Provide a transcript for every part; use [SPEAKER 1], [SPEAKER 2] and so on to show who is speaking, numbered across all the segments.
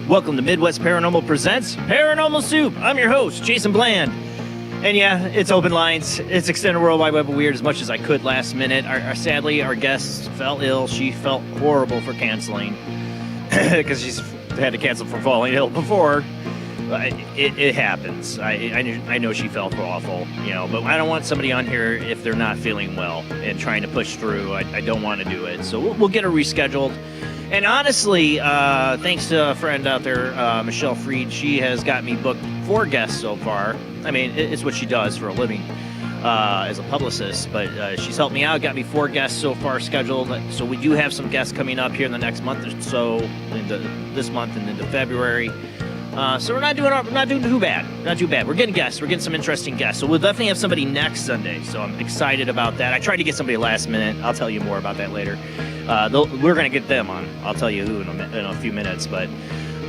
[SPEAKER 1] Welcome to Midwest Paranormal Presents Paranormal Soup. I'm your host, Jason Bland. And yeah, it's open lines. It's extended World Wide Web of Weird as much as I could last minute. Sadly, our guest fell ill. She felt horrible for canceling because she's had to cancel for falling ill before. It happens. I know she felt awful, but I don't want somebody on here if they're not feeling well and trying to push through. I don't want to do it. So we'll get her rescheduled. And honestly, thanks to a friend out there, Michelle Freed, she has got me booked 4 guests so far. I mean, it's what she does for a living as a publicist, but she's helped me out, got me 4 guests so far scheduled. So we do have some guests coming up here in the next month or so, into this month and into February. So we're not doing too bad. Not too bad. We're getting guests. We're getting some interesting guests. So we'll definitely have somebody next Sunday. So I'm excited about that. I tried to get somebody last minute. I'll tell you more about that later. We're going to get them on. I'll tell you who in a few minutes. But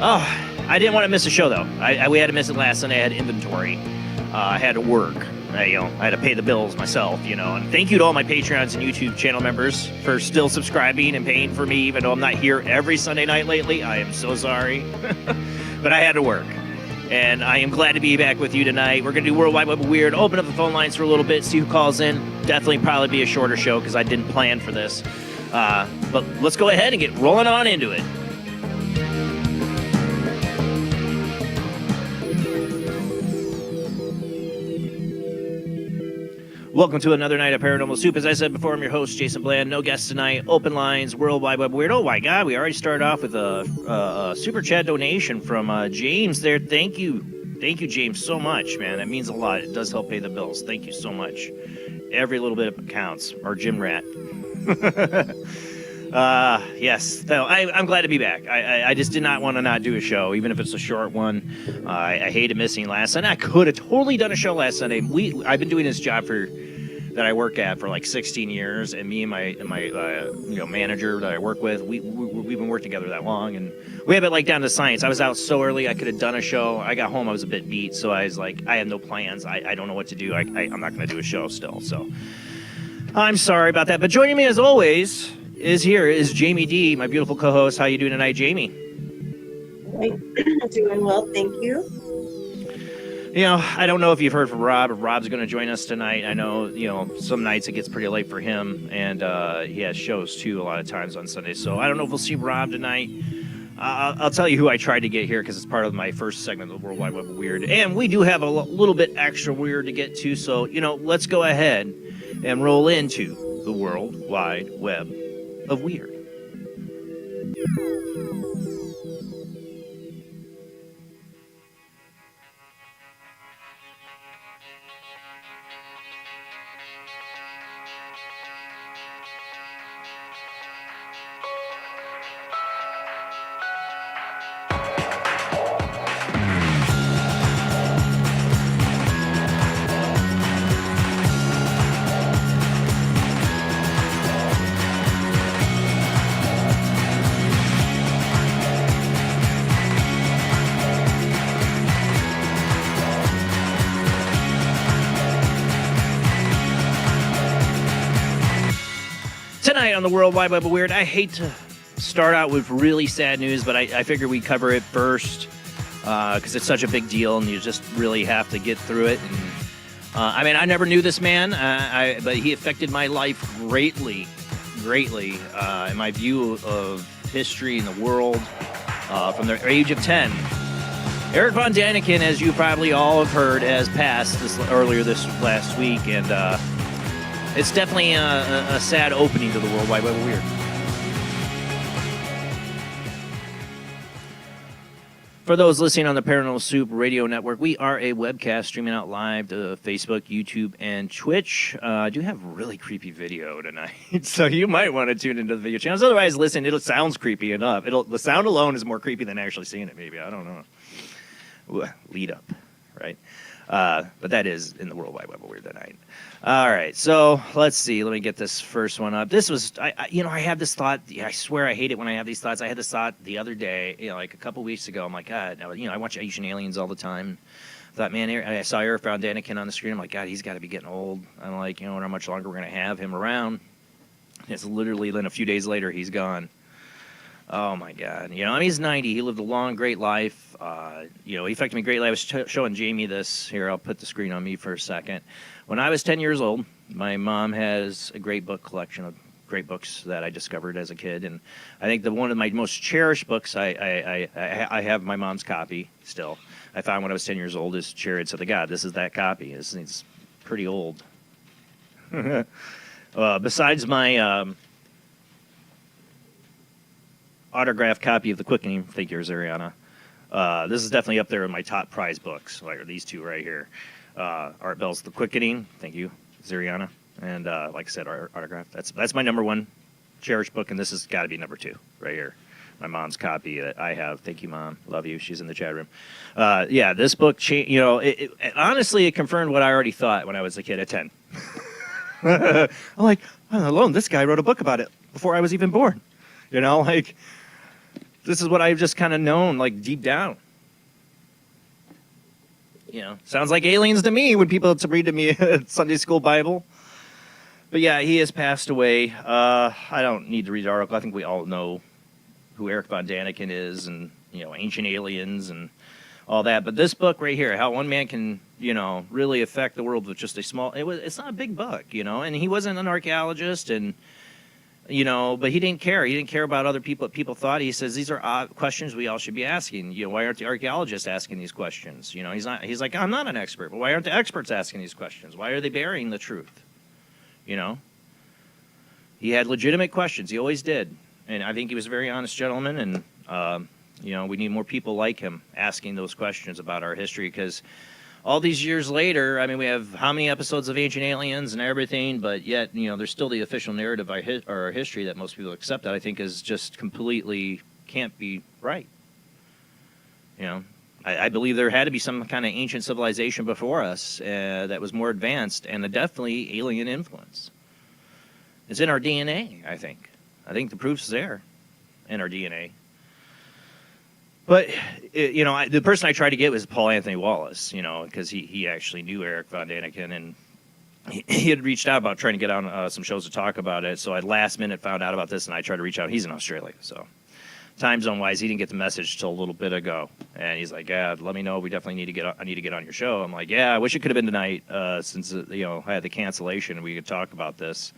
[SPEAKER 1] I didn't want to miss a show, though. We had to miss it last Sunday. I had inventory. I had to work. I had to pay the bills myself, And thank you to all my Patreons and YouTube channel members for still subscribing and paying for me, even though I'm not here every Sunday night lately. I am so sorry. But I had to work. And I am glad to be back with you tonight. We're going to do World Wide Web of Weird, open up the phone lines for a little bit, see who calls in. Definitely probably be a shorter show because I didn't plan for this. But let's go ahead and get rolling on into it. Welcome to another night of Paranormal Soup. As I said before, I'm your host, Jason Bland. No guests tonight. Open lines, World Wide Web Weird. Oh my God, we already started off with a super chat donation from James there. Thank you. Thank you, James, so much, man. That means a lot. It does help pay the bills. Thank you so much. Every little bit counts. Or Jim Rat. Yes. No, I'm glad to be back. I just did not want to not do a show, even if it's a short one. I hated missing last Sunday. I could have totally done a show last Sunday. I've been doing this job that I work at for like 16 years, and me and my manager that I work with, we've been working together that long, and we have it like down to science. I was out so early, I could have done a show. I got home, I was a bit beat, so I was like, I have no plans. I don't know what to do. I'm not going to do a show still, so I'm sorry about that. But joining me as always is Jamie D, my beautiful co-host. How you doing tonight, Jamie?
[SPEAKER 2] Doing well, thank you.
[SPEAKER 1] I don't know if you've heard from Rob. Rob's going to join us tonight. I know, some nights it gets pretty late for him, and he has shows, too, a lot of times on Sundays. So I don't know if we'll see Rob tonight. I'll tell you who I tried to get here because it's part of my first segment of the World Wide Web of Weird. And we do have a little bit extra weird to get to, so, let's go ahead and roll into the World Wide Web of Weird. Tonight on the World Wide Web of Weird, I hate to start out with really sad news, but I figure we cover it first because it's such a big deal and you just really have to get through it. And, I mean, I never knew this man, but he affected my life greatly, in my view of history and the world from the age of 10. Eric Von Daniken, as you probably all have heard, has passed earlier this last week, and it's definitely a sad opening to the World Wide Web of Weird. For those listening on the Paranormal Soup radio network, we are a webcast streaming out live to Facebook, YouTube, and Twitch. I do have really creepy video tonight, so you might want to tune into the video channels. Otherwise, listen, it sounds creepy enough. The sound alone is more creepy than actually seeing it, maybe. I don't know. Ooh, lead up, right? But that is in the World Wide Web of Weird tonight. All right, so let's see. Let me get this first one up. This was, I have this thought. I swear I hate it when I have these thoughts. I had this thought the other day, like a couple weeks ago. I'm like, God, I watch Ancient Aliens all the time. I thought, man, I saw Eric Von Daniken on the screen. I'm like, God, he's got to be getting old. I'm like, I wonder how much longer we're going to have him around. It's literally then a few days later, he's gone. Oh, my God. He's 90. He lived a long, great life. He affected me greatly. I was showing Jamie this. Here, I'll put the screen on me for a second. When I was 10 years old, my mom has a great book collection of great books that I discovered as a kid. And I think one of my most cherished books, I have my mom's copy still. I found when I was 10 years old is Chariots of the God. This is that copy. It's pretty old. Besides my... autographed copy of The Quickening. Thank you, Zariana. This is definitely up there in my top prize books, like these two right here. Art Bell's The Quickening. Thank you, Zariana. And like I said, autograph. That's my number one cherished book, and this has got to be number 2 right here. My mom's copy that I have. Thank you, Mom. Love you. She's in the chat room. This book, honestly, it confirmed what I already thought when I was a kid at 10. I'm like, I'm alone. This guy wrote a book about it before I was even born. This is what I've just kind of known, like, deep down. Sounds like aliens to me when people read to me a Sunday school Bible. But yeah, he has passed away. I don't need to read the article. I think we all know who Eric Von Daniken is and, Ancient Aliens and all that. But this book right here, how one man can, really affect the world with just a small... It's not a big book, and he wasn't an archaeologist and... but he didn't care. He didn't care about other people, what people thought. He says these are questions we all should be asking. Why aren't the archaeologists asking these questions? He's not. He's like, I'm not an expert, but why aren't the experts asking these questions? Why are they burying the truth? He had legitimate questions. He always did, and I think he was a very honest gentleman. And we need more people like him asking those questions about our history because. All these years later, I mean, we have how many episodes of Ancient Aliens and everything, but yet, there's still the official narrative of our history that most people accept that I think is just completely can't be right. I believe there had to be some kind of ancient civilization before us that was more advanced and definitely alien influence. It's in our DNA, I think. I think the proof's there in our DNA. But, the person I tried to get was Paul Anthony Wallace, because he actually knew Eric Von Daniken, and he had reached out about trying to get on some shows to talk about it. So I last minute found out about this, and I tried to reach out. He's in Australia, so time zone-wise, he didn't get the message till a little bit ago. And he's like, yeah, let me know. We definitely I need to get on your show. I'm like, yeah, I wish it could have been tonight since, I had the cancellation and we could talk about this.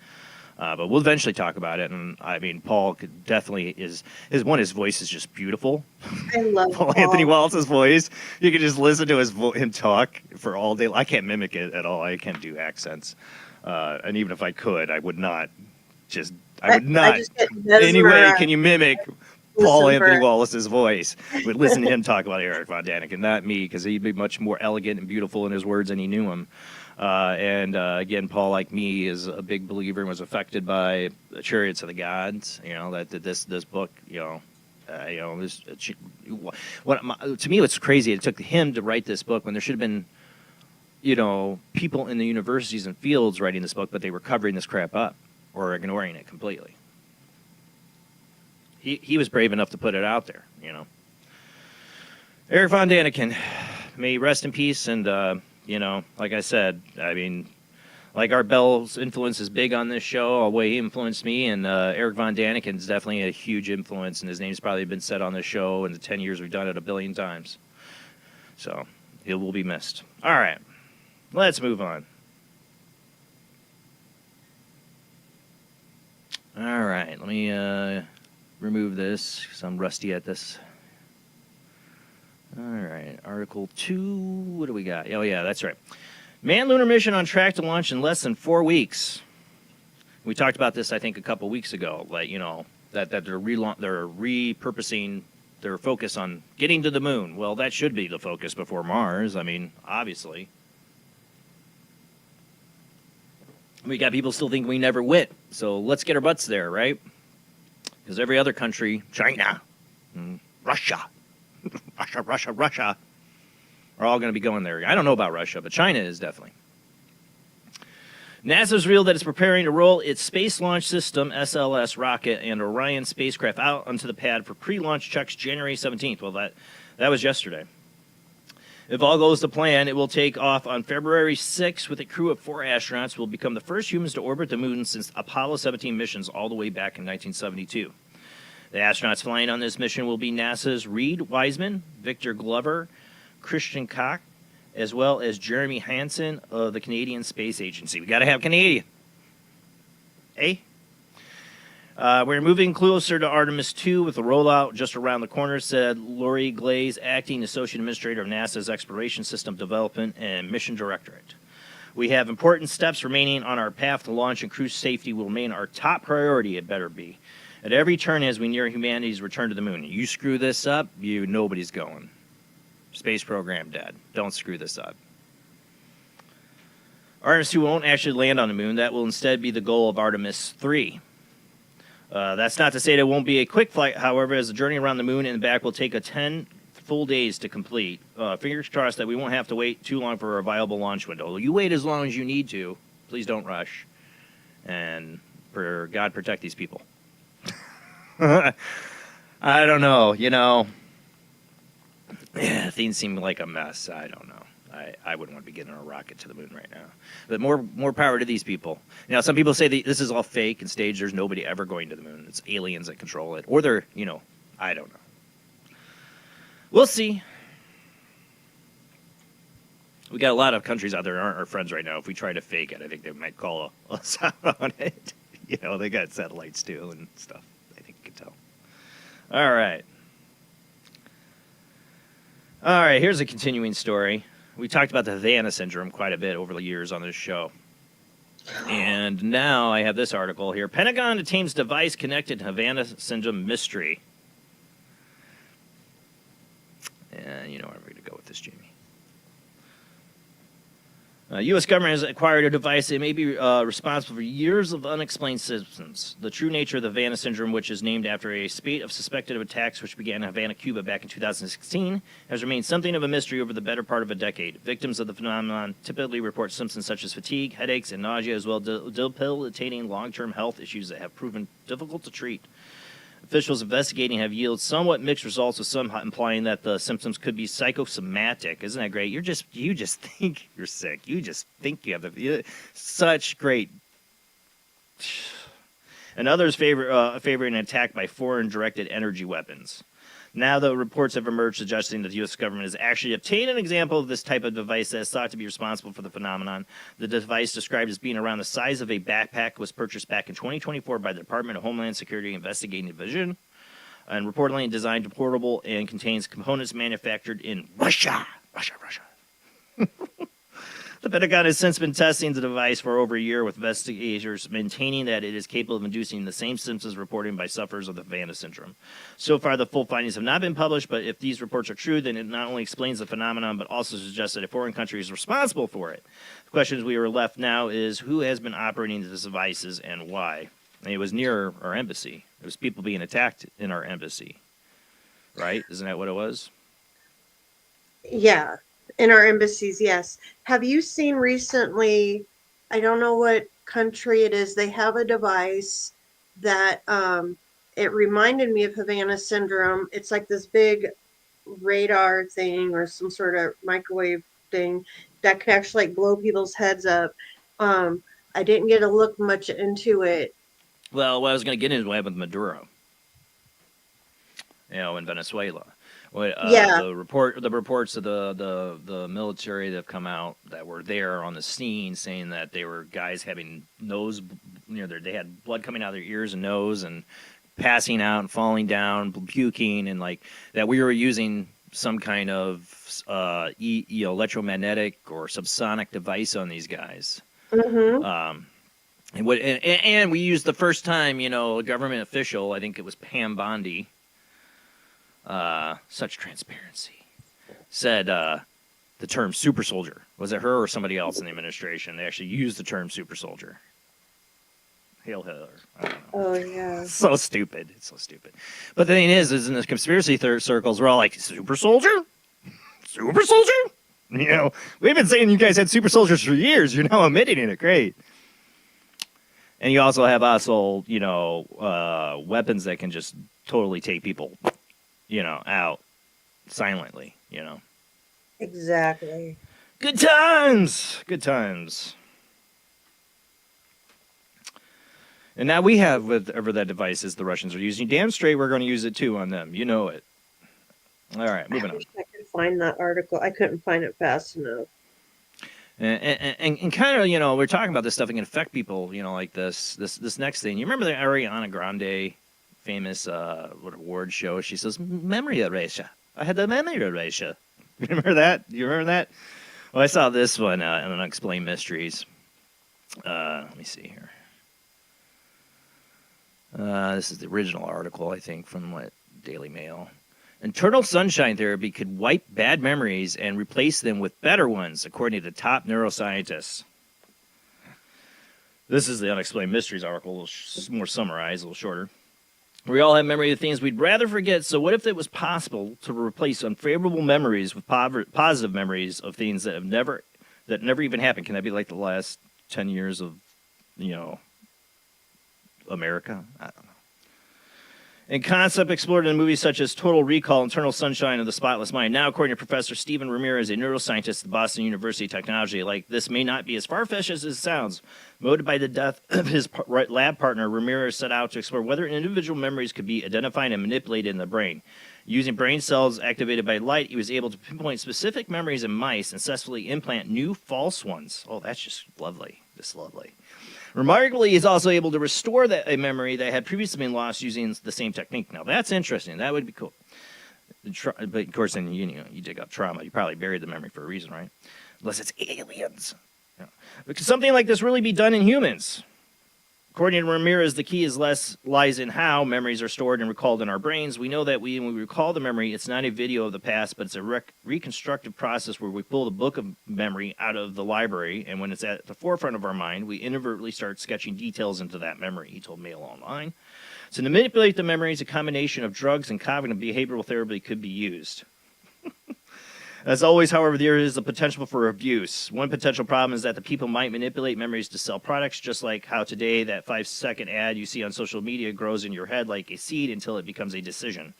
[SPEAKER 1] But we'll eventually talk about it, and I mean, Paul could definitely his voice is just beautiful.
[SPEAKER 2] I love
[SPEAKER 1] Paul Anthony Wallace's voice. You can just listen to him talk for all day. I can't mimic it at all. I can't do accents, and even if I could, I would not. I would not. Anyway, can you mimic Paul Anthony Wallace's voice? Would listen to him talk about Eric Von Daniken, not me, because he'd be much more elegant and beautiful in his words, and he knew him. Again, Paul, like me, is a big believer and was affected by the Chariots of the Gods. That this book, to me, what's crazy, it took him to write this book when there should have been, people in the universities and fields writing this book, but they were covering this crap up or ignoring it completely. He was brave enough to put it out there, Eric Von Daniken, may he rest in peace, and like I said, I mean, Like Art Bell's influence is big on this show, the way he influenced me, and Eric Von Daniken is definitely a huge influence, and his name's probably been said on this show in the 10 years we've done it a billion times. So it will be missed. All right, let's move on. All right, let me remove this because I'm rusty at this. All right, Article 2, what do we got? Oh, yeah, that's right. Manned lunar mission on track to launch in less than 4 weeks. We talked about this, I think, a couple weeks ago. Like, you know, that they're repurposing their focus on getting to the moon. Well, that should be the focus before Mars. I mean, obviously. We got people still thinking we never went. So let's get our butts there, right? Because every other country, China, Russia, Russia, are all going to be going there. I don't know about Russia, but China is definitely. NASA's revealed that it's preparing to roll its Space Launch System, SLS, rocket and Orion spacecraft out onto the pad for pre-launch checks January 17th. Well, that was yesterday. If all goes to plan, it will take off on February 6th with a crew of 4 astronauts. Will become the first humans to orbit the moon since Apollo 17 missions all the way back in 1972. The astronauts flying on this mission will be NASA's Reed Wiseman, Victor Glover, Christian Koch, as well as Jeremy Hansen of the Canadian Space Agency. We got to have Canadian. Eh? We're moving closer to Artemis 2 with the rollout just around the corner, said Lori Glaze, Acting Associate Administrator of NASA's Exploration System Development and Mission Directorate. We have important steps remaining on our path to launch, and crew safety will remain our top priority, it better be. At every turn as we near humanity's return to the moon. You screw this up, nobody's going. Space program dead. Don't screw this up. Artemis 2 won't actually land on the moon. That will instead be the goal of Artemis 3. That's not to say that it won't be a quick flight, however, as the journey around the moon and back will take 10 full days to complete. Fingers crossed that we won't have to wait too long for a viable launch window. You wait as long as you need to. Please don't rush. And for God, protect these people. I don't know, Yeah, things seem like a mess. I don't know. I wouldn't want to be getting on a rocket to the moon right now. But more power to these people. Some people say this is all fake and staged. There's nobody ever going to the moon. It's aliens that control it. Or they're, I don't know. We'll see. We got a lot of countries out there that aren't our friends right now. If we try to fake it, I think they might call us out on it. They got satellites too and stuff. I think you can tell. All right. All right, here's a continuing story. We talked about the Havana syndrome quite a bit over the years on this show. And now I have this article here. Pentagon detains device connected to Havana syndrome mystery. And you know where I'm going to go with this, Jamie. U.S. government has acquired a device that may be responsible for years of unexplained symptoms. The true nature of the Havana syndrome, which is named after a spate of suspected attacks which began in Havana, Cuba back in 2016, has remained something of a mystery over the better part of a decade. Victims of the phenomenon typically report symptoms such as fatigue, headaches, and nausea, as well as debilitating long-term health issues that have proven difficult to treat. Officials investigating have yielded somewhat mixed results, with some implying that the symptoms could be psychosomatic. Isn't that great? You just think you're sick. You just think you have such great. And others favoring an attack by foreign-directed energy weapons. Now the reports have emerged suggesting that the U.S. government has actually obtained an example of this type of device that is thought to be responsible for the phenomenon. The device, described as being around the size of a backpack, was purchased back in 2024 by the Department of Homeland Security Investigating Division, and reportedly designed to portable and contains components manufactured in Russia. The Pentagon has since been testing the device for over a year, with investigators maintaining that it is capable of inducing the same symptoms reported by sufferers of the Havana syndrome. So far, the full findings have not been published, but if these reports are true, then it not only explains the phenomenon, but also suggests that a foreign country is responsible for it. The questions we are left now is who has been operating these devices and why? And it was near our embassy. It was people being attacked in our embassy, right? Isn't that what it was?
[SPEAKER 2] Yeah. In our embassies, yes. Have you seen recently, I don't know what country it is, they have a device that it reminded me of Havana syndrome. It's like this big radar thing or some sort of microwave thing that could actually blow people's heads up. I didn't get to look much into it.
[SPEAKER 1] Well, what I was going to get into what happened with Maduro, in Venezuela.
[SPEAKER 2] Yeah.
[SPEAKER 1] The reports of the military that have come out that were there on the scene saying that they were guys having they had blood coming out of their ears and nose and passing out and falling down, puking, and like that we were using some kind of electromagnetic or subsonic device on these guys.
[SPEAKER 2] Mm-hmm.
[SPEAKER 1] And we used the first time, a government official, I think it was Pam Bondi, such transparency, said the term super soldier. Was it her or somebody else in the administration? They actually used the term super soldier. Hail Hitler. I don't know.
[SPEAKER 2] Oh yeah.
[SPEAKER 1] So stupid. It's so stupid. But the thing is in the conspiracy circles, we're all like, super soldier? Super soldier? We've been saying you guys had super soldiers for years. You're now admitting it. Great. And you also have weapons that can just totally take people, out silently,
[SPEAKER 2] Exactly.
[SPEAKER 1] Good times. Good times. And now we have whatever that device is the Russians are using. Damn straight we're going to use it too on them. You know it. All right, moving on.
[SPEAKER 2] I could find that article. I couldn't find it fast enough.
[SPEAKER 1] And kind of, we're talking about this stuff that can affect people, like this next thing. You remember the Ariana Grande famous award show? She says, memory erasure. I had the memory erasure. You remember that? Well, I saw this one in Unexplained Mysteries. Let me see here. This is the original article, I think, from Daily Mail. Internal sunshine therapy could wipe bad memories and replace them with better ones, according to top neuroscientists. This is the Unexplained Mysteries article, a little more summarized, a little shorter. We all have memory of things we'd rather forget, so what if it was possible to replace unfavorable memories with positive memories of things that never even happened? Can that be like the last 10 years of, America? I don't know. And concept explored in movies such as Total Recall, Internal Sunshine of the Spotless Mind. Now, according to Professor Stephen Ramirez, a neuroscientist at the Boston University of Technology, this may not be as far-fetched as it sounds. Motivated by the death of his lab partner, Ramirez set out to explore whether individual memories could be identified and manipulated in the brain. Using brain cells activated by light, he was able to pinpoint specific memories in mice and successfully implant new false ones. Oh, that's just lovely. Just lovely. Remarkably, he's also able to restore a memory that had previously been lost using the same technique. Now, that's interesting. That would be cool. But, of course, then you dig up trauma. You probably buried the memory for a reason, right? Unless it's aliens. But could something like this really be done in humans? According to Ramirez, the key lies in how memories are stored and recalled in our brains. We know that when we recall the memory, it's not a video of the past, but it's a reconstructive process where we pull the book of memory out of the library, and when it's at the forefront of our mind, we inadvertently start sketching details into that memory, he told Mail Online. So to manipulate the memories, a combination of drugs and cognitive behavioral therapy could be used. As always, however, there is a potential for abuse. One potential problem is that the people might manipulate memories to sell products, just like how today that 5-second ad you see on social media grows in your head like a seed until it becomes a decision.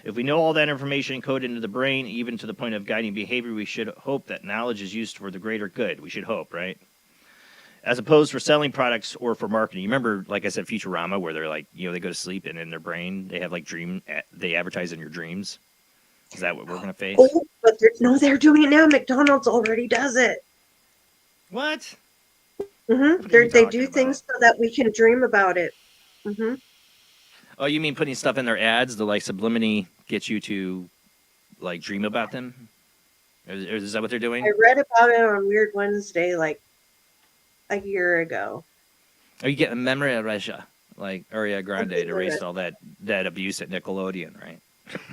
[SPEAKER 1] If we know all that information encoded into the brain, even to the point of guiding behavior, we should hope that knowledge is used for the greater good. We should hope, right? As opposed for selling products or for marketing. You remember, like I said, Futurama, where they're like, they go to sleep and in their brain they have they advertise in your dreams. Is that what we're going to face?
[SPEAKER 2] Oh, but they're doing it now. McDonald's already does it.
[SPEAKER 1] What?
[SPEAKER 2] Mm-hmm. They do things so that we can dream about it. Mm-hmm.
[SPEAKER 1] Oh, you mean putting stuff in their ads to subliminally get you to dream about them? Is that what they're doing?
[SPEAKER 2] I read about it on Weird Wednesday a year ago.
[SPEAKER 1] Are you getting memory erasure like Ariana Grande erased all that abuse at Nickelodeon, right?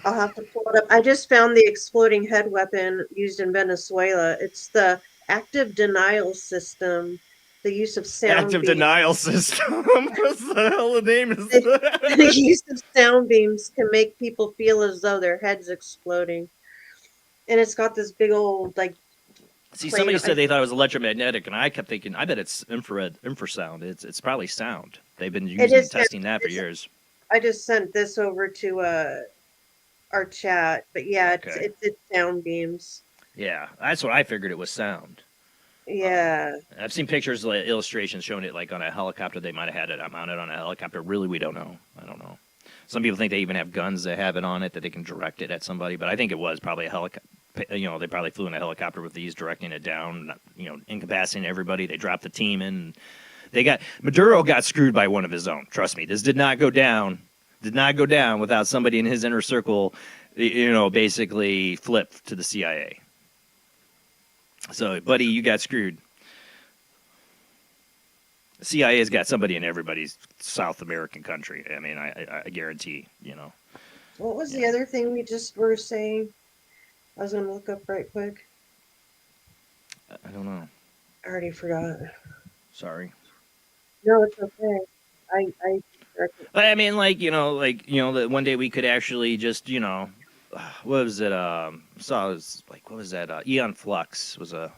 [SPEAKER 2] I'll have to pull it up. I just found the exploding head weapon used in Venezuela. It's the active denial system, the use of sound
[SPEAKER 1] Active
[SPEAKER 2] beams.
[SPEAKER 1] denial system? What the hell the name is that?
[SPEAKER 2] The use of sound beams can make people feel as though their head's exploding. And it's got this big old,
[SPEAKER 1] See, somebody said they thought it was electromagnetic, and I kept thinking, I bet it's infrasound. It's probably sound. They've been testing that for years.
[SPEAKER 2] I just sent this over to our chat, but yeah, it's sound beams.
[SPEAKER 1] Yeah, that's what I figured it was sound.
[SPEAKER 2] Yeah.
[SPEAKER 1] I've seen pictures, like illustrations showing it like on a helicopter. They might have had it mounted on a helicopter. Really, we don't know. I don't know. Some people think they even have guns that have it on it that they can direct it at somebody, but I think it was probably a helicopter. You know, they probably flew in a helicopter with these directing it down. You know, incapacitating everybody. They dropped the team in. Maduro got screwed by one of his own. Trust me, this did not go down. Did not go down without somebody in his inner circle, you know, basically flipped to the CIA. So, buddy, you got screwed. The CIA's got somebody in everybody's South American country. I mean, I guarantee, you know.
[SPEAKER 2] What was the other thing we just were saying? I was going to look up right quick.
[SPEAKER 1] I don't know.
[SPEAKER 2] I already forgot.
[SPEAKER 1] Sorry.
[SPEAKER 2] No, it's okay.
[SPEAKER 1] I mean, that one day we could actually just, you know, what was it? Saw it was like, what was that? Eon Flux was a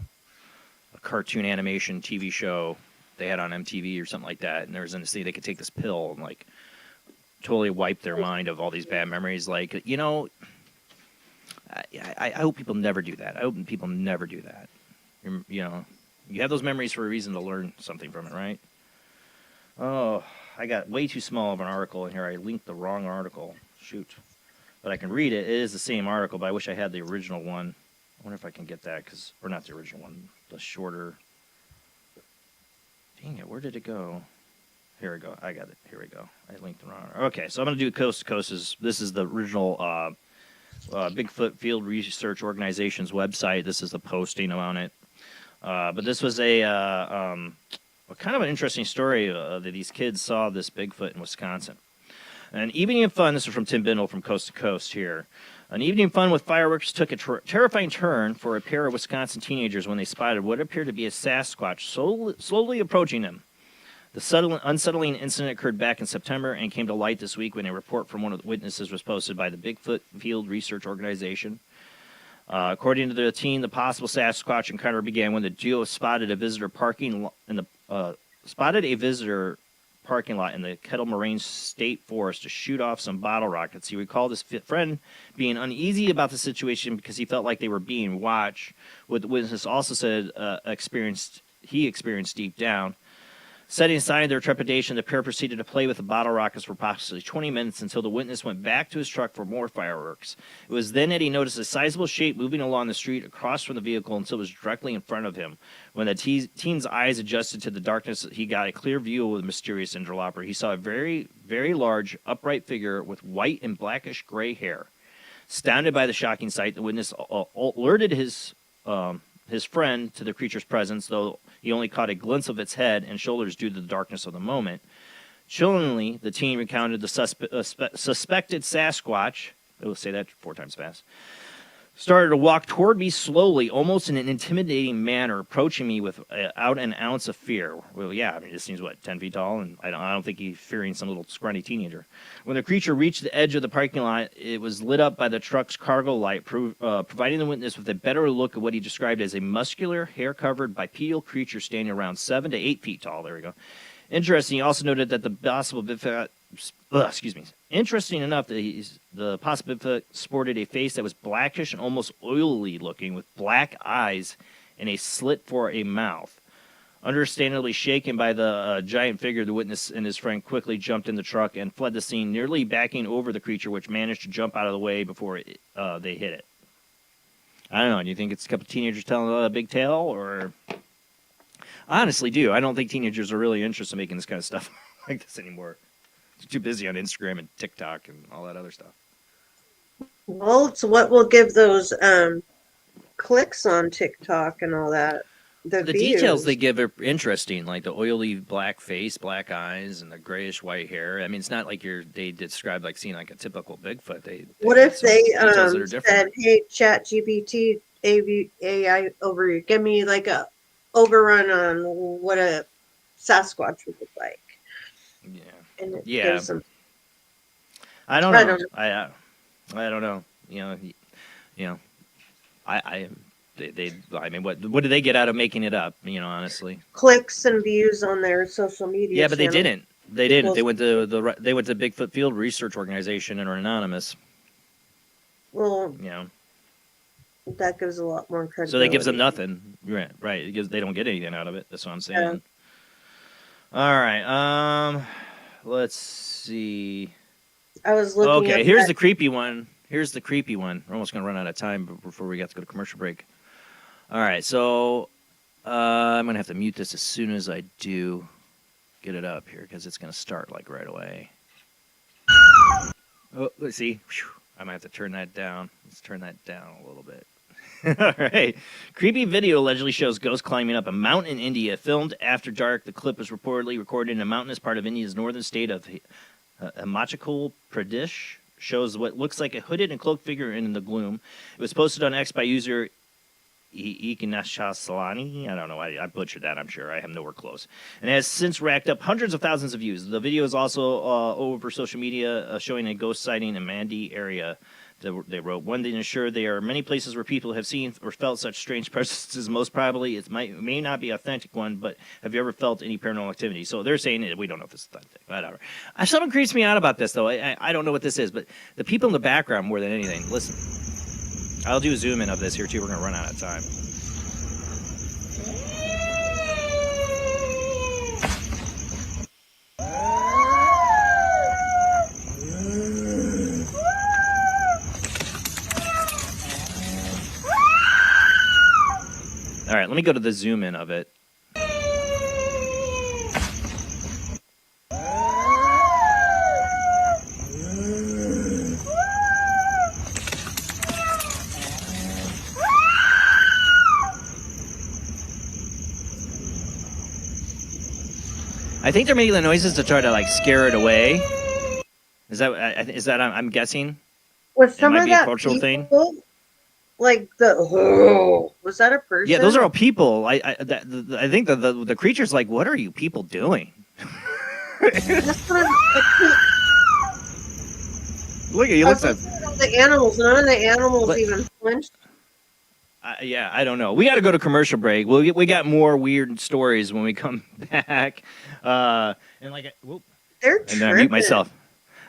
[SPEAKER 1] cartoon animation TV show they had on MTV or something like that, and there was in the city they could take this pill and like totally wipe their mind of all these bad memories. Like, you know, I hope people never do that. I hope people never do that. You know, you have those memories for a reason to learn something from it, right? Oh, I got way too small of an article in here. I linked the wrong article. Shoot. But I can read it. It is the same article, but I wish I had the original one. I wonder if I can get that, or not the original one, the shorter. Dang it, where did it go? Here we go. I got it. Here we go. I linked the wrong. Okay, so I'm going to do Coast to Coast. This is the original Bigfoot Field Research Organization's website. This is the posting on it. But this was a kind of an interesting story that these kids saw this Bigfoot in Wisconsin. An evening of fun, this is from Tim Bindle from Coast to Coast here. An evening of fun with fireworks took a terrifying turn for a pair of Wisconsin teenagers when they spotted what appeared to be a Sasquatch slowly approaching them. The unsettling incident occurred back in September and came to light this week when a report from one of the witnesses was posted by the Bigfoot Field Research Organization. According to the team, the possible Sasquatch encounter began when the duo spotted a visitor parking lot in the Kettle Moraine State Forest to shoot off some bottle rockets. He recalled his friend being uneasy about the situation because he felt like they were being watched. What the witness also said he experienced deep down. Setting aside their trepidation, the pair proceeded to play with the bottle rockets for approximately 20 minutes until the witness went back to his truck for more fireworks. It was then that he noticed a sizable shape moving along the street across from the vehicle until it was directly in front of him. When the teen's eyes adjusted to the darkness, he got a clear view of the mysterious interloper. He saw a very, very large, upright figure with white and blackish gray hair. Astounded by the shocking sight, the witness alerted his friend to the creature's presence, though he only caught a glimpse of its head and shoulders due to the darkness of the moment. Chillingly, the teen recounted the suspected Sasquatch, I will say that 4 times fast, started to walk toward me slowly, almost in an intimidating manner, approaching me without an ounce of fear. Well, yeah, I mean, this seems, 10 feet tall, and I don't think he's fearing some little scrawny teenager. When the creature reached the edge of the parking lot, it was lit up by the truck's cargo light, providing the witness with a better look at what he described as a muscular, hair-covered, bipedal creature standing around 7 to 8 feet tall. There we go. Interesting, he also noted that the possible Bigfoot, interesting enough that the possible Bigfoot sported a face that was blackish and almost oily looking with black eyes and a slit for a mouth. Understandably shaken by the giant figure, the witness and his friend quickly jumped in the truck and fled the scene, nearly backing over the creature, which managed to jump out of the way before they hit it. I don't know, do you think it's a couple teenagers telling a big tale, or... I honestly do. I don't think teenagers are really interested in making this kind of stuff like this anymore. They're too busy on Instagram and TikTok and all that other stuff.
[SPEAKER 2] Well, it's what will give those clicks on TikTok and all that. The views.
[SPEAKER 1] Details they give are interesting, like the oily black face, black eyes, and the grayish white hair. I mean, it's not like they describe like seeing like a typical Bigfoot.
[SPEAKER 2] What if they said, "Hey, Chat GPT, AI over, give me like a overrun on what a Sasquatch would look like."
[SPEAKER 1] Yeah.
[SPEAKER 2] And it
[SPEAKER 1] yeah. I don't know. I don't know. I mean, what do they get out of making it up? Honestly,
[SPEAKER 2] clicks and views on their social media.
[SPEAKER 1] Yeah, but channel. They didn't. They went to Bigfoot Field Research Organization and are anonymous.
[SPEAKER 2] Well, That gives a lot more credibility.
[SPEAKER 1] So that gives them nothing. Right. They don't get anything out of it. That's what I'm saying. Yeah. All right. Let's see.
[SPEAKER 2] I was looking.
[SPEAKER 1] Okay, here's the creepy one. We're almost going to run out of time before we got to go to commercial break. All right, so I'm going to have to mute this as soon as I do get it up here because it's going to start like right away. Oh, let's see. Whew. I might have to turn that down. Let's turn that down a little bit. All right. Creepy video allegedly shows ghosts climbing up a mountain in India. Filmed after dark, the clip was reportedly recorded in a mountainous part of India's northern state of Himachal Pradesh. Shows what looks like a hooded and cloaked figure in the gloom. It was posted on X by user Salani. I don't know. I butchered that, I'm sure. I have nowhere close. And has since racked up hundreds of thousands of views. The video is also over social media showing a ghost sighting in Mandi area. They wrote, one thing is sure, there are many places where people have seen or felt such strange presences. Most probably it may not be an authentic one, but have you ever felt any paranormal activity? So they're saying we don't know if this is authentic. Whatever. Something creeps me out about this, though. I don't know what this is, but the people in the background more than anything. Listen. I'll do a zoom in of this here, too. We're going to run out of time. All right, let me go to the zoom in of it. I think they're making the noises to try to like scare it away. Is that I'm guessing?
[SPEAKER 2] Was some
[SPEAKER 1] it might
[SPEAKER 2] of
[SPEAKER 1] be
[SPEAKER 2] that
[SPEAKER 1] a cultural
[SPEAKER 2] people,
[SPEAKER 1] thing?
[SPEAKER 2] like was that a person?
[SPEAKER 1] Yeah, those are all people. I think the creature's like, what are you people doing?
[SPEAKER 2] That's what
[SPEAKER 1] Look at he looks at
[SPEAKER 2] the animals. None of the animals even flinched.
[SPEAKER 1] Yeah, I don't know. We got to go to commercial break. We got more weird stories when we come back. And like,
[SPEAKER 2] They're
[SPEAKER 1] and then I mute myself.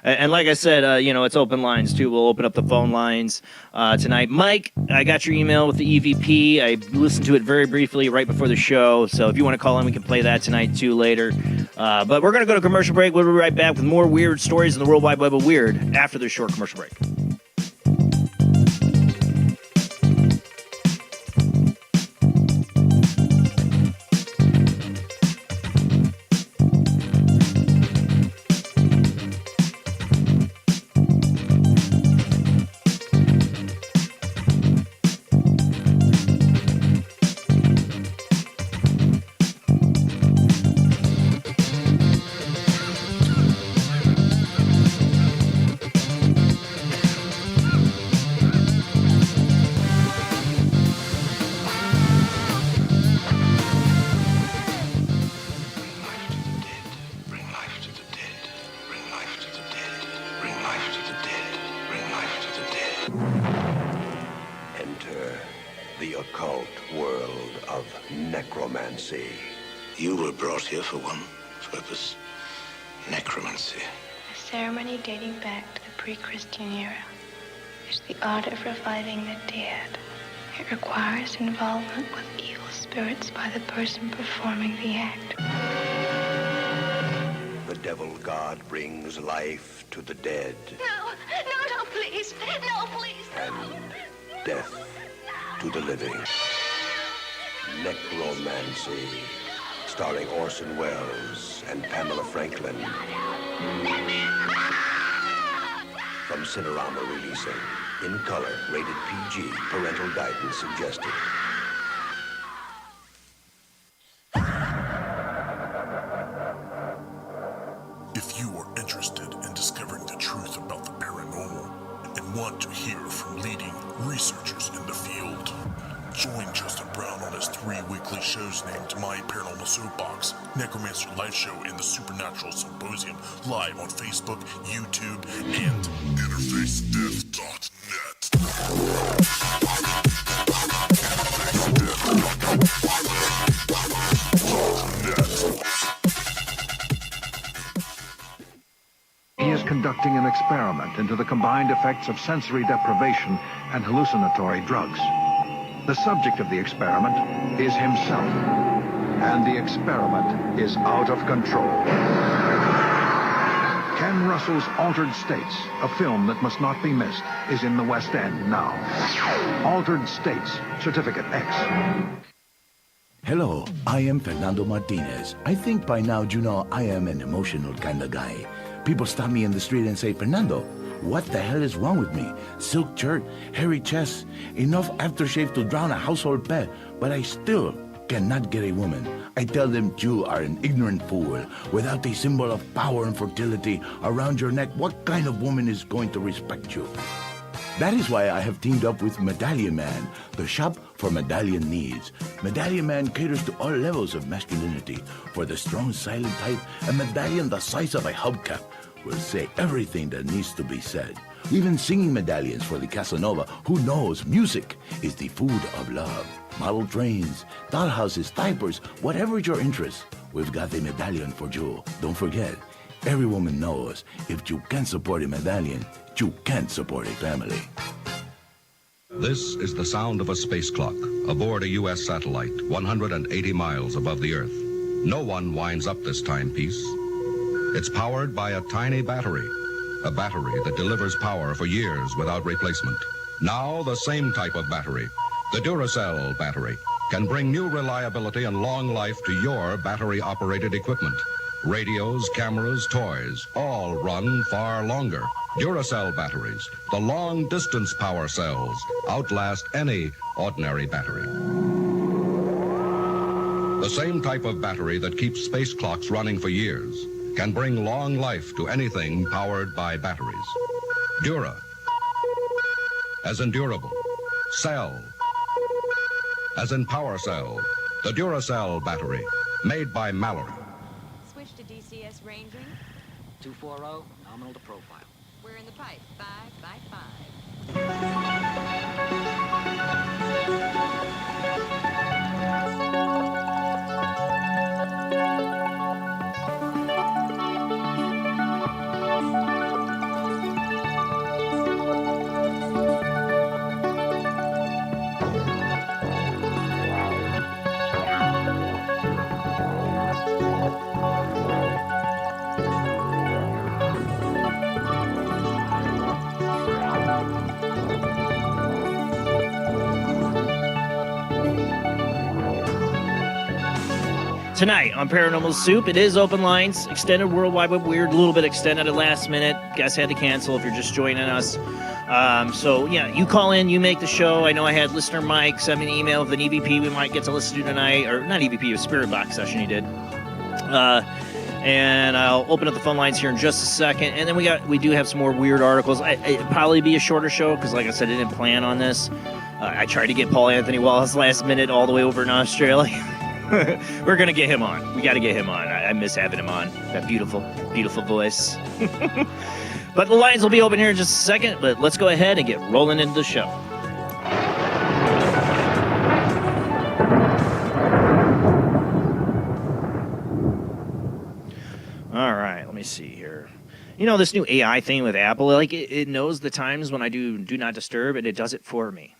[SPEAKER 1] And like I said, it's open lines too. We'll open up the phone lines tonight. Mike, I got your email with the EVP. I listened to it very briefly right before the show. So if you want to call in, we can play that tonight too later. But we're going to go to commercial break. We'll be right back with more weird stories in the World Wide Web of Weird after this short commercial break.
[SPEAKER 3] You were brought here for one purpose, necromancy.
[SPEAKER 4] A ceremony dating back to the pre-Christian era. It's the art of reviving the dead. It requires involvement with evil spirits by the person performing the act.
[SPEAKER 5] The devil god brings life to the dead.
[SPEAKER 4] No, please. No, please, no.
[SPEAKER 5] And death to the living. Necromancy. Starring Orson Welles and Pamela Franklin. From Cinerama releasing. In color, rated PG. Parental guidance suggested.
[SPEAKER 6] If you are interested in discovering the truth about the paranormal and want to hear from leading researchers in the field, join Justin Brown on his 3 weekly shows named My Paranormal Soapbox, Necromancer Live Show, and the Supernatural Symposium, live on Facebook, YouTube, and InterfaceDeath.net.
[SPEAKER 7] He is conducting an experiment into the combined effects of sensory deprivation and hallucinatory drugs. The subject of the experiment is himself, and the experiment is out of control. Ken Russell's Altered States, a film that must not be missed, is in the West End now. Altered States, Certificate X.
[SPEAKER 8] Hello, I am Fernando Martinez. I think by now you know I am an emotional kind of guy. People stop me in the street and say, Fernando, what the hell is wrong with me? Silk shirt, hairy chest, enough aftershave to drown a household pet, but I still cannot get a woman. I tell them you are an ignorant fool. Without a symbol of power and fertility around your neck, what kind of woman is going to respect you? That is why I have teamed up with Medallion Man, the shop for medallion needs. Medallion Man caters to all levels of masculinity. For the strong, silent type, a medallion the size of a hubcap will say everything that needs to be said. Even singing medallions for the Casanova, who knows music is the food of love. Model trains, dollhouses, diapers, whatever your interest, we've got a medallion for you. Don't forget, every woman knows if you can't support a medallion, you can't support a family.
[SPEAKER 9] This is the sound of a space clock aboard a U.S. satellite 180 miles above the Earth. No one winds up this timepiece. It's powered by a tiny battery, a battery that delivers power for years without replacement. Now the same type of battery, the Duracell battery, can bring new reliability and long life to your battery-operated equipment. Radios, cameras, toys, all run far longer. Duracell batteries, the long-distance power cells, outlast any ordinary battery. The same type of battery that keeps space clocks running for years can bring long life to anything powered by batteries. Dura, as in durable. Cell, as in power cell. The Duracell battery, made by Mallory.
[SPEAKER 10] Switch to DCS ranging.
[SPEAKER 11] 240, nominal to profile.
[SPEAKER 10] We're in the pipe. 555.
[SPEAKER 1] Tonight on Paranormal Soup, it is open lines, extended Worldwide Web Weird, a little bit extended at last minute. Guests had to cancel if you're just joining us. So, yeah, you call in, you make the show. I know I had listener Mike send me an email of an EVP we might get to listen to tonight, or not EVP, a Spirit Box session he did. And I'll open up the phone lines here in just a second. And then we do have some more weird articles. It'd probably be a shorter show because, like I said, I didn't plan on this. I tried to get Paul Anthony Wallace last minute all the way over in Australia. We're going to get him on. We got to get him on. I miss having him on. That beautiful, beautiful voice. But the lines will be open here in just a second. But let's go ahead and get rolling into the show. All right, let me see here. You know, this new AI thing with Apple, like it knows the times when I do not disturb, and it does it for me.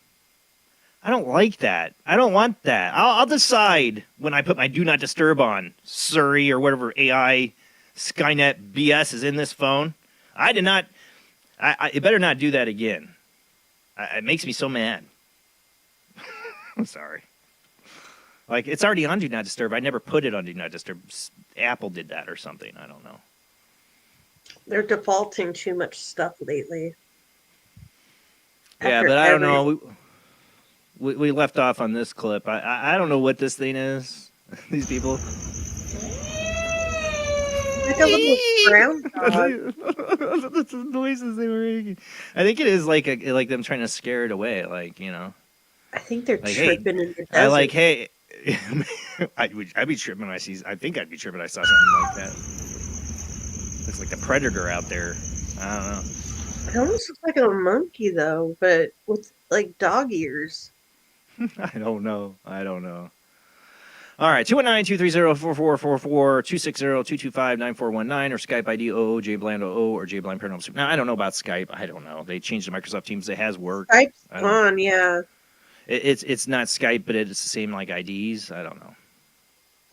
[SPEAKER 1] I don't like that. I don't want that. I'll decide when I put my do not disturb on Surrey or whatever AI Skynet BS is in this phone. I did not. It better not do that again. It makes me so mad. I'm sorry. Like, it's already on do not disturb. I never put it on do not disturb. Apple did that or something. I don't know.
[SPEAKER 2] They're defaulting too much stuff lately.
[SPEAKER 1] Yeah, but I don't know. We left off on this clip. I don't know what this thing is. These people.
[SPEAKER 2] Like a little groundhog.
[SPEAKER 1] That's the noises they were making. I think it is like them trying to scare it away. Like, you know.
[SPEAKER 2] I think they're
[SPEAKER 1] like,
[SPEAKER 2] tripping in the desert.
[SPEAKER 1] I like, hey. I'd be tripping when I see. I think I'd be tripping when I saw something like that. Looks like the Predator out there. I don't know.
[SPEAKER 2] It almost looks like a monkey though, but with like dog ears.
[SPEAKER 1] I don't know. All right, 219-230-4444, 260-225-9419, or Skype ID jblandoo or jblandparanormalsoup. Now, I don't know about Skype. I don't know. They changed the Microsoft Teams. It has worked.
[SPEAKER 2] Skype's on, yeah.
[SPEAKER 1] It's not Skype, but it's the same like IDs. I don't know.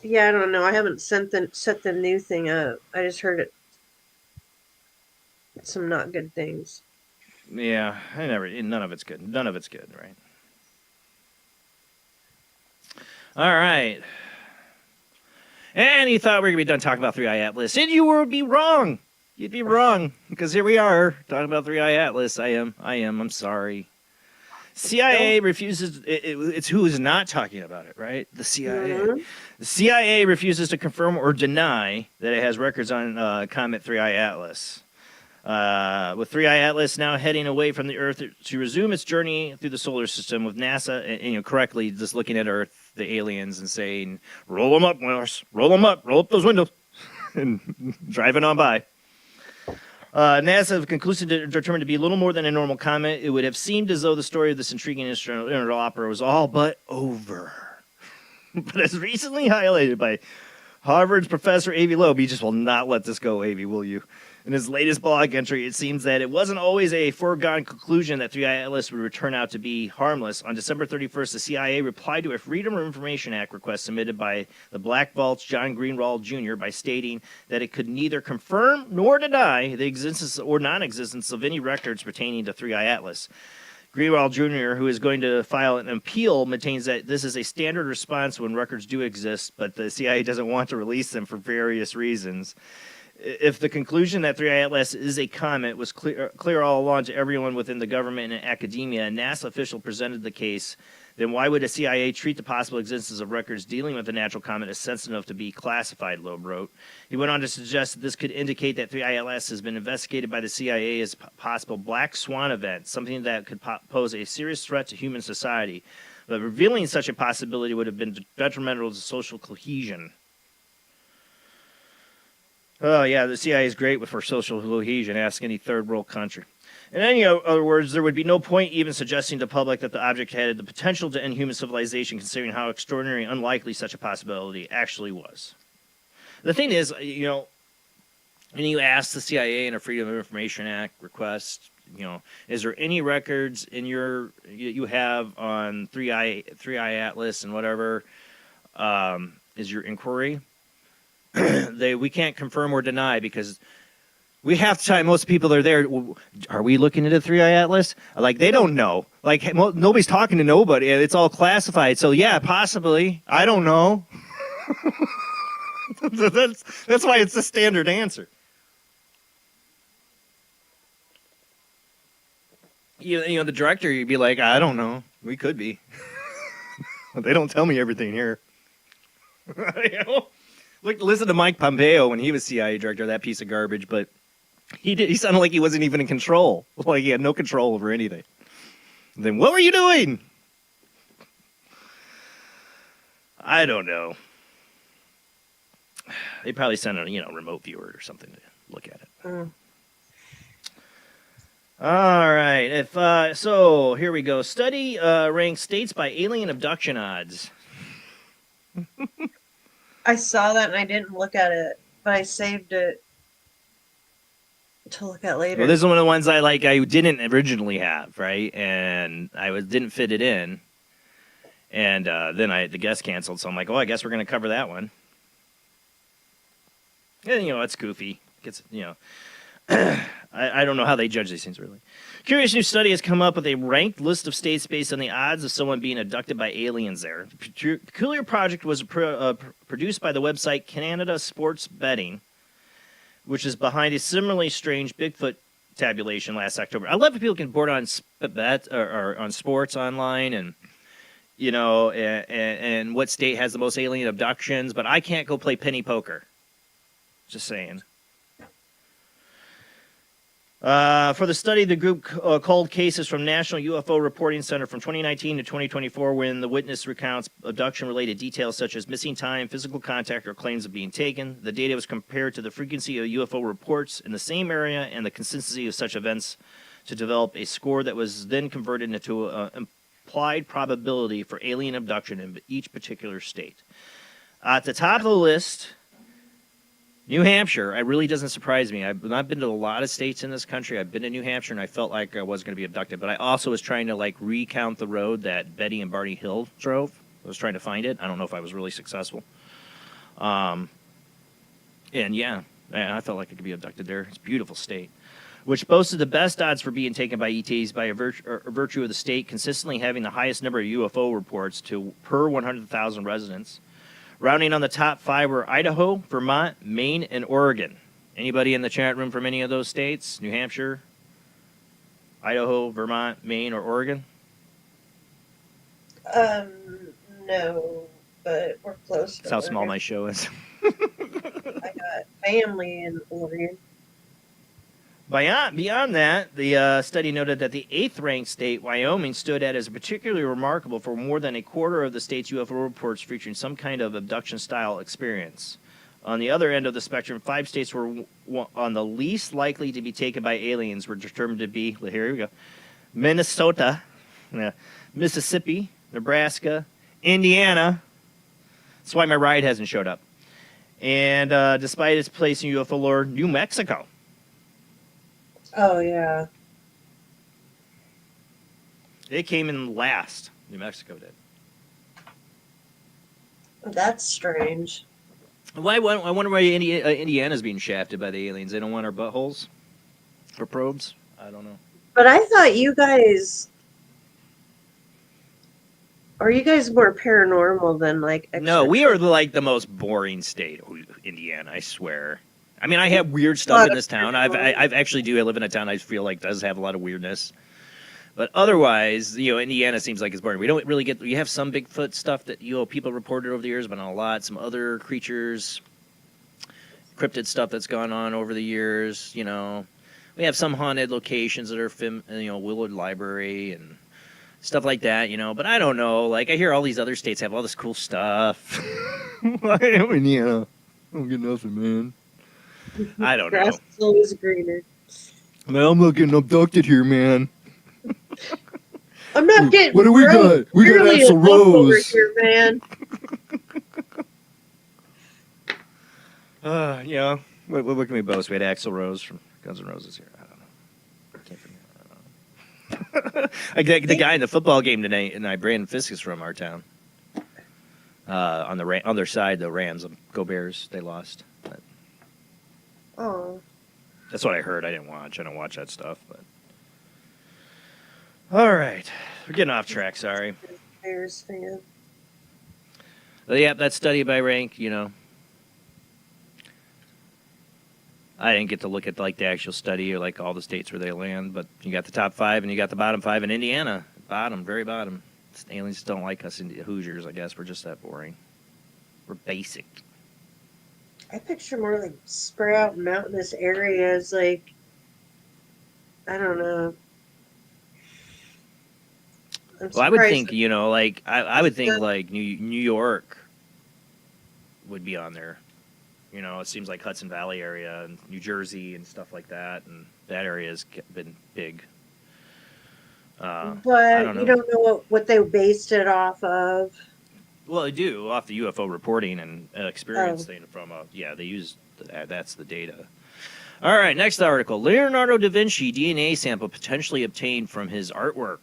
[SPEAKER 2] Yeah, I don't know. I haven't set the new thing up. I just heard some not good things.
[SPEAKER 1] Yeah, none of it's good. None of it's good, right? All right. And you thought we were going to be done talking about 3i Atlas, and you would be wrong. You'd be wrong, because here we are, talking about 3i Atlas. I'm sorry. CIA refuses, it's who is not talking about it, right? The CIA. Mm-hmm. The CIA refuses to confirm or deny that it has records on Comet 3i Atlas. With 3i Atlas now heading away from the Earth to resume its journey through the solar system, with NASA, and correctly just looking at Earth, the aliens, and saying, roll them up, Morris, roll up those windows, and driving on by. NASA have conclusively determined to be little more than a normal comet. It would have seemed as though the story of this intriguing interstellar opera was all but over. But as recently highlighted by Harvard's Professor Avi Loeb, you just will not let this go, Avi, will you? In his latest blog entry, it seems that it wasn't always a foregone conclusion that 3i Atlas would turn out to be harmless. On December 31st, the CIA replied to a Freedom of Information Act request submitted by the Black Vault's John Greenwald Jr. by stating that it could neither confirm nor deny the existence or non-existence of any records pertaining to 3i Atlas. Greenwald Jr., who is going to file an appeal, maintains that this is a standard response when records do exist, but the CIA doesn't want to release them for various reasons. If the conclusion that 3i Atlas is a comet was clear all along to everyone within the government and academia, a NASA official presented the case, then why would the CIA treat the possible existence of records dealing with the natural comet as sensitive enough to be classified, Loeb wrote. He went on to suggest that this could indicate that 3i Atlas has been investigated by the CIA as a possible black swan event, something that could pose a serious threat to human society. But revealing such a possibility would have been detrimental to social cohesion. Oh, yeah, the CIA is great for social cohesion. Ask any third world country. In any other words, there would be no point even suggesting to the public that the object had the potential to end human civilization, considering how extraordinary and unlikely such a possibility actually was. The thing is, when you ask the CIA in a Freedom of Information Act request, is there any records in you have on 3i Atlas and whatever is your inquiry? We can't confirm or deny because we have to time most people are there. Are we looking at a 3i Atlas? Like, they don't know. Like, nobody's talking to nobody. It's all classified. So, yeah, possibly. I don't know. That's why it's the standard answer. The director, you'd be like, I don't know. We could be. They don't tell me everything here. Look, listen to Mike Pompeo when he was CIA director, that piece of garbage, but he sounded like he wasn't even in control. Like he had no control over anything. And then what were you doing? I don't know. They probably sent a remote viewer or something to look at it. All right. So here we go. Study ranks states by alien abduction odds.
[SPEAKER 2] I saw that and I didn't look at it, but I saved it to look at later.
[SPEAKER 1] Well, this is one of the ones I didn't originally have, right? And I didn't fit it in. And then the guest canceled, so I'm like, I guess we're going to cover that one. And, it's goofy. I don't know how they judge these things, really. Curious new study has come up with a ranked list of states based on the odds of someone being abducted by aliens there. The peculiar project was produced by the website Canada Sports Betting, which is behind a similarly strange Bigfoot tabulation last October. I love that people can board on bet or on sports online and and what state has the most alien abductions, but I can't go play penny poker. Just saying. For the study, the group called cases from National UFO Reporting Center from 2019 to 2024 when the witness recounts abduction-related details such as missing time, physical contact, or claims of being taken. The data was compared to the frequency of UFO reports in the same area and the consistency of such events to develop a score that was then converted into an implied probability for alien abduction in each particular state. At the top of the list, New Hampshire. It really doesn't surprise me. I've not been to a lot of states in this country. I've been to New Hampshire, and I felt like I was going to be abducted. But I also was trying to, like, recount the road that Betty and Barney Hill drove. I was trying to find it. I don't know if I was really successful. And, yeah, I felt like I could be abducted there. It's a beautiful state, which boasted the best odds for being taken by ETs by a virtue of the state consistently having the highest number of UFO reports per 100,000 residents. Rounding on the top 5 were Idaho, Vermont, Maine, and Oregon. Anybody in the chat room from any of those states? New Hampshire, Idaho, Vermont, Maine, or Oregon?
[SPEAKER 2] No, but we're close.
[SPEAKER 1] That's how small my show is.
[SPEAKER 2] I got family in Oregon.
[SPEAKER 1] Beyond that, the study noted that the 8th-ranked state, Wyoming, stood out as particularly remarkable for more than a quarter of the state's UFO reports featuring some kind of abduction-style experience. On the other end of the spectrum, 5 states were on the least likely to be taken by aliens were determined to be, here we go, Minnesota, Mississippi, Nebraska, Indiana. That's why my ride hasn't showed up. And despite its place in UFO lore, New Mexico.
[SPEAKER 2] Oh, yeah.
[SPEAKER 1] It came in last. New Mexico did.
[SPEAKER 2] That's strange.
[SPEAKER 1] I wonder why Indiana's being shafted by the aliens. They don't want our buttholes or probes? I don't know.
[SPEAKER 2] But I thought you guys... Are you guys more paranormal than, like...
[SPEAKER 1] No, we are, like, the most boring state, Indiana, I swear. I mean, I have weird stuff in this town. I live in a town I feel like does have a lot of weirdness. But otherwise, Indiana seems like it's boring. We don't really we have some Bigfoot stuff that, people reported over the years, but not a lot. Some other creatures, cryptid stuff that's gone on over the years, We have some haunted locations that are, Willard Library and stuff like that, But I don't know. Like, I hear all these other states have all this cool stuff. Why am Indiana? I don't get nothing, man. I don't know.
[SPEAKER 2] Grass is always greener.
[SPEAKER 1] Man, I'm not getting abducted here, man.
[SPEAKER 2] I'm not getting.
[SPEAKER 1] What do we got? We got Axl Rose
[SPEAKER 2] over here, man.
[SPEAKER 1] What can we boast? We had Axl Rose from Guns N' Roses here. I don't know. I can't the guy in the football game tonight, and Brandon Fisk is from our town. On their side, the Rams. Go Bears! They lost. But
[SPEAKER 2] oh.
[SPEAKER 1] That's what I heard. I didn't watch. I don't watch that stuff, but. All right. We're getting off track, sorry.
[SPEAKER 2] Bears fan.
[SPEAKER 1] Yeah, that study by rank, I didn't get to look at, like, the actual study or, like, all the states where they land, but you got the top 5 and you got the bottom 5 in Indiana. Bottom, very bottom. Aliens don't like us Hoosiers, I guess. We're just that boring. We're basic.
[SPEAKER 2] I picture more, like, spread out mountainous areas, like, I don't know.
[SPEAKER 1] Well, I would think, I would think, like, New York would be on there. It seems like Hudson Valley area and New Jersey and stuff like that, and that area has been big.
[SPEAKER 2] But you don't know what they based it off of.
[SPEAKER 1] Well, they do, off the UFO reporting and experience thing from, they use that's the data. All right, next article. Leonardo da Vinci DNA sample potentially obtained from his artwork.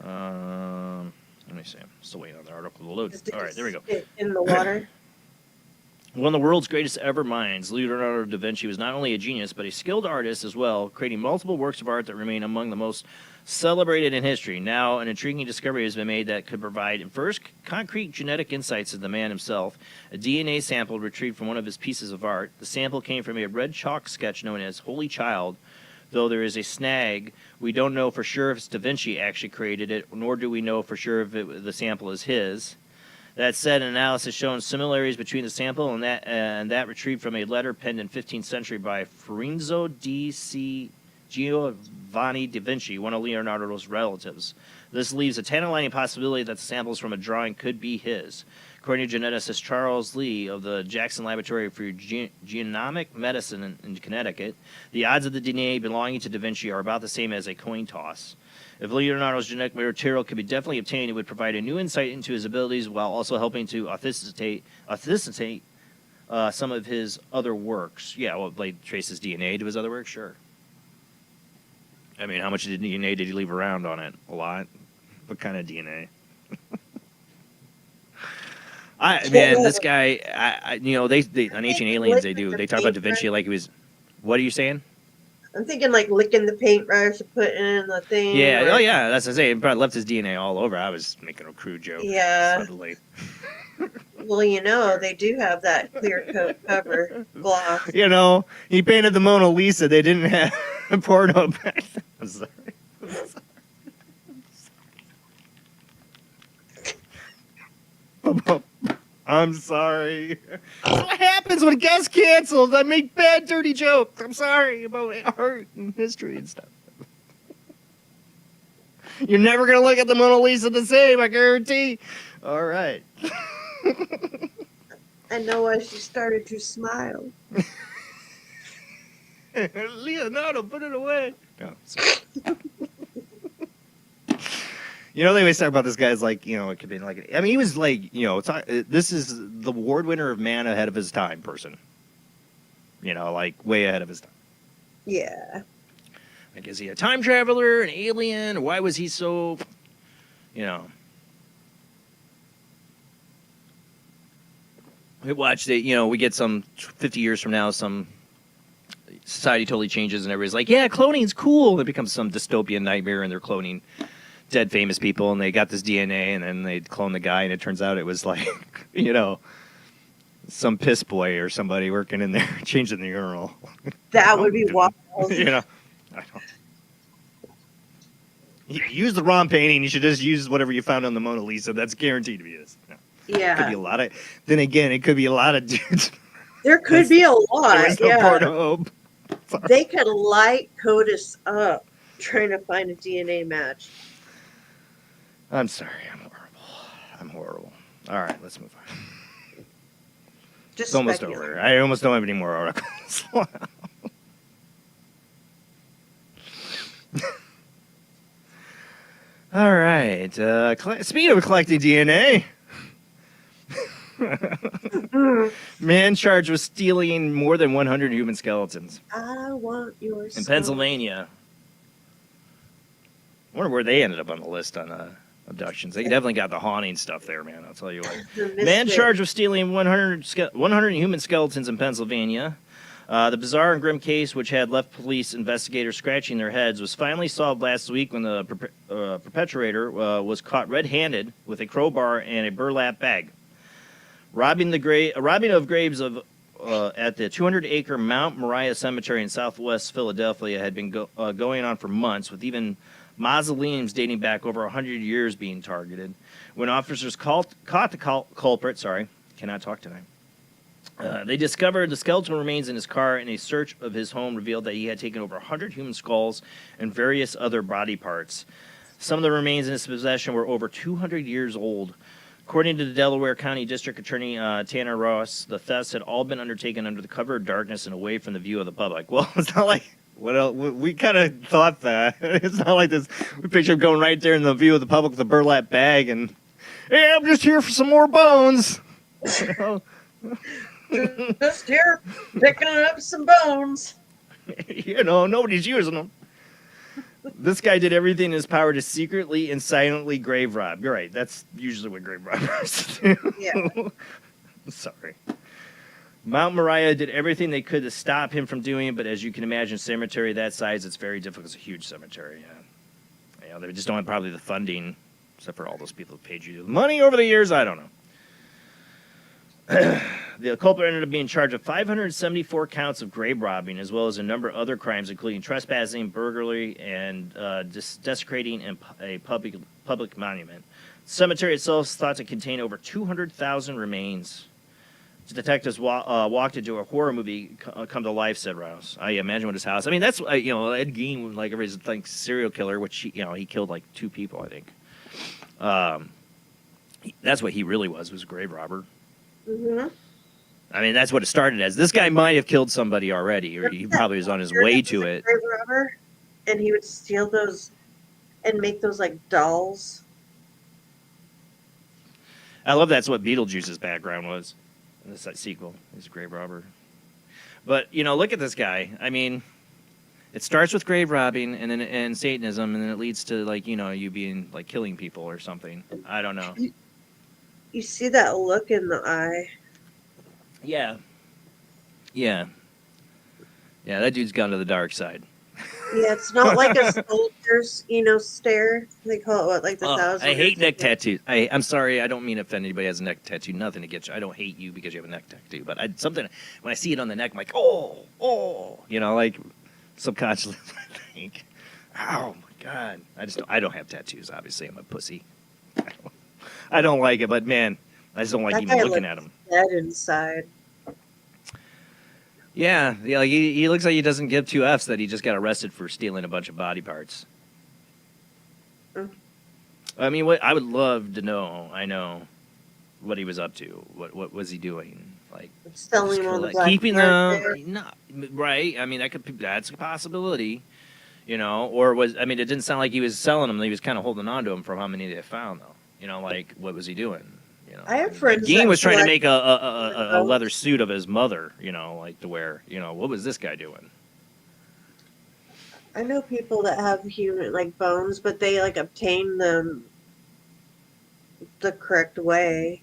[SPEAKER 1] Let me see. I'm still waiting on the article to load. All right, there we go.
[SPEAKER 2] In the water.
[SPEAKER 1] One of the world's greatest ever minds, Leonardo da Vinci was not only a genius, but a skilled artist as well, creating multiple works of art that remain among the most celebrated in history. Now, an intriguing discovery has been made that could provide first concrete genetic insights of the man himself. A DNA sample retrieved from one of his pieces of art. The sample came from a red chalk sketch known as Holy Child. Though there is a snag, we don't know for sure if Da Vinci actually created it, nor do we know for sure if the sample is his. That said, an analysis shown similarities between the sample and that retrieved from a letter penned in 15th century by Fiorenzo di Giovanni da Vinci, one of Leonardo's relatives. This leaves a tantalizing possibility that the samples from a drawing could be his. According to geneticist Charles Lee of the Jackson Laboratory for Genomic Medicine in Connecticut, the odds of the DNA belonging to Da Vinci are about the same as a coin toss. If Leonardo's genetic material could be definitely obtained, it would provide a new insight into his abilities while also helping to authenticate some of his other works. Yeah, well, like trace his DNA to his other works, sure. I mean, how much DNA did he leave around on it? A lot. What kind of DNA? Man, this guy, you know, they on Ancient Aliens, they talk about Da Vinci like he was. What are you saying?
[SPEAKER 2] I'm thinking like licking the paintbrush and putting it in the thing.
[SPEAKER 1] Yeah, oh yeah, that's what I say. He probably left his DNA all over. I was making a crude joke.
[SPEAKER 2] Yeah.
[SPEAKER 1] Suddenly.
[SPEAKER 2] Well, you know, they do have that clear coat cover gloss.
[SPEAKER 1] You know, he painted the Mona Lisa. They didn't have a porno back then. I'm sorry. I'm sorry. That's what happens when guests cancels. I make bad, dirty jokes. I'm sorry about art and history and stuff. You're never going to look at the Mona Lisa the same, I guarantee. All right.
[SPEAKER 2] I know why she started to smile.
[SPEAKER 1] Leonardo, put it away. No, sorry. You know, they always talk about this guy's like, you know, it could be like, I mean, he was like, you know, this is the award winner of man ahead of his time person. You know, like way ahead of his time.
[SPEAKER 2] Yeah.
[SPEAKER 1] Like, is he a time traveler, an alien? Why was he so, you know? We watched it, you know, we get some 50 years from now, some society totally changes and everybody's like, yeah, cloning's cool. It becomes some dystopian nightmare and they're cloning dead famous people and they got this DNA and then they clone the guy and it turns out it was like, you know, some piss boy or somebody working in there changing the urinal.
[SPEAKER 2] That would be wild.
[SPEAKER 1] You know, I don't. You use the wrong painting. You should just use whatever you found on the Mona Lisa. That's guaranteed to be his. No.
[SPEAKER 2] Yeah.
[SPEAKER 1] Could be a lot of. Then again, it could be a lot of dudes.
[SPEAKER 2] There could be a lot.
[SPEAKER 1] There's no porno.
[SPEAKER 2] They could light CODIS up trying to find a DNA match.
[SPEAKER 1] I'm sorry. I'm horrible. All right, let's move on.
[SPEAKER 2] Just
[SPEAKER 1] it's almost over. I almost don't have any more articles. All right. Speaking of collecting DNA, man charged with stealing more than 100 human skeletons.
[SPEAKER 2] I want your
[SPEAKER 1] in Pennsylvania. I wonder where they ended up on the list on abductions. They definitely got the haunting stuff there, man. I'll tell you what. Man charged with stealing 100 human skeletons in Pennsylvania. The bizarre and grim case, which had left police investigators scratching their heads, was finally solved last week when the perpetrator was caught red-handed with a crowbar and a burlap bag. Robbing of graves at the 200-acre Mount Moriah Cemetery in southwest Philadelphia had been going on for months, with even mausoleums dating back over 100 years being targeted. When officers caught the culprit, cannot talk tonight. They discovered the skeletal remains in his car, and a search of his home revealed that he had taken over 100 human skulls and various other body parts. Some of the remains in his possession were over 200 years old. According to the Delaware County District Attorney Tanner Ross, the thefts had all been undertaken under the cover of darkness and away from the view of the public. Well, it's not like we kind of thought that. It's not like this. We picture him going right there in the view of the public with a burlap bag and, hey, I'm just here for some more bones. You know?
[SPEAKER 2] Just here picking up some bones.
[SPEAKER 1] You know, nobody's using them. This guy did everything in his power to secretly and silently grave rob. You're right. That's usually what grave robbers do.
[SPEAKER 2] Yeah.
[SPEAKER 1] Sorry. Mount Moriah did everything they could to stop him from doing it, but as you can imagine, cemetery that size, it's very difficult. It's a huge cemetery. Yeah. You know, they just don't have probably the funding, except for all those people who paid you the money over the years. I don't know. The culprit ended up being charged with 574 counts of grave robbing, as well as a number of other crimes, including trespassing, burglary, and desecrating a public monument. The cemetery itself is thought to contain over 200,000 remains. The detectives walked into a horror movie come to life, said Rouse. I imagine what his house. I mean, that's Ed Gein, like everybody's like serial killer, which he killed like 2 people, I think. That's what he really was a grave robber.
[SPEAKER 2] Mm-hmm.
[SPEAKER 1] I mean, that's what it started as. This guy might have killed somebody already, or he probably was on his way to it.
[SPEAKER 2] Grave robber, and he would steal those and make those like dolls.
[SPEAKER 1] I love that's what Beetlejuice's background was in this sequel. He's a grave robber. But, you know, look at this guy. I mean, it starts with grave robbing and Satanism, and then it leads to, like, you know, you being, like, killing people or something. I don't know.
[SPEAKER 2] You see that look in the eye.
[SPEAKER 1] Yeah. Yeah. Yeah, that dude's gone to the dark side.
[SPEAKER 2] Yeah, it's not like a soldier's, you know, stare. They call it what, like the thousand.
[SPEAKER 1] I hate neck tattoos. I'm sorry, I don't mean to offend anybody who has a neck tattoo. Nothing against you. I don't hate you because you have a neck tattoo. But something when I see it on the neck, I'm like, oh, you know, like subconsciously I think, oh my god. I don't have tattoos. Obviously, I'm a pussy. I don't like it, but man, I just don't like even looking at them.
[SPEAKER 2] Dead inside.
[SPEAKER 1] Yeah, like he looks like he doesn't give two Fs that he just got arrested for stealing a bunch of body parts.
[SPEAKER 2] Mm.
[SPEAKER 1] I mean, what I would love to know, I know, what he was up to. What was he doing? Like
[SPEAKER 2] selling all the black
[SPEAKER 1] keeping them, not right? I mean, that's a possibility, you know. Or it didn't sound like he was selling them. He was kind of holding on to them from how many they found, though. You know, like what was he doing? You know,
[SPEAKER 2] I have friends.
[SPEAKER 1] Ging was trying to make a leather suit of his mother, you know, like to wear. You know, what was this guy doing?
[SPEAKER 2] I know people that have human like bones, but they like obtain them the correct way.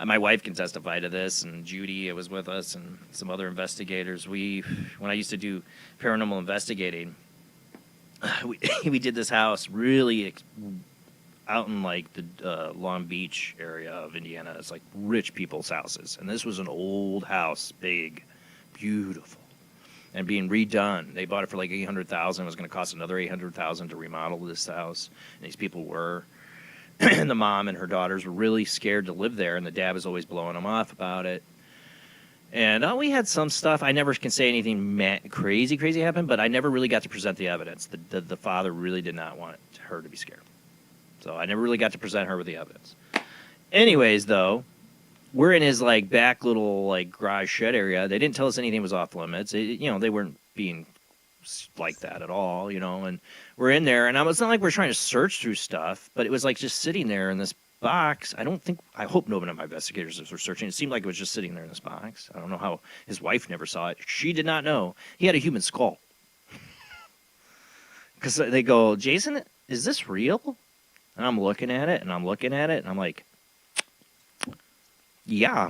[SPEAKER 1] My wife can testify to this, and Judy was with us, and some other investigators. When I used to do paranormal investigating, we did this house really out in like the Long Beach area of Indiana. It's like rich people's houses, and this was an old house, big, beautiful, and being redone. They bought it for like $800,000. It was going to cost another $800,000 to remodel this house. And these people were, and the mom and her daughters were really scared to live there, and the dad was always blowing them off about it. And we had some stuff. I never can say anything crazy happened, but I never really got to present the evidence. The father really did not want her to be scared. So I never really got to present her with the evidence. Anyways, though, we're in his like back little like garage shed area. They didn't tell us anything was off limits. You know, they weren't being like that at all, you know. And we're in there, and it's not like we're trying to search through stuff, but it was like just sitting there in this box. I hope nobody of my investigators were searching. It seemed like it was just sitting there in this box. I don't know how his wife never saw it. She did not know. He had a human skull. Because they go, Jason, is this real? And I'm looking at it, and I'm like, yeah,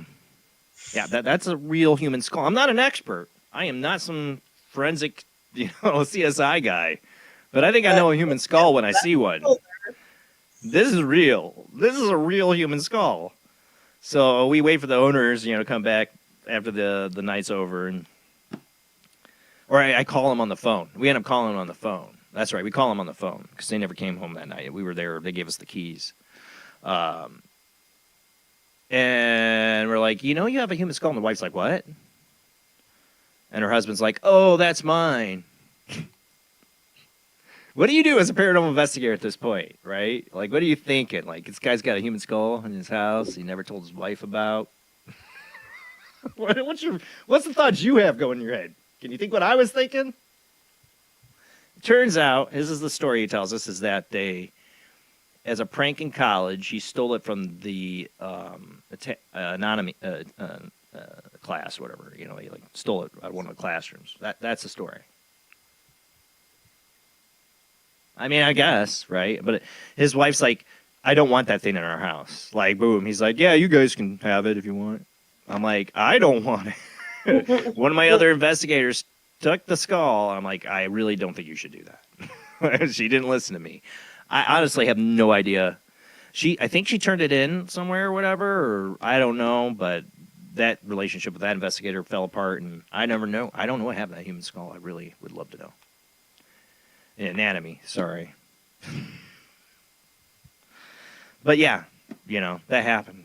[SPEAKER 1] that's a real human skull. I'm not an expert. I am not some forensic, CSI guy. But I think I know a human skull when I see one. This is real. This is a real human skull. So we wait for the owners, to come back after the night's over, or I call them on the phone. We end up calling them on the phone. That's right. We call them on the phone because they never came home that night. We were there. They gave us the keys. And we're like, you have a human skull. And the wife's like, what? And her husband's like, oh, that's mine. What do you do as a paranormal investigator at this point, right? Like, what are you thinking? Like, this guy's got a human skull in his house he never told his wife about. What's the thoughts you have going in your head? Can you think what I was thinking? Turns out, this is the story he tells us, is that as a prank in college, he stole it from the anatomy class, whatever. He stole it out of one of the classrooms. That's the story. I mean, I guess, right? But his wife's like, I don't want that thing in our house. Like, boom. He's like, yeah, you guys can have it if you want. I'm like, I don't want it. One of my other investigators took the skull. I'm like, I really don't think you should do that. She didn't listen to me. I honestly have no idea. I think she turned it in somewhere or whatever, or I don't know, but that relationship with that investigator fell apart, and I never know. I don't know what happened to that human skull. I really would love to know. Anatomy, sorry. But yeah, that happened.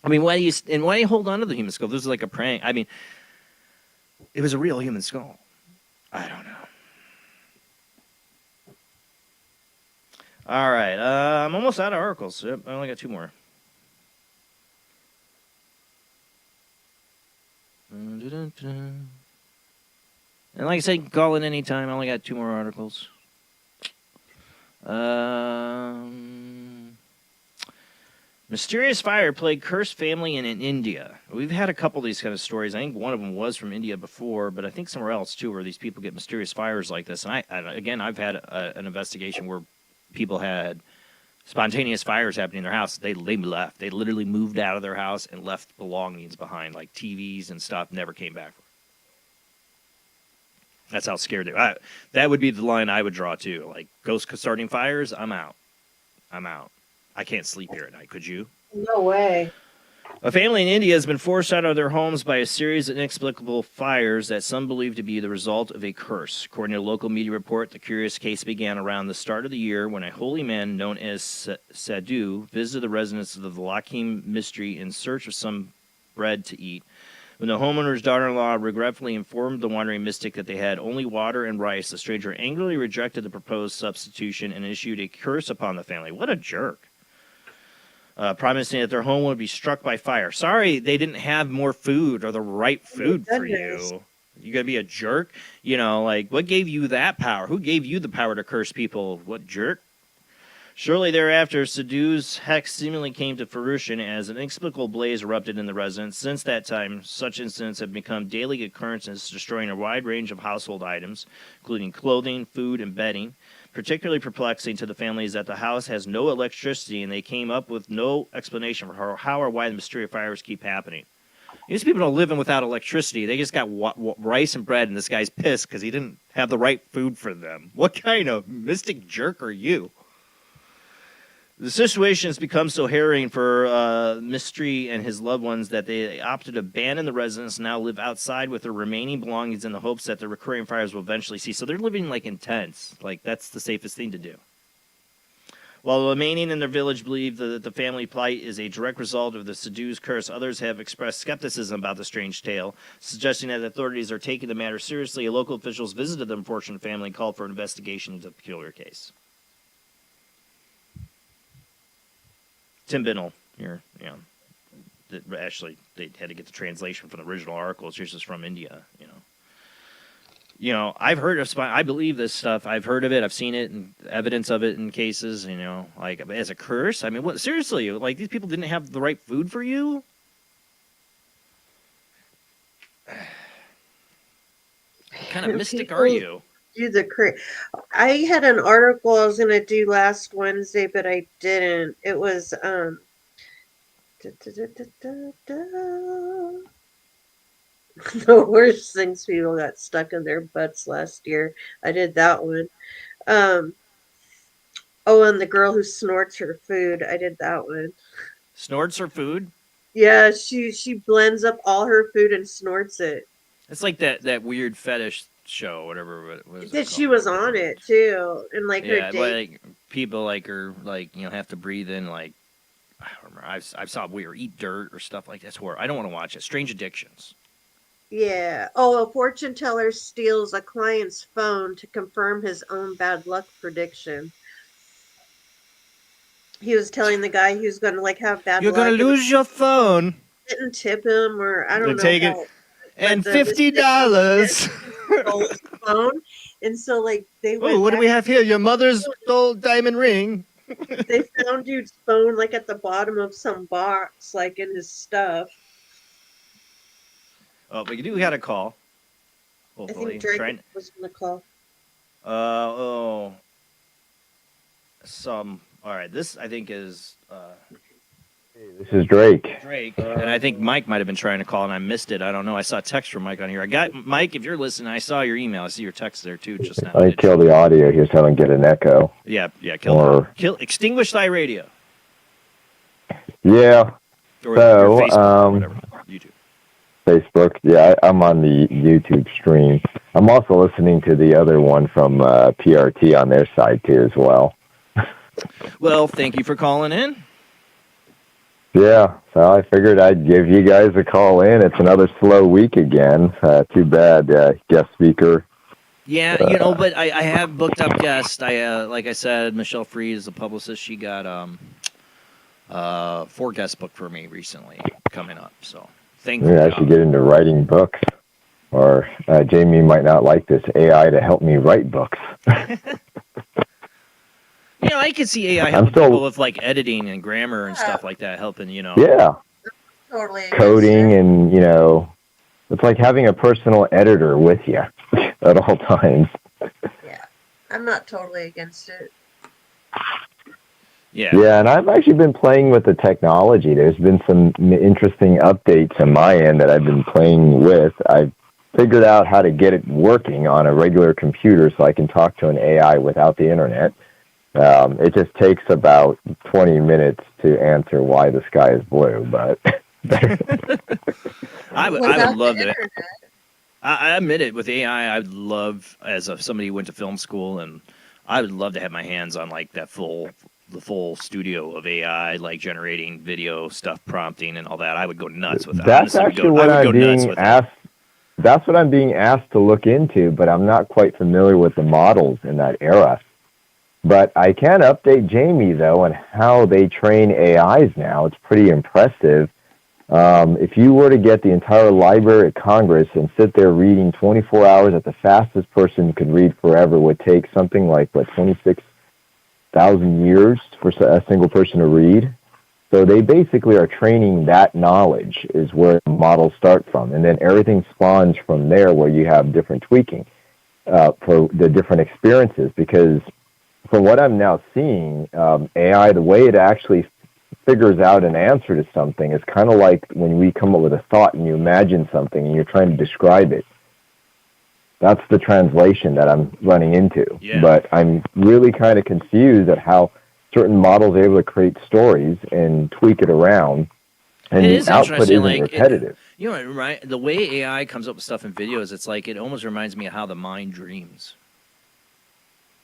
[SPEAKER 1] I mean, why do you hold on to the human skull? This is like a prank. I mean, it was a real human skull. I don't know. All right. I'm almost out of articles. Yep, I only got 2 more. And like I said, you can call in anytime. I only got 2 more articles. Mysterious fire plagued cursed family in India. We've had a couple of these kind of stories. I think one of them was from India before, but I think somewhere else too, where these people get mysterious fires like this. And I've had an investigation where people had spontaneous fires happening in their house. They left. They literally moved out of their house and left belongings behind, like TVs and stuff. Never came back. That's how scared they were. That would be the line I would draw too. Like ghosts starting fires, I'm out. I can't sleep here at night. Could you?
[SPEAKER 2] No way.
[SPEAKER 1] A family in India has been forced out of their homes by a series of inexplicable fires that some believe to be the result of a curse. According to a local media report, the curious case began around the start of the year when a holy man known as Sadhu visited the residence of the Lakim mystery in search of some bread to eat. When the homeowner's daughter-in-law regretfully informed the wandering mystic that they had only water and rice, the stranger angrily rejected the proposed substitution and issued a curse upon the family. What a jerk. Promising that their home would be struck by fire. Sorry, they didn't have more food or the right food for you. You gotta be a jerk? You know, like, what gave you that power? Who gave you the power to curse people? What jerk? Shortly thereafter, Sadhu's hex seemingly came to fruition as an inexplicable blaze erupted in the residence. Since that time, such incidents have become daily occurrences, destroying a wide range of household items, including clothing, food, and bedding. Particularly perplexing to the family is that the house has no electricity, and they came up with no explanation for how or why the mysterious fires keep happening. These people don't live in without electricity. They just got rice and bread, and this guy's pissed because he didn't have the right food for them. What kind of mystic jerk are you? The situation has become so harrowing for Mystery and his loved ones that they opted to abandon the residence and now live outside with their remaining belongings in the hopes that the recurring fires will eventually cease. So they're living like in tents. Like, that's the safest thing to do. While remaining in their village believe that the family plight is a direct result of the Sadhu's curse, others have expressed skepticism about the strange tale, suggesting that authorities are taking the matter seriously. Local officials visited the unfortunate family and called for an investigation into the peculiar case. Tim Binnell here, actually they had to get the translation from the original articles. Yours is from India, I've heard of I believe this stuff. I've heard of it. I've seen it and evidence of it in cases, like as a curse. I mean, what? Seriously, like these people didn't have the right food for you? What kind of mystic are you?
[SPEAKER 2] I had an article I was going to do last Wednesday, but I didn't. It was the worst things people got stuck in their butts last year. I did that one. And the girl who snorts her food. I did that one.
[SPEAKER 1] Snorts her food?
[SPEAKER 2] Yeah, she blends up all her food and snorts it.
[SPEAKER 1] It's like that weird fetish show, whatever it was.
[SPEAKER 2] That she was on it too, and like her date.
[SPEAKER 1] Like people like her, have to breathe in I don't remember. I saw weird eat dirt or stuff like that. That's horrible. I don't want to watch it. Strange addictions.
[SPEAKER 2] Yeah. Oh, a fortune teller steals a client's phone to confirm his own bad luck prediction. He was telling the guy he was going to have bad luck.
[SPEAKER 1] You're going to lose your phone.
[SPEAKER 2] Didn't tip him, or I don't know.
[SPEAKER 1] Take it. And $50.
[SPEAKER 2] Stole his phone, and so they went.
[SPEAKER 1] Oh, what do we have here? Your mother's old diamond ring.
[SPEAKER 2] They found dude's phone at the bottom of some box, in his stuff.
[SPEAKER 1] Oh, but you had a call. Hopefully,
[SPEAKER 2] I think Drake was going to call.
[SPEAKER 1] All right. This I think is.
[SPEAKER 12] This is Drake.
[SPEAKER 1] And I think Mike might have been trying to call, and I missed it. I don't know. I saw a text from Mike on here. I got Mike. If you're listening, I saw your email. I see your text there too just now.
[SPEAKER 12] I killed the audio here so I don't get an echo.
[SPEAKER 1] Yeah. Kill. Extinguish thy radio.
[SPEAKER 12] Yeah.
[SPEAKER 1] Or Facebook, whatever. YouTube.
[SPEAKER 12] Facebook. Yeah, I'm on the YouTube stream. I'm also listening to the other one from PRT on their side too as well.
[SPEAKER 1] Well, thank you for calling in.
[SPEAKER 12] Yeah, so I figured I'd give you guys a call in. It's another slow week again. Too bad, guest speaker
[SPEAKER 1] Yeah, but I have booked up guests. Like I said, Michelle Freed is a publicist. She got 4 guests booked for me recently coming up. So thankfully,
[SPEAKER 12] I should get into writing books. Or Jamie might not like this AI to help me write books.
[SPEAKER 1] I can see AI helping people with like editing and grammar and stuff like that, helping.
[SPEAKER 12] Yeah.
[SPEAKER 2] Totally.
[SPEAKER 12] Coding and it's like having a personal editor with you at all times.
[SPEAKER 2] Yeah, I'm not totally against it.
[SPEAKER 12] Yeah, and I've actually been playing with the technology. There's been some interesting updates on my end that I've been playing with. I've figured out how to get it working on a regular computer so I can talk to an AI without the internet. It just takes about 20 minutes to answer why the sky is blue, but...
[SPEAKER 1] I would love that. I admit it, with AI, I'd love, as somebody who went to film school, and I would love to have my hands on like the full studio of AI, like generating video stuff, prompting, and all that. I would go nuts with that.
[SPEAKER 12] That's actually what I'm being asked. That's what I'm being asked to look into, but I'm not quite familiar with the models in that era. But I can update Jamie, though, on how they train AIs now. It's pretty impressive. If you were to get the entire Library of Congress and sit there reading 24 hours at the fastest person could read forever, would take something like, 26,000 years for a single person to read. So they basically are training that knowledge is where models start from. And then everything spawns from there where you have different tweaking for the different experiences. Because from what I'm now seeing, AI, the way it actually figures out an answer to something is kind of like when we come up with a thought and you imagine something and you're trying to describe it. That's the translation that I'm running into.
[SPEAKER 1] Yeah.
[SPEAKER 12] But I'm really kind of confused at how certain models are able to create stories and tweak it around, and the output isn't repetitive.
[SPEAKER 1] Right? The way AI comes up with stuff in videos, it's like it almost reminds me of how the mind dreams.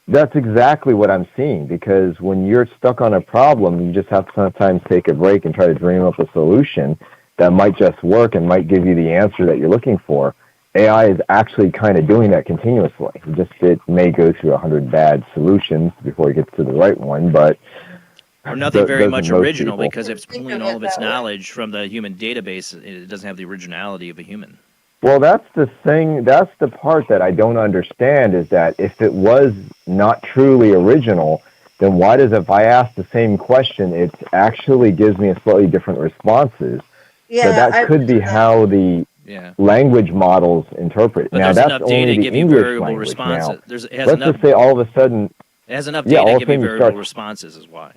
[SPEAKER 12] That's exactly what I'm seeing, because when you're stuck on a problem, you just have to sometimes take a break and try to dream up a solution that might just work and might give you the answer that you're looking for. AI is actually kind of doing that continuously. It may go through 100 bad solutions before it gets to the right one, but...
[SPEAKER 1] Or nothing very much original, because it's pulling all of its knowledge from the human database. It doesn't have the originality of a human.
[SPEAKER 12] Well, that's the thing. That's the part that I don't understand, is that if it was not truly original, then why does, if I ask the same question, it actually gives me a slightly different responses?
[SPEAKER 2] Yeah,
[SPEAKER 12] so that could be how the language models interpret.
[SPEAKER 1] But
[SPEAKER 12] now,
[SPEAKER 1] there's
[SPEAKER 12] that's
[SPEAKER 1] enough
[SPEAKER 12] only
[SPEAKER 1] data to
[SPEAKER 12] the
[SPEAKER 1] give you
[SPEAKER 12] English
[SPEAKER 1] variable
[SPEAKER 12] language.
[SPEAKER 1] responses.
[SPEAKER 12] Now, let's just say all of a sudden...
[SPEAKER 1] It has enough data to give you variable responses, is why.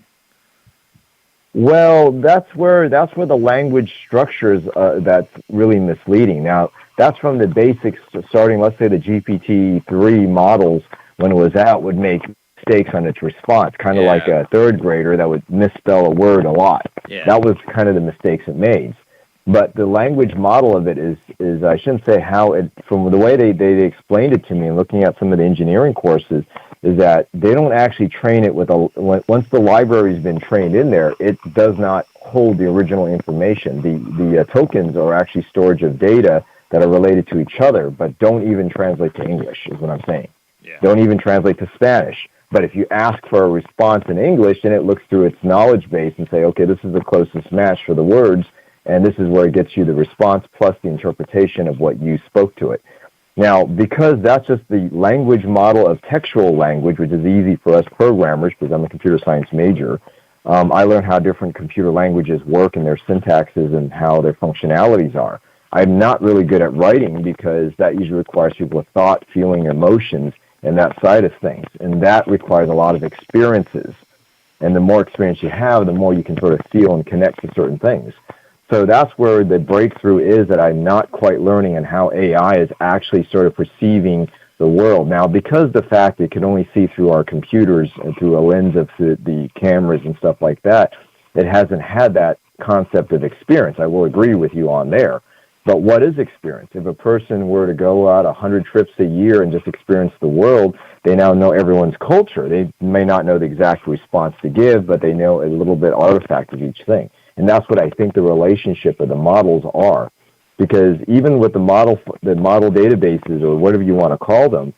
[SPEAKER 12] Well, that's where the language structures that's really misleading. Now, that's from the basics starting, let's say the GPT-3 models, when it was out, would make mistakes on its response, kind of like a third grader that would misspell a word a lot.
[SPEAKER 1] Yeah.
[SPEAKER 12] That was kind of the mistakes it made. But the language model of it is I shouldn't say how it, from the way they explained it to me and looking at some of the engineering courses, is that they don't actually train it with once the library's been trained in there, it does not hold the original information. The tokens are actually storage of data that are related to each other, but don't even translate to English, is what I'm saying.
[SPEAKER 1] Yeah.
[SPEAKER 12] Don't even translate to Spanish. But if you ask for a response in English, then it looks through its knowledge base and say, okay, this is the closest match for the words, and this is where it gets you the response plus the interpretation of what you spoke to it. Now, because that's just the language model of textual language, which is easy for us programmers, because I'm a computer science major, I learned how different computer languages work and their syntaxes and how their functionalities are. I'm not really good at writing because that usually requires people with thought, feeling, emotions, and that side of things. And that requires a lot of experiences. And the more experience you have, the more you can sort of feel and connect to certain things. So that's where the breakthrough is, that I'm not quite learning and how AI is actually sort of perceiving the world. Now, because the fact it can only see through our computers and through a lens of the cameras and stuff like that, it hasn't had that concept of experience. I will agree with you on there. But what is experience? If a person were to go out 100 trips a year and just experience the world, they now know everyone's culture. They may not know the exact response to give, but they know a little bit artifact of each thing. And that's what I think the relationship of the models are. Because even with the model databases, or whatever you want to call them,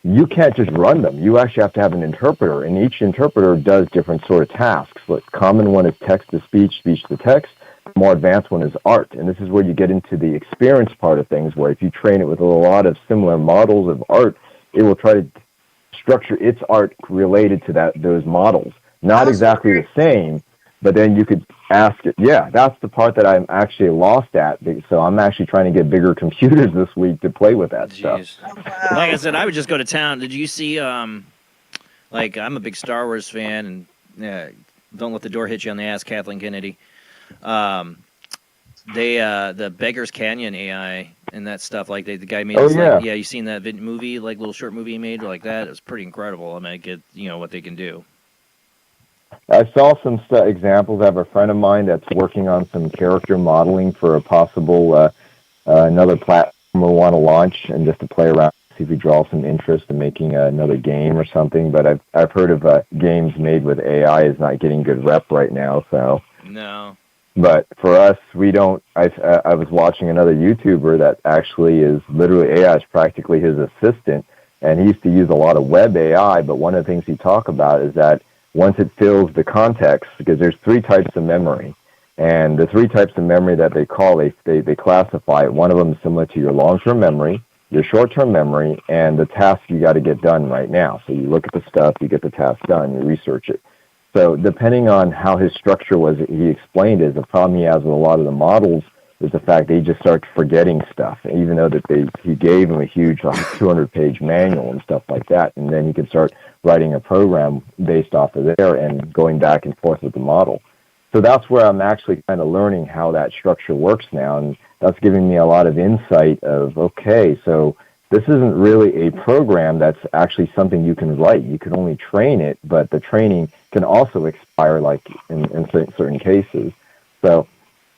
[SPEAKER 12] you can't just run them. You actually have to have an interpreter, and each interpreter does different sort of tasks. The common one is text-to-speech, speech-to-text. The more advanced one is art, and this is where you get into the experience part of things, where if you train it with a lot of similar models of art, it will try to structure its art related to those models. Not exactly the same, but then you could ask it. Yeah, that's the part that I'm actually lost at. So I'm actually trying to get bigger computers this week to play with that stuff.
[SPEAKER 1] Like I said, I would just go to town. Did you see, like, I'm a big Star Wars fan, and don't let the door hit you on the ass, Kathleen Kennedy. The Beggar's Canyon AI and that stuff, like the guy made this, like, you seen that movie, like little short movie he made like that? It was pretty incredible. I mean, I get, what they can do.
[SPEAKER 12] I saw some examples. I have a friend of mine that's working on some character modeling for a possible another platform we want to launch, and just to play around, see if we draw some interest in making another game or something. But I've heard of games made with AI is not getting good rep right now. So
[SPEAKER 1] no.
[SPEAKER 12] But for us, we don't. I was watching another YouTuber that actually is literally AI is practically his assistant, and he used to use a lot of web AI. But one of the things he talked about is that once it fills the context, because there's 3 types of memory, and the 3 types of memory that they call, they classify it. One of them is similar to your long-term memory, your short-term memory, and the task you got to get done right now. So you look at the stuff, you get the task done, you research it. So depending on how his structure was, he explained it, the problem he has with a lot of the models is the fact they just start forgetting stuff, even though that he gave him a huge 200-page manual and stuff like that, and then he could start writing a program based off of there and going back and forth with the model. So that's where I'm actually kind of learning how that structure works now, and that's giving me a lot of insight of, okay, so this isn't really a program that's actually something you can write. You can only train it, but the training can also expire, like in certain cases. So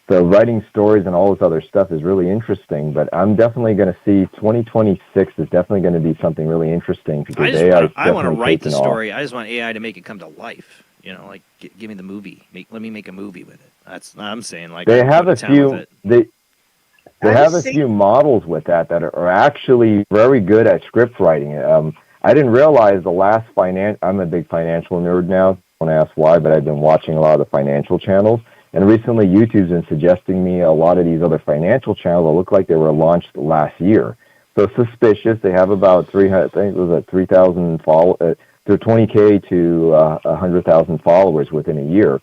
[SPEAKER 12] writing stories and all this other stuff is really interesting, but I'm definitely going to see 2026 is definitely going to be something really interesting, because
[SPEAKER 1] I want to write the story. I just want AI to make it come to life. Like give me the movie. Let me make a movie with it. That's what I'm saying. Like,
[SPEAKER 12] they have a few. They have a few models with that are actually very good at script writing. I didn't realize the last I'm a big financial nerd now. Don't ask why, but I've been watching a lot of the financial channels. And recently, YouTube's been suggesting me a lot of these other financial channels that look like they were launched last year. So suspicious. They have about 300. I think it was 3,000 followers. They're 20K to 100,000 followers within a year,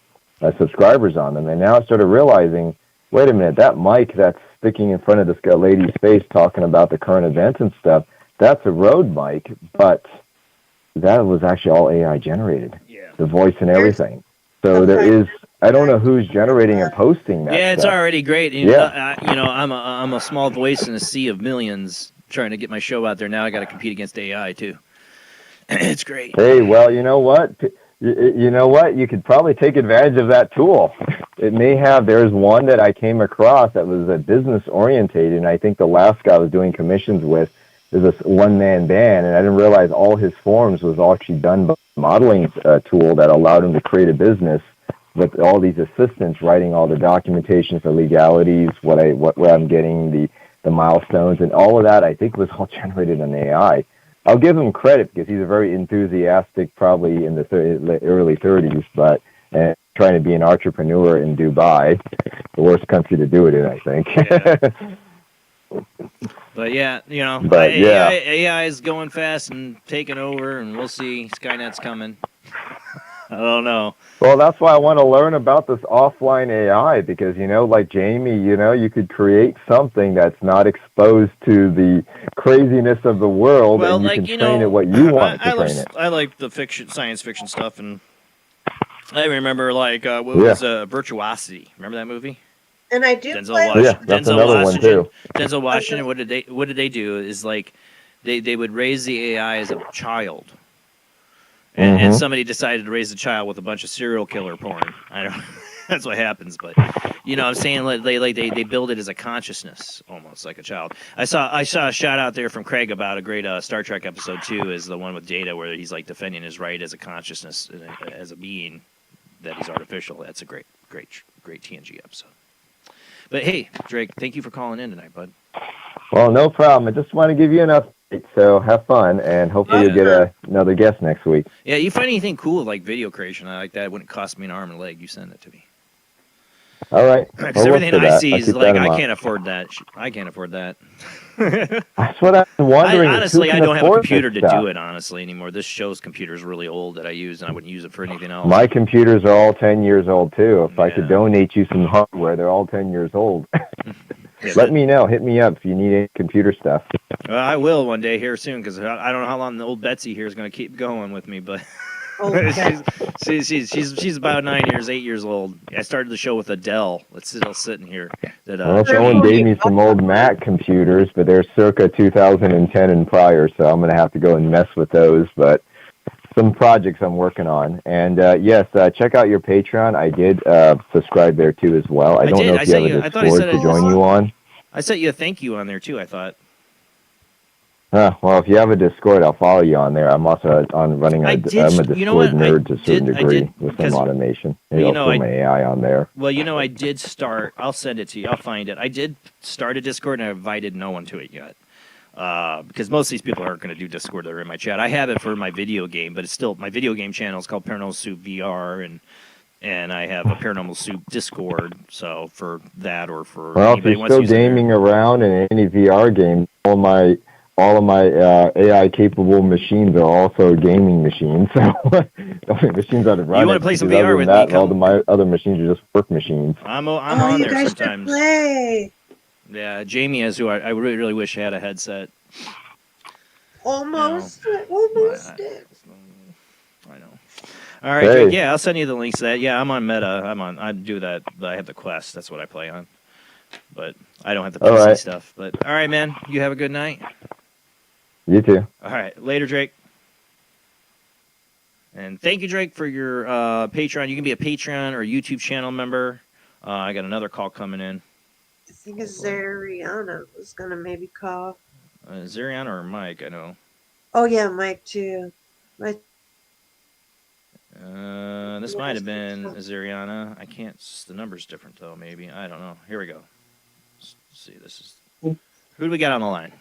[SPEAKER 12] subscribers on them. And now I started realizing, wait a minute, that mic that's sticking in front of this lady's face talking about the current events and stuff, that's a Rode mic, but that was actually all AI generated. Yeah. The voice and everything. So there is, I don't know who's generating and posting that.
[SPEAKER 1] Yeah, it's
[SPEAKER 12] stuff.
[SPEAKER 1] Already great. I'm a small voice in a sea of millions trying to get my show out there. Now I got to compete against AI too. It's great.
[SPEAKER 12] Hey, well, you know what? You could probably take advantage of that tool. It may have, there's one that I came across that was a business orientated, and I think the last guy I was doing commissions with is this one-man band, and I didn't realize all his forms was actually done by a modeling tool that allowed him to create a business with all these assistants writing all the documentation for legalities, what I'm getting, the milestones, and all of that I think was all generated in AI. I'll give him credit because he's a very enthusiastic, probably in the early 30s, but trying to be an entrepreneur in Dubai, the worst country to do it in, I think.
[SPEAKER 1] Yeah. But yeah, AI is going fast and taking over, and we'll see. Skynet's coming. I don't know.
[SPEAKER 12] Well, that's why I want to learn about this offline AI, because, like Jamie, you could create something that's not exposed to the craziness of the world, and you can train it what you want to train it.
[SPEAKER 1] I like the science fiction stuff, and I remember, was Virtuosity? Remember that movie?
[SPEAKER 2] And I do
[SPEAKER 12] that's another one too.
[SPEAKER 1] Denzel Washington, what did they do is, like, they would raise the AI as a child. And somebody decided to raise a child with a bunch of serial killer porn. I don't. That's what happens. But I'm saying they build it as a consciousness, almost like a child. I saw a shout out there from Craig about a great Star Trek episode 2, is the one with Data, where he's like defending his right as a consciousness, as a being, that he's artificial. That's a great TNG episode. But hey, Drake, thank you for calling in tonight, bud.
[SPEAKER 12] Well, no problem. I just want to give you enough So have fun, and hopefully you'll get another guest next week.
[SPEAKER 1] Yeah, you find anything cool like video creation like that? It wouldn't cost me an arm and a leg. You send it to me.
[SPEAKER 12] All right.
[SPEAKER 1] Because everything I see is like I can't afford that. I can't afford that.
[SPEAKER 12] That's what I'm wondering.
[SPEAKER 1] Honestly, I don't have a computer to do it, honestly, anymore. This show's computer is really old that I use, and I wouldn't use it for anything else.
[SPEAKER 12] My computers are all 10 years old, too. If I could donate you some hardware, they're all 10 years old. Let me know. Hit me up if you need any computer stuff.
[SPEAKER 1] I will one day here soon, because I don't know how long the old Betsy here is going to keep going with me, but she's about 8 years old. I started the show with a Dell. It's still sitting here.
[SPEAKER 12] Someone gave me some old Mac computers, but they're circa 2010 and prior, so I'm going to have to go and mess with those. But some projects I'm working on. And yes, check out your Patreon. I did subscribe there too as well. I don't know if you have a Discord to join you on.
[SPEAKER 1] I sent you a thank you on there too, I thought.
[SPEAKER 12] Well, if you have a Discord, I'll follow you on there. I'm also running I'm a Discord nerd to a certain degree with some automation. Maybe I'll put my AI on there.
[SPEAKER 1] Well, I did start. I'll send it to you. I'll find it. I did start a Discord, and I invited no one to it yet. Because most of these people aren't going to do Discord that are in my chat. I have it for my video game, but it's still my video game channel is called Paranormal Soup VR, and I have a Paranormal Soup Discord. So for that or for
[SPEAKER 12] if you're still gaming around in any VR game, all of my AI capable machines are also gaming machines. So the only machines that are running.
[SPEAKER 1] You want to play some VR with me?
[SPEAKER 12] All of my other machines are just work machines.
[SPEAKER 1] I'm on there
[SPEAKER 2] guys
[SPEAKER 1] sometimes.
[SPEAKER 2] Play.
[SPEAKER 1] Yeah, Jamie is who I really, really wish had a headset.
[SPEAKER 2] Almost it.
[SPEAKER 1] I know. All right, good. Yeah, I'll send you the links to that. Yeah, I'm on Meta. I do that. I have the Quest. That's what I play on. But I don't have the PC stuff. But all right, man. You have a good night.
[SPEAKER 12] You too.
[SPEAKER 1] All right, later, Drake. And thank you, Drake, for your Patreon. You can be a Patreon or a YouTube channel member. I got another call coming in.
[SPEAKER 2] I think Zariana was going to maybe call.
[SPEAKER 1] Zariana or Mike, I know.
[SPEAKER 2] Oh, yeah, Mike, too.
[SPEAKER 1] This might have been Zariana. I can't. The number's different, though, maybe. I don't know. Here we go. Let's see. This is. Who do we got on the line?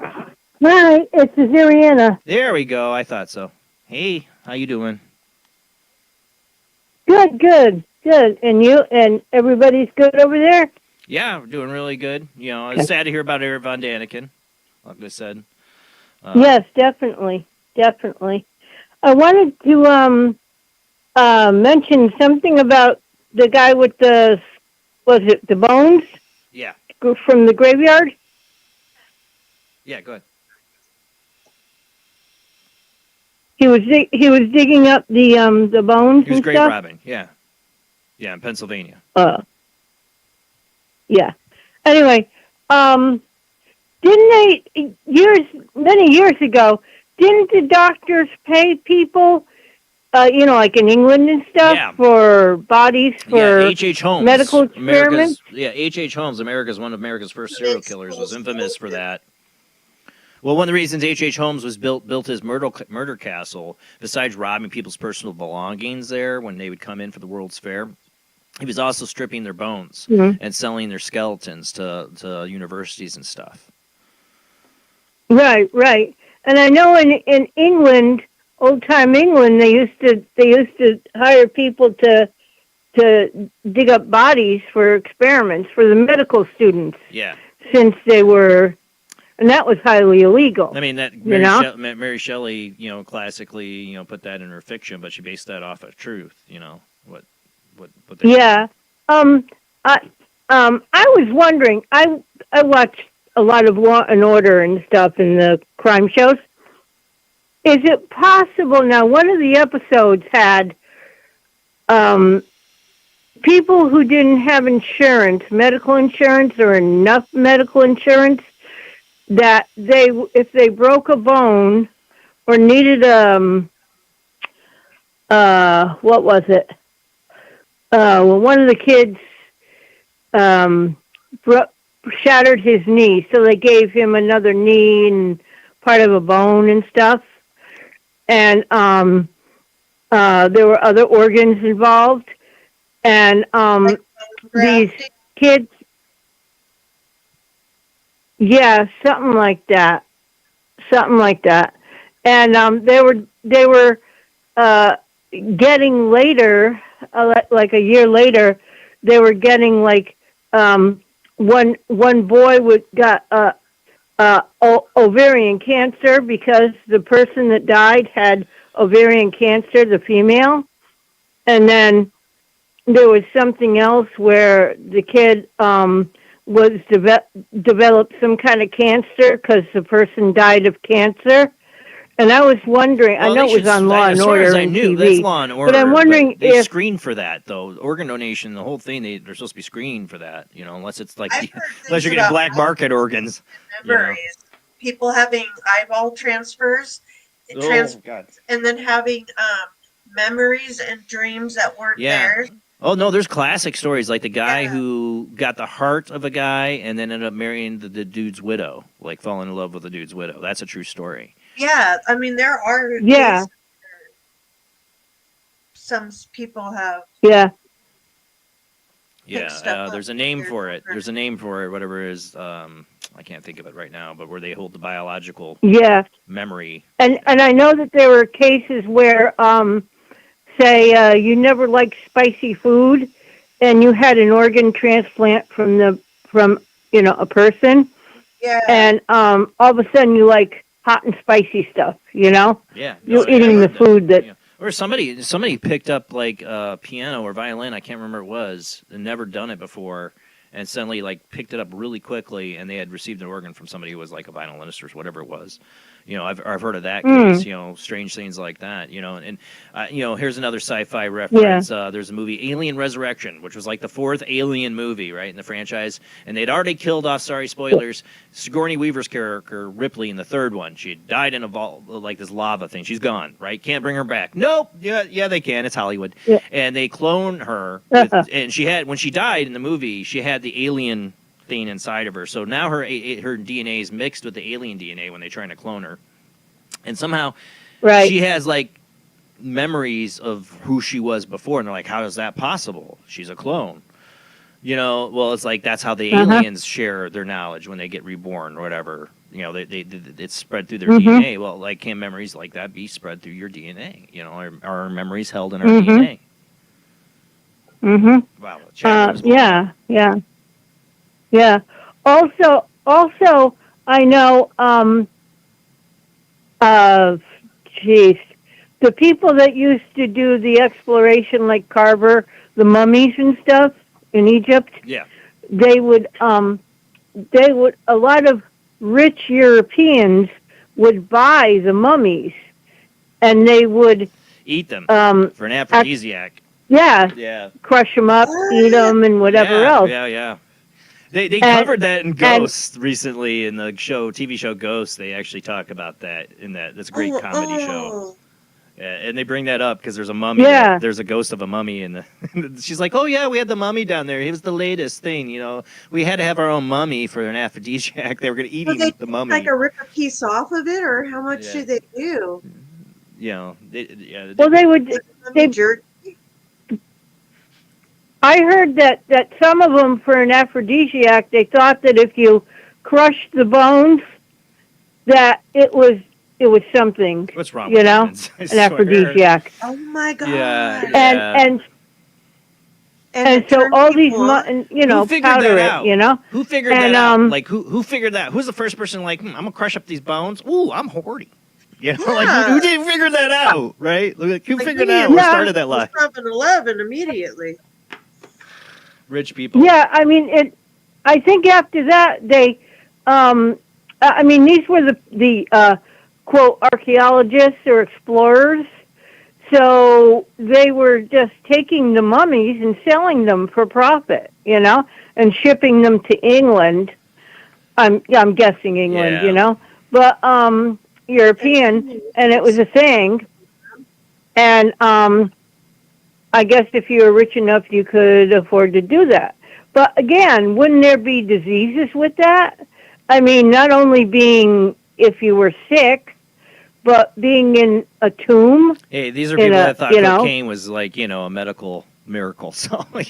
[SPEAKER 13] Hi, it's Zariana.
[SPEAKER 1] There we go. I thought so. Hey, how you doing?
[SPEAKER 13] Good. And you and everybody's good over there?
[SPEAKER 1] Yeah, we're doing really good. It's sad to hear about Eric Von Daniken, like I said.
[SPEAKER 13] Yes, definitely. I wanted to mention something about the guy with the bones?
[SPEAKER 1] Yeah.
[SPEAKER 13] From the graveyard?
[SPEAKER 1] Yeah, go ahead.
[SPEAKER 13] He was digging up the bones.
[SPEAKER 1] He was grave robbing. Yeah, in Pennsylvania.
[SPEAKER 13] Yeah. Anyway, didn't they many years ago? Didn't the doctors pay people, like in England and stuff, for bodies for
[SPEAKER 1] H.H. Holmes,
[SPEAKER 13] medical experiments?
[SPEAKER 1] H.H. Holmes, one of America's first serial killers, was infamous for that. Well, one of the reasons H.H. Holmes was built his murder castle, besides robbing people's personal belongings there when they would come in for the World's Fair, he was also stripping their bones and selling their skeletons to universities and stuff.
[SPEAKER 13] Right. And I know in England, old time England, they used to hire people to dig up bodies for experiments for the medical students.
[SPEAKER 1] Yeah.
[SPEAKER 13] Since they were. And that was highly illegal.
[SPEAKER 1] I mean, that Mary Shelley, classically, put that in her fiction, but she based that off of truth. What they
[SPEAKER 13] I was wondering. I watched a lot of Law and Order and stuff in the crime shows. Is it possible now? One of the episodes had people who didn't have insurance, medical insurance, or enough medical insurance, that if they broke a bone or needed what was it? One of the kids shattered his knee, so they gave him another knee and part of a bone and stuff. And there were other organs involved, and these kids. Yeah, something like that. something like that. And they were getting later, like a year later, they were getting like one boy got ovarian cancer because the person that died had ovarian cancer, the female, and then there was something else where the kid was developed some kind of cancer because the person died of cancer. And I was wondering,
[SPEAKER 1] Well,
[SPEAKER 13] I know it was on Law and
[SPEAKER 1] as far
[SPEAKER 13] Order
[SPEAKER 1] as I
[SPEAKER 13] and
[SPEAKER 1] knew,
[SPEAKER 13] TV,
[SPEAKER 1] that's Law and Order.
[SPEAKER 13] but I'm wondering
[SPEAKER 1] they
[SPEAKER 13] if
[SPEAKER 1] screen for that though. Organ donation, the whole thing, they're supposed to be screened for that. You know, unless it's like unless you're getting black market organs.
[SPEAKER 2] Memories. People having eyeball transfers,
[SPEAKER 1] God.
[SPEAKER 2] and then having memories and dreams that weren't theirs.
[SPEAKER 1] Oh no, there's classic stories like the guy who got the heart of a guy and then ended up marrying the dude's widow, like falling in love with the dude's widow. That's a true story.
[SPEAKER 2] Yeah, I mean there are
[SPEAKER 13] yeah,
[SPEAKER 2] some people have
[SPEAKER 1] Yeah,
[SPEAKER 2] stuff
[SPEAKER 1] there's a name for it. There's a name for it, whatever it is. I can't think of it right now, but where they hold the biological memory.
[SPEAKER 13] And I know that there were cases where, say, you never liked spicy food, and you had an organ transplant from a person, and all of a sudden you like hot and spicy stuff, you know?
[SPEAKER 1] Yeah,
[SPEAKER 13] you're eating the food that.
[SPEAKER 1] Or somebody picked up like a piano or violin, I can't remember what it was, and never done it before, and suddenly like picked it up really quickly, and they had received an organ from somebody who was like a violinist or whatever it was. You know, I've heard of that case. You know, strange things like that. You know, and you know, here's another sci-fi reference. There's a movie Alien Resurrection, which was like the 4th Alien movie, right, in the franchise, and they'd already killed off. Sorry, spoilers. Sigourney Weaver's character Ripley in the 3rd one. She had died in a vault, like this lava thing. She's gone, right? Can't bring her back. Nope. Yeah, they can. It's Hollywood. Yeah. And they clone her, and she had when she died in the movie, she had the alien thing inside of her. So now her DNA is mixed with the alien DNA when they're trying to clone her. And somehow she has like memories of who she was before. And they're like, how is that possible? She's a clone. You know, well, it's like that's how the aliens share their knowledge when they get reborn or whatever. You know, it's spread through their DNA. Well, like can memories like that be spread through your DNA? You know, are our memories held in our DNA? Wow.
[SPEAKER 13] Yeah. Also, I know, the people that used to do the exploration, like Carver, the mummies and stuff in Egypt.
[SPEAKER 1] Yeah.
[SPEAKER 13] They would, a lot of rich Europeans would buy the mummies, and they would
[SPEAKER 1] eat them for an aphrodisiac.
[SPEAKER 13] Yeah. Crush them up, eat them, and whatever else.
[SPEAKER 1] Yeah. They covered that in Ghost recently in the TV show Ghost. They actually talk about that in that's a great comedy show. Yeah, and they bring that up because there's a mummy.
[SPEAKER 13] Yeah.
[SPEAKER 1] There's a ghost of a mummy, and she's like, "Oh yeah, we had the mummy down there. He was the latest thing. You know, we had to have our own mummy for an aphrodisiac. They were going to eat the mummy.
[SPEAKER 2] Like a rip a piece off of it, or how much do they do?
[SPEAKER 1] You know,
[SPEAKER 13] they would. I heard that some of them, for an aphrodisiac, they thought that if you crushed the bones, that it was something.
[SPEAKER 1] What's wrong?
[SPEAKER 13] You know, an aphrodisiac.
[SPEAKER 2] Oh my God!
[SPEAKER 13] Yeah. And so all these, powder it. You know,
[SPEAKER 1] who figured that out? Like who figured that? Who's the first person? Like, I'm gonna crush up these bones. Ooh, I'm horny. You know, like who didn't figure that out? Right? Like, who figured that out? Who started that lie?
[SPEAKER 2] 7-Eleven immediately.
[SPEAKER 1] Rich people.
[SPEAKER 13] Yeah, I mean, I think after that they, these were the quote archaeologists or explorers, so they were just taking the mummies and selling them for profit, you know, and shipping them to England. I'm guessing England, you know, but European, and it was a thing, and I guess if you were rich enough, you could afford to do that. But again, wouldn't there be diseases with that? I mean, not only being if you were sick, but being in a tomb.
[SPEAKER 1] Hey, these are people that thought cocaine was like, a medical miracle. So, I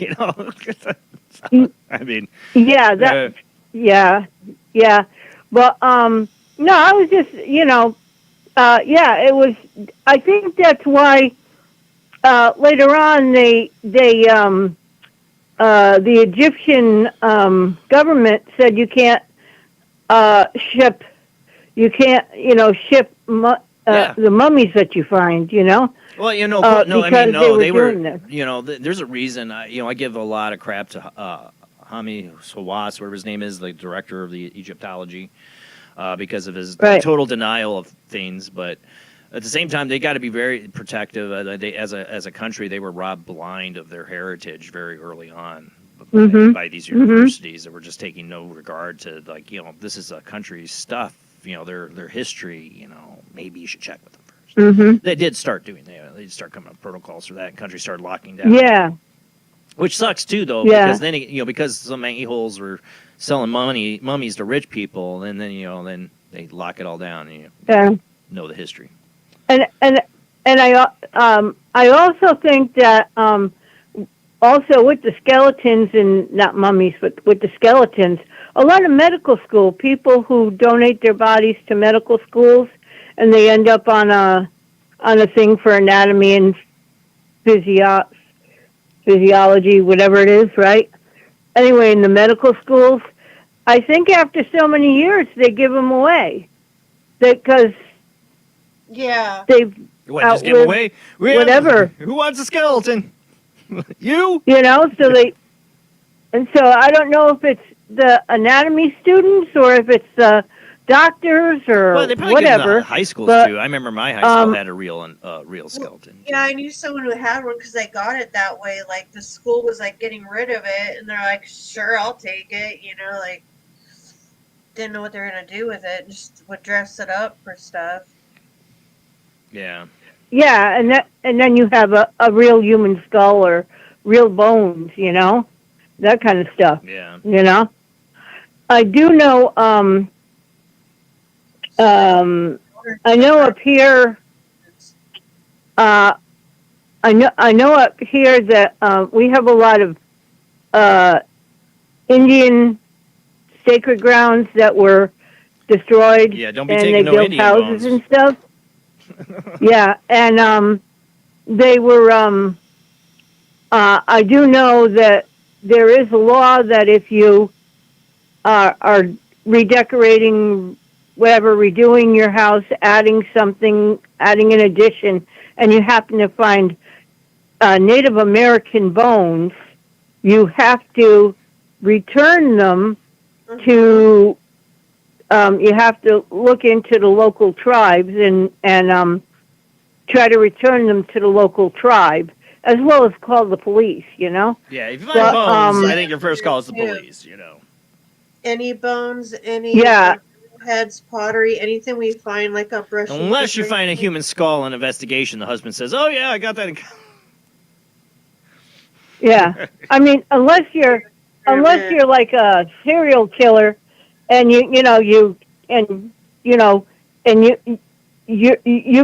[SPEAKER 1] mean.
[SPEAKER 13] Yeah, yeah. But No, I was just, yeah, it was. I think that's why later on the Egyptian government said you can't ship the mummies that you find,
[SPEAKER 1] Well, there's a reason. I give a lot of crap to Hami Hawass, whatever his name is, the director of the Egyptology, because of his total denial of things. But at the same time, they got to be very protective. They, as a country, they were robbed blind of their heritage very early on by these universities that were just taking no regard to, this is a country's stuff, their history. Maybe you should check with them first. They did start doing that. They start coming up with protocols for that. Countries started locking down.
[SPEAKER 13] Yeah.
[SPEAKER 1] Which sucks too, though, because then because some a-holes were selling mummies to rich people, and then they lock it all down, and you know the history.
[SPEAKER 13] And I also think that also with the skeletons, and not mummies, but with the skeletons, a lot of medical school people who donate their bodies to medical schools, and they end up on a thing for anatomy and physiology, whatever it is, right? Anyway, in the medical schools, I think after so many years, they give them away. Because they've
[SPEAKER 1] just give away?
[SPEAKER 13] Whatever.
[SPEAKER 1] Who wants a skeleton? You?
[SPEAKER 13] So they... And so I don't know if it's the anatomy students or if it's the doctors or
[SPEAKER 1] they probably
[SPEAKER 13] whatever.
[SPEAKER 1] High schools too. I remember my high school had a real skeleton.
[SPEAKER 2] Yeah, I knew someone who had one because they got it that way. Like the school was getting rid of it, and they're like, "Sure, I'll take it." Didn't know what they were gonna do with it. Just would dress it up for stuff.
[SPEAKER 1] Yeah.
[SPEAKER 13] Yeah, and then you have a real human skull or real bones, that kind of stuff.
[SPEAKER 1] Yeah.
[SPEAKER 13] I do know. I know up here. I know up here that we have a lot of Indian sacred grounds that were destroyed.
[SPEAKER 1] Yeah, don't be
[SPEAKER 13] and
[SPEAKER 1] taking
[SPEAKER 13] they
[SPEAKER 1] no
[SPEAKER 13] built
[SPEAKER 1] Indian
[SPEAKER 13] houses
[SPEAKER 1] bones.
[SPEAKER 13] and stuff. Yeah, and they were. I do know that there is a law that if you are redecorating, whatever, redoing your house, adding an addition, and you happen to find Native American bones, you have to return them to. You have to look into the local tribes and try to return them to the local tribe, as well as call the police.
[SPEAKER 1] Yeah, if you find bones, I think your first call is the police.
[SPEAKER 2] Any bones, any heads, pottery, anything we find like a brush.
[SPEAKER 1] Unless you find a human skull in an investigation, the husband says, "Oh yeah, I got that."
[SPEAKER 13] Yeah, I mean, unless you're like a serial killer, and you've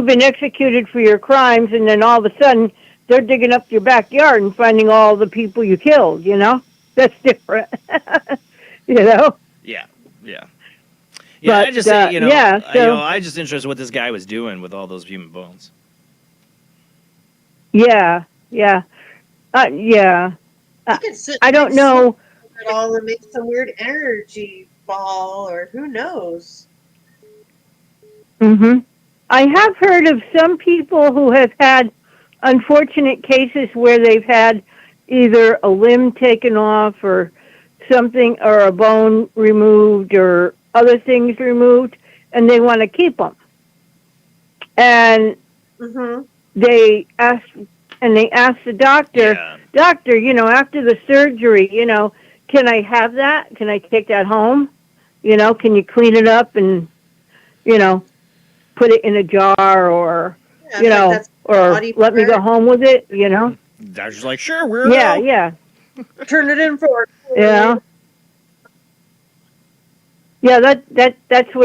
[SPEAKER 13] been executed for your crimes, and then all of a sudden they're digging up your backyard and finding all the people you killed. That's different.
[SPEAKER 1] Yeah.
[SPEAKER 13] But,
[SPEAKER 1] I just say,
[SPEAKER 13] so,
[SPEAKER 1] I just interested in what this guy was doing with all those human bones.
[SPEAKER 13] Yeah. I don't know.
[SPEAKER 2] It all and make some weird energy ball, or who knows.
[SPEAKER 13] I have heard of some people who have had unfortunate cases where they've had either a limb taken off or something, or a bone removed or other things removed, and they want to keep them. And they asked the doctor, Doctor, after the surgery, can I have that? Can I take that home? Can you clean it up and, put it in a jar, or, or let me go home with it,
[SPEAKER 1] Doctor's like, sure, we're
[SPEAKER 13] Yeah.
[SPEAKER 2] Turn it in for.
[SPEAKER 13] Yeah. Yeah, that's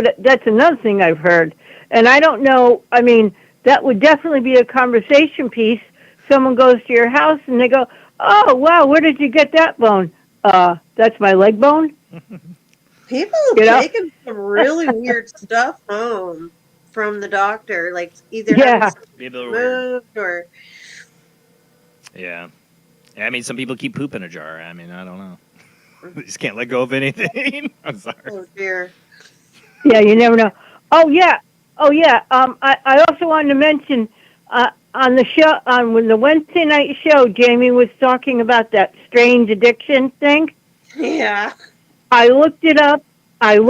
[SPEAKER 13] another thing I've heard. And I don't know, I mean, that would definitely be a conversation piece. Someone goes to your house and they go, "Oh, wow, where did you get that bone?" That's my leg bone.
[SPEAKER 2] People have taken some really weird stuff home from the doctor, like either having something
[SPEAKER 1] People are weird.
[SPEAKER 2] moved or.
[SPEAKER 1] Yeah. I mean, some people keep poop in a jar. I mean, I don't know. They just can't let go of anything. I'm sorry.
[SPEAKER 2] Oh dear.
[SPEAKER 13] Yeah, you never know. Oh yeah. I also wanted to mention on the show when the Wednesday night show, Jamie was talking about that strange addiction thing.
[SPEAKER 2] Yeah.
[SPEAKER 13] I looked it up. I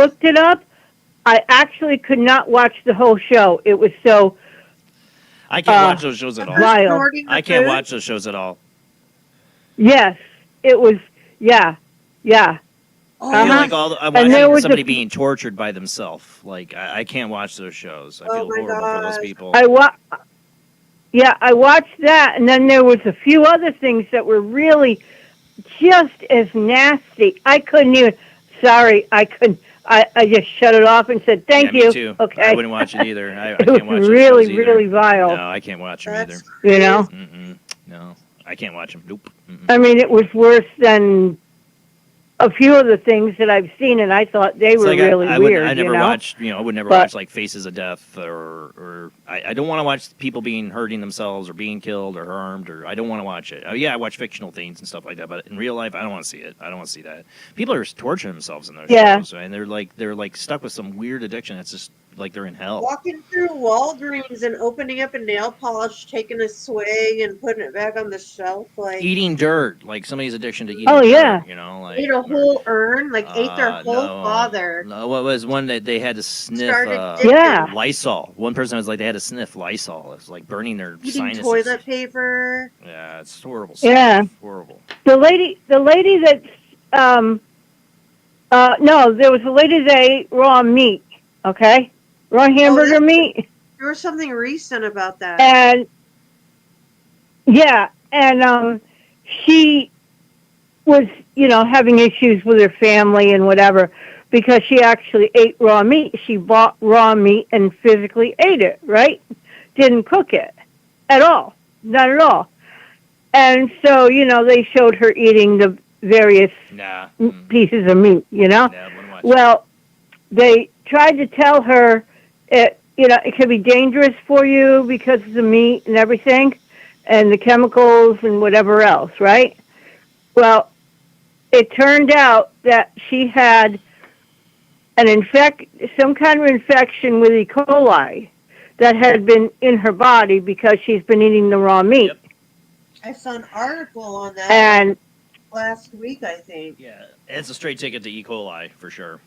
[SPEAKER 13] actually could not watch the whole show. It was so.
[SPEAKER 1] I can't watch those shows at all.
[SPEAKER 13] Wild.
[SPEAKER 1] I can't watch those shows at all.
[SPEAKER 13] Yes, it was. Yeah.
[SPEAKER 1] I feel like I'm watching somebody being tortured by themselves. Like I can't watch those shows. I feel horrible for those people.
[SPEAKER 13] I watched that, and then there was a few other things that were really just as nasty. I couldn't even. Sorry, I couldn't. I just shut it off and said thank you.
[SPEAKER 1] Me too.
[SPEAKER 13] Okay.
[SPEAKER 1] I wouldn't watch it either. I
[SPEAKER 13] it
[SPEAKER 1] can't watch
[SPEAKER 13] was
[SPEAKER 1] those
[SPEAKER 13] really,
[SPEAKER 1] shows either.
[SPEAKER 13] really vile.
[SPEAKER 1] No, I can't watch them either.
[SPEAKER 13] You know.
[SPEAKER 1] No, I can't watch them. Nope.
[SPEAKER 13] I mean, it was worse than a few of the things that I've seen, and I thought they were really weird.
[SPEAKER 1] I never
[SPEAKER 13] you know?
[SPEAKER 1] watched, I would never watch like Faces of Death, or I don't want to watch people being hurting themselves or being killed or harmed, or I don't want to watch it. Oh yeah, I watch fictional things and stuff like that, but in real life, I don't want to see it. I don't want to see that. People are torturing themselves in those shows, and they're like stuck with some weird addiction. It's just like they're in hell.
[SPEAKER 2] Walking through Walgreens and opening up a nail polish, taking a swig and putting it back on the shelf, like
[SPEAKER 1] eating dirt, like somebody's addiction to eating.
[SPEAKER 13] Oh,
[SPEAKER 1] dirt,
[SPEAKER 13] yeah.
[SPEAKER 1] you know, like
[SPEAKER 2] ate a whole urn, like ate their whole father.
[SPEAKER 1] No, what was one that they had to sniff? Lysol. One person was like they had to sniff Lysol. It's like burning their
[SPEAKER 2] Eating
[SPEAKER 1] sinuses.
[SPEAKER 2] toilet paper.
[SPEAKER 1] Yeah, it's horrible.
[SPEAKER 13] Yeah.
[SPEAKER 1] Horrible.
[SPEAKER 13] The lady that no, there was a lady that ate raw meat. Okay, raw hamburger meat.
[SPEAKER 2] There was something recent about that.
[SPEAKER 13] And she was, having issues with her family and whatever because she actually ate raw meat. She bought raw meat and physically ate it, right? Didn't cook it at all. Not at all. And so, they showed her eating the various pieces of meat, Well, they tried to tell her it could be dangerous for you because of the meat and everything and the chemicals and whatever else, right? Well, it turned out that she had some kind of infection with E. coli that had been in her body because she's been eating the raw meat.
[SPEAKER 1] Yep.
[SPEAKER 2] I saw an article on that
[SPEAKER 13] And
[SPEAKER 2] last week, I think.
[SPEAKER 1] Yeah, it's a straight ticket to E. coli for sure.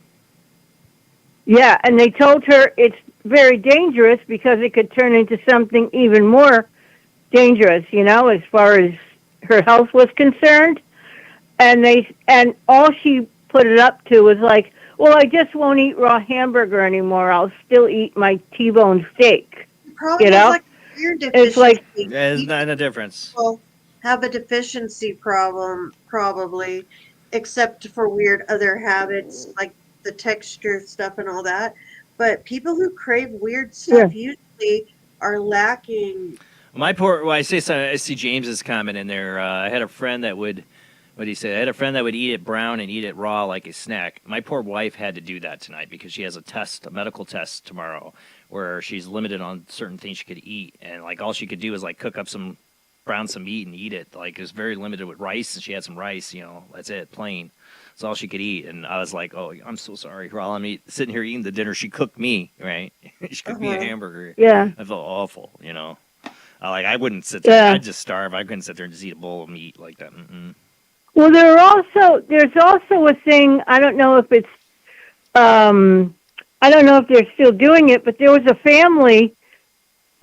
[SPEAKER 13] yeah, and they told her it's very dangerous because it could turn into something even more dangerous, as far as her health was concerned. And all she put it up to was like, well, I just won't eat raw hamburger anymore. I'll still eat my T-bone steak.
[SPEAKER 2] Probably like a weird deficiency.
[SPEAKER 13] It's like
[SPEAKER 1] there's not a difference.
[SPEAKER 2] People have a deficiency problem, probably, except for weird other habits like the texture stuff and all that. But people who crave weird stuff usually are lacking.
[SPEAKER 1] I see James's comment in there. I had a friend that would, what did he say? I had a friend that would eat it brown and eat it raw like a snack. My poor wife had to do that tonight because she has a medical test tomorrow, where she's limited on certain things she could eat, and like all she could do was like cook up some meat and eat it. Like it was very limited with rice, and she had some rice. That's it, plain. That's all she could eat. And I was like, oh, I'm so sorry. While I'm sitting here eating the dinner, she cooked me, right? She cooked me a hamburger.
[SPEAKER 13] Yeah.
[SPEAKER 1] I felt awful, I wouldn't sit there. I'd just starve. I couldn't sit there and just eat a bowl of meat like that. Mm-mm.
[SPEAKER 13] Well, there's also a thing. I don't know if it's, I don't know if they're still doing it, but there was a family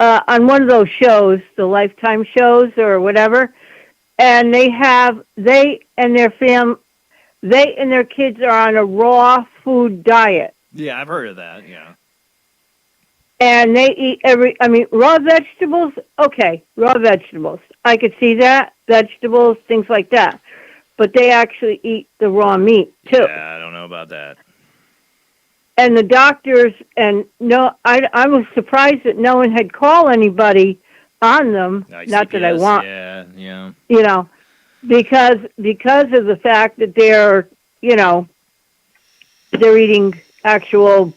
[SPEAKER 13] on one of those shows, the Lifetime shows or whatever, and they and their kids are on a raw food diet.
[SPEAKER 1] Yeah, I've heard of that. Yeah.
[SPEAKER 13] And they eat raw vegetables. Okay, raw vegetables. I could see that. Vegetables, things like that. But they actually eat the raw meat, too.
[SPEAKER 1] Yeah, I don't know about that.
[SPEAKER 13] And the doctors, I was surprised that no one had called anybody on them. Not that I want.
[SPEAKER 1] Yeah.
[SPEAKER 13] Because of the fact that they're, they're eating actual,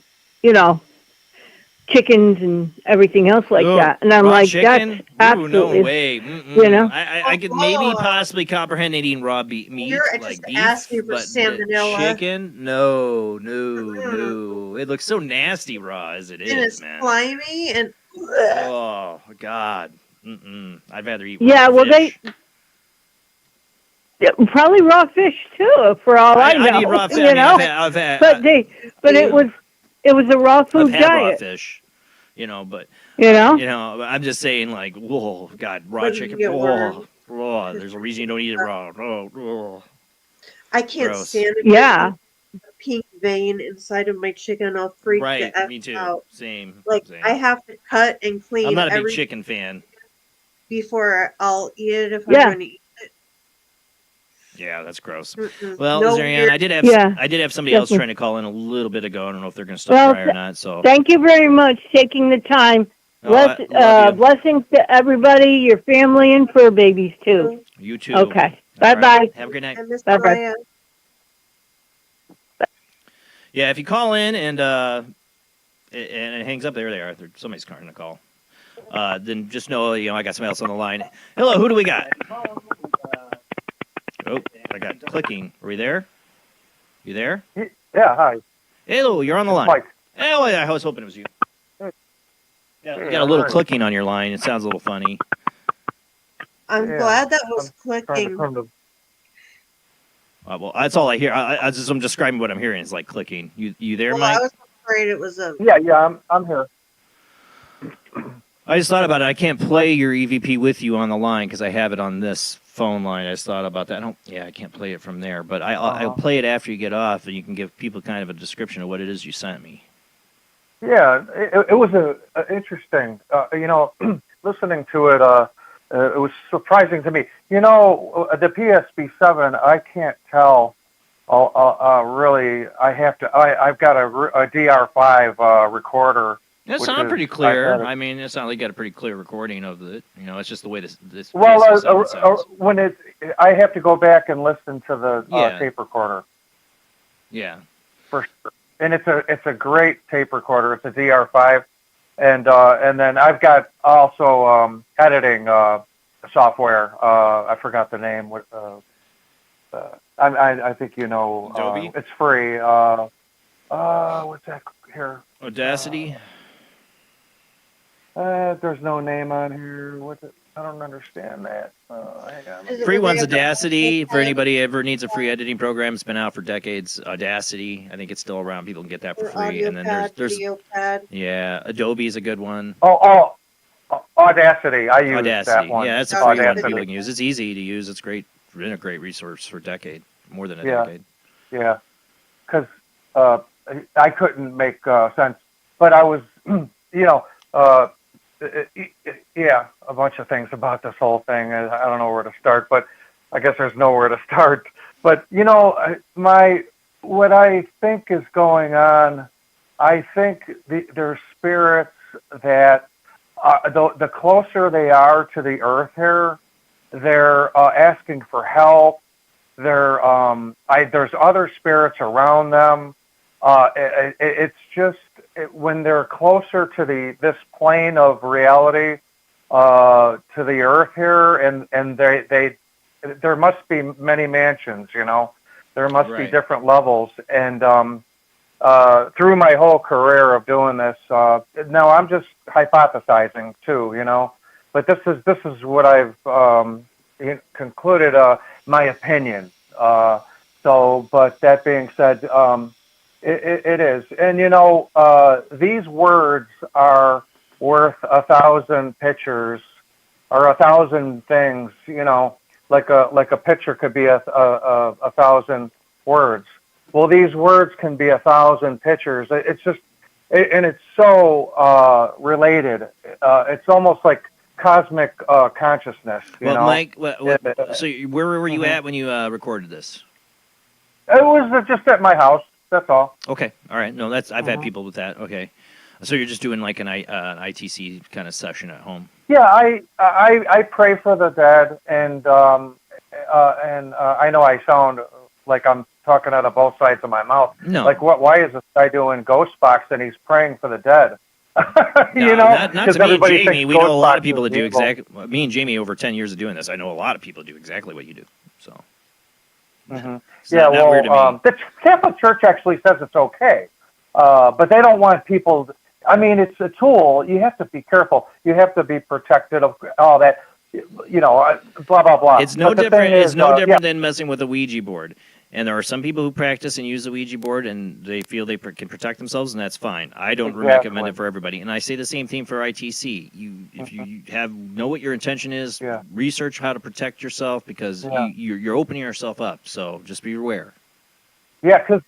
[SPEAKER 13] chickens and everything else like that. And I'm
[SPEAKER 1] raw
[SPEAKER 13] like,
[SPEAKER 1] chicken?
[SPEAKER 13] that's absolutely,
[SPEAKER 1] no way. I could maybe
[SPEAKER 2] Oh.
[SPEAKER 1] possibly comprehend eating raw meat,
[SPEAKER 2] You're
[SPEAKER 1] like
[SPEAKER 2] just
[SPEAKER 1] beef,
[SPEAKER 2] asking for
[SPEAKER 1] but
[SPEAKER 2] salmonella.
[SPEAKER 1] chicken? No. It looks so nasty raw as it
[SPEAKER 2] And
[SPEAKER 1] is,
[SPEAKER 2] it's
[SPEAKER 1] man.
[SPEAKER 2] slimy and.
[SPEAKER 1] Oh God. I'd rather eat
[SPEAKER 13] yeah,
[SPEAKER 1] raw
[SPEAKER 13] well,
[SPEAKER 1] fish.
[SPEAKER 13] probably raw fish too, for all I know.
[SPEAKER 1] I need raw fish. I mean, I've had
[SPEAKER 13] it was a raw food
[SPEAKER 1] I've had raw
[SPEAKER 13] diet.
[SPEAKER 1] fish, but I'm just saying, like, whoa, God, raw
[SPEAKER 2] But you
[SPEAKER 1] chicken,
[SPEAKER 2] get worms.
[SPEAKER 1] raw. There's a reason you don't eat it raw. Oh.
[SPEAKER 2] I can't
[SPEAKER 1] Gross.
[SPEAKER 2] stand it.
[SPEAKER 13] Yeah.
[SPEAKER 2] The pink vein inside of my chicken, I'll freak
[SPEAKER 1] Right,
[SPEAKER 2] the F
[SPEAKER 1] me too.
[SPEAKER 2] out.
[SPEAKER 1] Same.
[SPEAKER 2] I have to cut and clean
[SPEAKER 1] I'm not a big
[SPEAKER 2] every
[SPEAKER 1] chicken fan.
[SPEAKER 2] before I'll eat it if
[SPEAKER 13] Yeah.
[SPEAKER 2] I'm going to eat it.
[SPEAKER 1] Yeah, that's gross.
[SPEAKER 2] Mm-mm.
[SPEAKER 1] Well,
[SPEAKER 2] No
[SPEAKER 1] Zarian,
[SPEAKER 2] weird-
[SPEAKER 1] I did have somebody else trying to call in a little bit ago. I don't know if they're going to stop by or not. So
[SPEAKER 13] thank you very much taking the time.
[SPEAKER 1] I love you.
[SPEAKER 13] Blessings to everybody, your family, and fur babies too.
[SPEAKER 1] You too.
[SPEAKER 13] Okay.
[SPEAKER 1] All
[SPEAKER 13] Bye-bye.
[SPEAKER 1] right. Have a great night.
[SPEAKER 2] I miss
[SPEAKER 13] Bye-bye.
[SPEAKER 2] Mariah.
[SPEAKER 1] Yeah, if you call in and it hangs up, there they are. Somebody's trying to call. Then just know, I got somebody else on the line. Hello, who do we got? Oh, I got clicking. Are we there? You there?
[SPEAKER 14] Yeah, hi.
[SPEAKER 1] Hello, you're on the line.
[SPEAKER 14] Mike.
[SPEAKER 1] Oh, yeah, I was hoping it was you. Yeah, you got a little clicking on your line. It sounds a little funny.
[SPEAKER 2] I'm glad that was clicking.
[SPEAKER 1] Well, that's all I hear. I'm describing what I'm hearing. It's like clicking. You there,
[SPEAKER 2] Well,
[SPEAKER 1] Mike?
[SPEAKER 2] I was afraid it was a.
[SPEAKER 14] Yeah, I'm here.
[SPEAKER 1] I just thought about it. I can't play your EVP with you on the line because I have it on this phone line. I just thought about that. I can't play it from there, but I'll play it after you get off, and you can give people kind of a description of what it is you sent me.
[SPEAKER 14] Yeah, it was interesting. Listening to it, it was surprising to me. The PSB7, I can't tell. Really, I've got a DR5 recorder.
[SPEAKER 1] It sounded pretty clear. I mean, it sounded like you got a pretty clear recording of it. It's just the way this PSB7 sounds.
[SPEAKER 14] When I have to go back and listen to the tape recorder.
[SPEAKER 1] Yeah.
[SPEAKER 14] For sure. And it's a great tape recorder. It's a DR5, and then I've got also editing software. I forgot the name. I think
[SPEAKER 1] Adobe.
[SPEAKER 14] It's free. What's that here?
[SPEAKER 1] Audacity.
[SPEAKER 14] There's no name on here. I don't understand that. Hang on.
[SPEAKER 1] Free one's Audacity. For anybody who ever needs a free editing program, it's been out for decades. Audacity, I think it's still around. People can get that for free. And then there's Adobe is a good one.
[SPEAKER 14] Oh, Audacity. I use
[SPEAKER 1] Audacity.
[SPEAKER 14] that one.
[SPEAKER 1] Yeah, that's a free one that people can use. It's easy to use. It's great. It's been a great resource for a decade, more than a decade.
[SPEAKER 14] Yeah, because I couldn't make sense, but I was, a bunch of things about this whole thing. I don't know where to start, but I guess there's nowhere to start. But what I think is going on, I think there's spirits that the closer they are to the earth here, they're asking for help. There's other spirits around them. It's just when they're closer to this plane of reality, to the earth here, and there must be many mansions. There must be different levels, and through my whole career of doing this, now I'm just hypothesizing too, but this is what I've concluded, my opinion. But that being said, it is, and these words are worth 1,000 pictures or 1,000 things. Like a picture could be a 1,000 words. Well, these words can be 1,000 pictures. It's just, and it's so related. It's almost like cosmic consciousness.
[SPEAKER 1] Mike, so where were you at when you recorded this?
[SPEAKER 14] It was just at my house. That's all.
[SPEAKER 1] Okay, all right. No, I've had people with that. Okay, so you're just doing like an ITC kind of session at home.
[SPEAKER 14] Yeah, I pray for the dead, and I know I sound like I'm talking out of both sides of my mouth.
[SPEAKER 1] No.
[SPEAKER 14] Like, why is this guy doing ghost box and he's praying for the dead?
[SPEAKER 1] No, not to me and
[SPEAKER 14] everybody
[SPEAKER 1] Jamie.
[SPEAKER 14] thinks
[SPEAKER 1] We know a
[SPEAKER 14] ghost
[SPEAKER 1] lot
[SPEAKER 14] box
[SPEAKER 1] of people
[SPEAKER 14] is
[SPEAKER 1] that do
[SPEAKER 14] evil.
[SPEAKER 1] exactly. Me and Jamie, over 10 years of doing this, I know a lot of people do exactly what you do. So.
[SPEAKER 14] Mm-hmm.
[SPEAKER 1] It's
[SPEAKER 14] Yeah,
[SPEAKER 1] not weird to me.
[SPEAKER 14] the Catholic Church actually says it's okay, but they don't want people. I mean, it's a tool. You have to be careful. You have to be protected of all that. Blah blah blah.
[SPEAKER 1] It's no
[SPEAKER 14] But the
[SPEAKER 1] different.
[SPEAKER 14] thing
[SPEAKER 1] It's
[SPEAKER 14] is,
[SPEAKER 1] no different than messing with a Ouija board. And there are some people who practice and use the Ouija board, and they feel they can protect themselves, and that's fine. I don't recommend it for everybody. And I say the same thing for ITC. If you know what your intention is, research how to protect yourself, because you're opening yourself up. So just be aware.
[SPEAKER 14] Yeah, because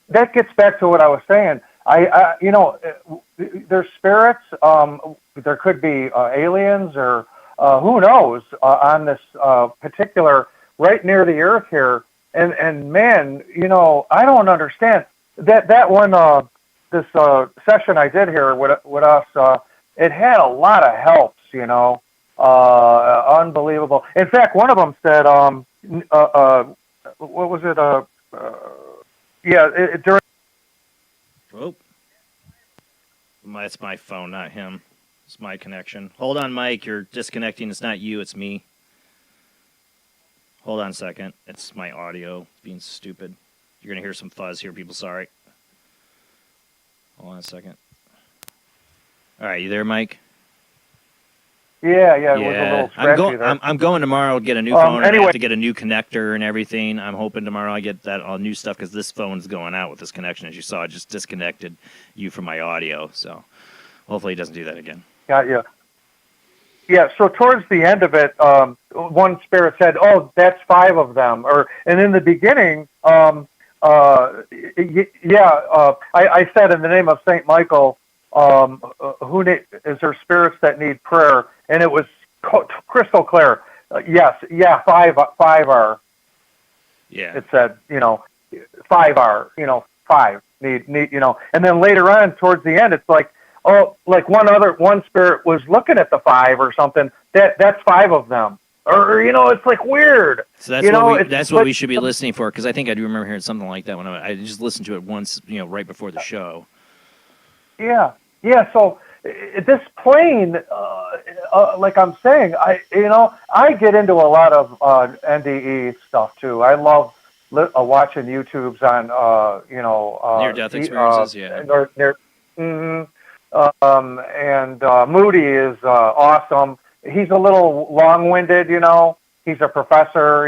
[SPEAKER 14] that gets back to what I was saying. There's spirits. There could be aliens, or who knows, on this particular right near the Earth here. And man, I don't understand that one. This session I did here with us, it had a lot of helps. Unbelievable. In fact, one of them said, what was it? During.
[SPEAKER 1] Oh, that's my phone, not him. It's my connection. Hold on, Mike. You're disconnecting. It's not you. It's me. Hold on a second. It's my audio. It's being stupid. You're going to hear some fuzz here, people. Sorry. Hold on a second. All right, you there, Mike?
[SPEAKER 14] Yeah. It was a little scratchy there.
[SPEAKER 1] I'm going tomorrow to get a new phone.
[SPEAKER 14] Anyway.
[SPEAKER 1] I have to get a new connector and everything. I'm hoping tomorrow I get that all new stuff, because this phone's going out with this connection. As you saw, I just disconnected you from my audio. So hopefully it doesn't do that again.
[SPEAKER 14] Got you. Yeah, so towards the end of it, one spirit said, "Oh, that's 5 of them." And in the beginning, I said, in the name of Saint Michael, is there spirits that need prayer? And it was crystal clear. Yes, 5 are.
[SPEAKER 1] Yeah.
[SPEAKER 14] It said, 5 are. 5 need. And then later on, towards the end, it's like, oh, like one spirit was looking at the 5 or something. That's 5 of them, or it's like weird.
[SPEAKER 1] So that's what we should be listening for, because I think I do remember hearing something like that when I just listened to it once, right before the show.
[SPEAKER 14] Yeah. So this plane, like I'm saying, I get into a lot of NDE stuff too. I love watching YouTubes on
[SPEAKER 1] near-death experiences.
[SPEAKER 14] And Moody is awesome. He's a little long-winded, He's a professor,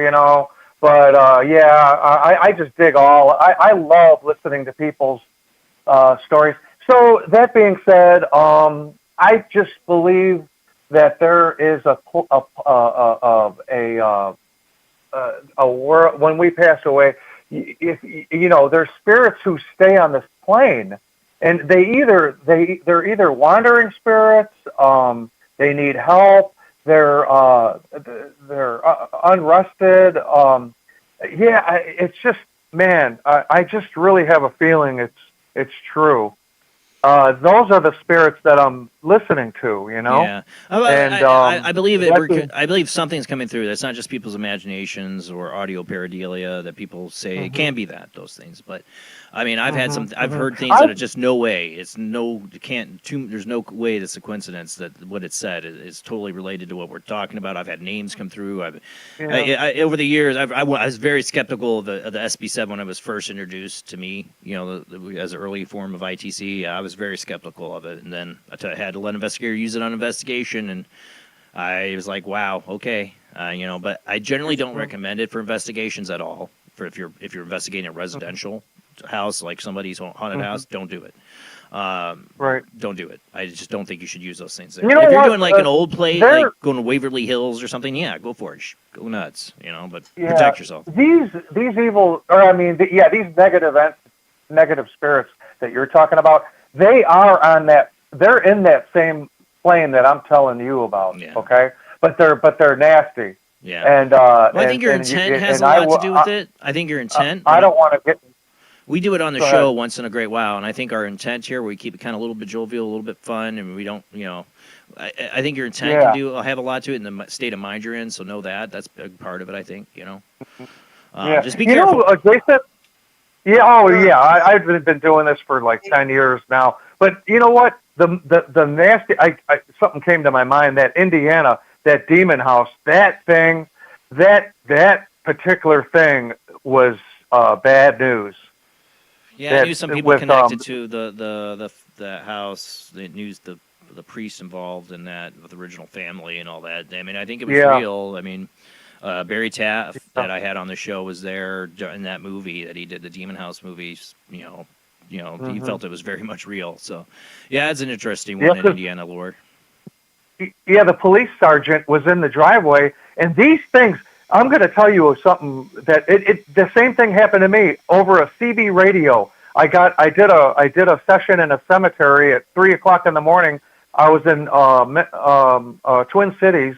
[SPEAKER 14] But I just dig all. I love listening to people's stories. So that being said, I just believe that there is a world when we pass away. There's spirits who stay on this plane. And they're either wandering spirits, they need help, they're unrested. It's just, man, I just really have a feeling it's true. Those are the spirits that I'm listening to,
[SPEAKER 1] Yeah, I believe it. I believe something's coming through. That's not just people's imaginations or audio pareidolia that people say. It can be those things, but I mean, I've had some. I've heard things that are just no way. It's no. You can't. There's no way that's a coincidence that what it said is totally related to what we're talking about. I've had names come through. Over the years, I was very skeptical of the SB7 when it was first introduced to me. As an early form of ITC, I was very skeptical of it, and then I had to let an investigator use it on investigation, and I was like, wow, okay, but I generally don't recommend it for investigations at all. If you're investigating a residential house, like somebody's haunted house, don't do it.
[SPEAKER 14] Right.
[SPEAKER 1] Don't do it. I just don't think you should use those things there.
[SPEAKER 14] You know
[SPEAKER 1] if you're
[SPEAKER 14] what?
[SPEAKER 1] doing like an old play, like going to Waverly Hills or something, yeah, go for it. Go nuts, but protect yourself.
[SPEAKER 14] These evil, these negative spirits that you're talking about, they are on that. They're in that same plane that I'm telling you about. Yeah. Okay, but they're nasty.
[SPEAKER 1] Yeah.
[SPEAKER 14] And
[SPEAKER 1] I think your intent has a lot to do with it. I think your intent.
[SPEAKER 14] I don't want to get.
[SPEAKER 1] We do it on the show once in a great while, and I think our intent here, we keep it kind of a little bit jovial, a little bit fun, and we don't, I think your intent can have a lot to it in the state of mind you're in, so know that. That's a big part of it, I think, Just be careful.
[SPEAKER 14] Jason. Yeah. Oh, yeah. I've been doing this for like 10 years now. But you know what? The nasty. Something came to my mind. That Indiana, that demon house, that thing, that particular thing was bad news.
[SPEAKER 1] Yeah, I knew some people connected to the house. They knew the priest involved in that with the original family and all that. I mean, I think it was real. I mean, Barry Taff that I had on the show was there in that movie that he did, the Demon House movies. He felt it was very much real. So, yeah, it's an interesting one in Indiana lore.
[SPEAKER 14] Yeah, the police sergeant was in the driveway, and these things. I'm going to tell you something that the same thing happened to me over a CB radio. I did a session in a cemetery at 3:00 in the morning. I was in Twin Cities,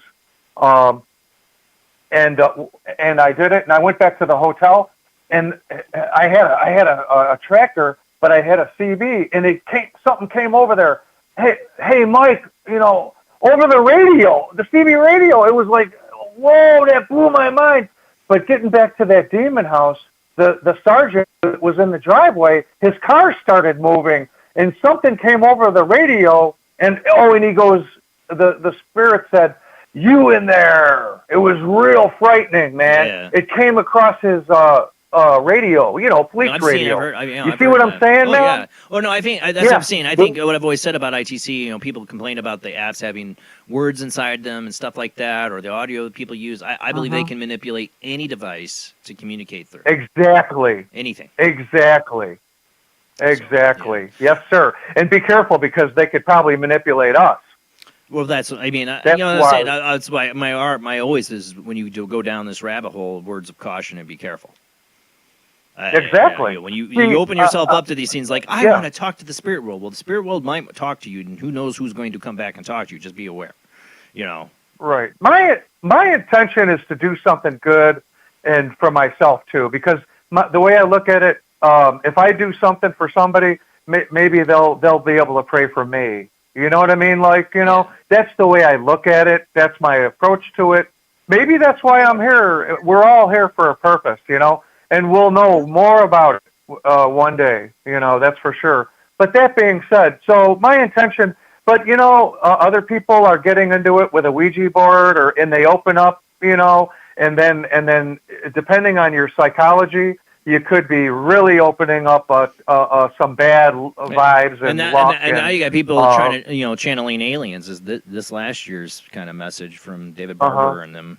[SPEAKER 14] and I did it, and I went back to the hotel, and I had a tractor, but I had a CB, and something came over there. Hey, Mike, over the radio, the CB radio, it was like, whoa, that blew my mind. But getting back to that demon house, the sergeant was in the driveway. His car started moving, and something came over the radio. And he goes, the spirit said, "You in there?" It was real frightening, man. Yeah. It came across his radio, police radio. You see what I'm saying, man?
[SPEAKER 1] Yeah. Oh, no, I think that's what I'm saying. I think what I've always said about ITC, people complain about the apps having words inside them and stuff like that, or the audio that people use. I believe they can manipulate any device to communicate through.
[SPEAKER 14] Exactly.
[SPEAKER 1] Anything.
[SPEAKER 14] Exactly. Yes, sir. And be careful because they could probably manipulate us.
[SPEAKER 1] Well, that's why my always is when you go down this rabbit hole, words of caution and be careful.
[SPEAKER 14] Exactly.
[SPEAKER 1] When you open yourself up to these things, like I want to talk to the spirit world. Well, the spirit world might talk to you, and who knows who's going to come back and talk to you. Just be aware.
[SPEAKER 14] Right. My intention is to do something good, and for myself too, because the way I look at it. If I do something for somebody, maybe they'll be able to pray for me. You know what I mean? Like, that's the way I look at it. That's my approach to it. Maybe that's why I'm here. We're all here for a purpose, and we'll know more about it one day, that's for sure. But that being said, so my intention, but, other people are getting into it with a Ouija board and they open up, and then depending on your psychology, you could be really opening up some bad vibes and
[SPEAKER 1] now you got people trying to channeling aliens. Is this last year's kind of message from David Barber and them?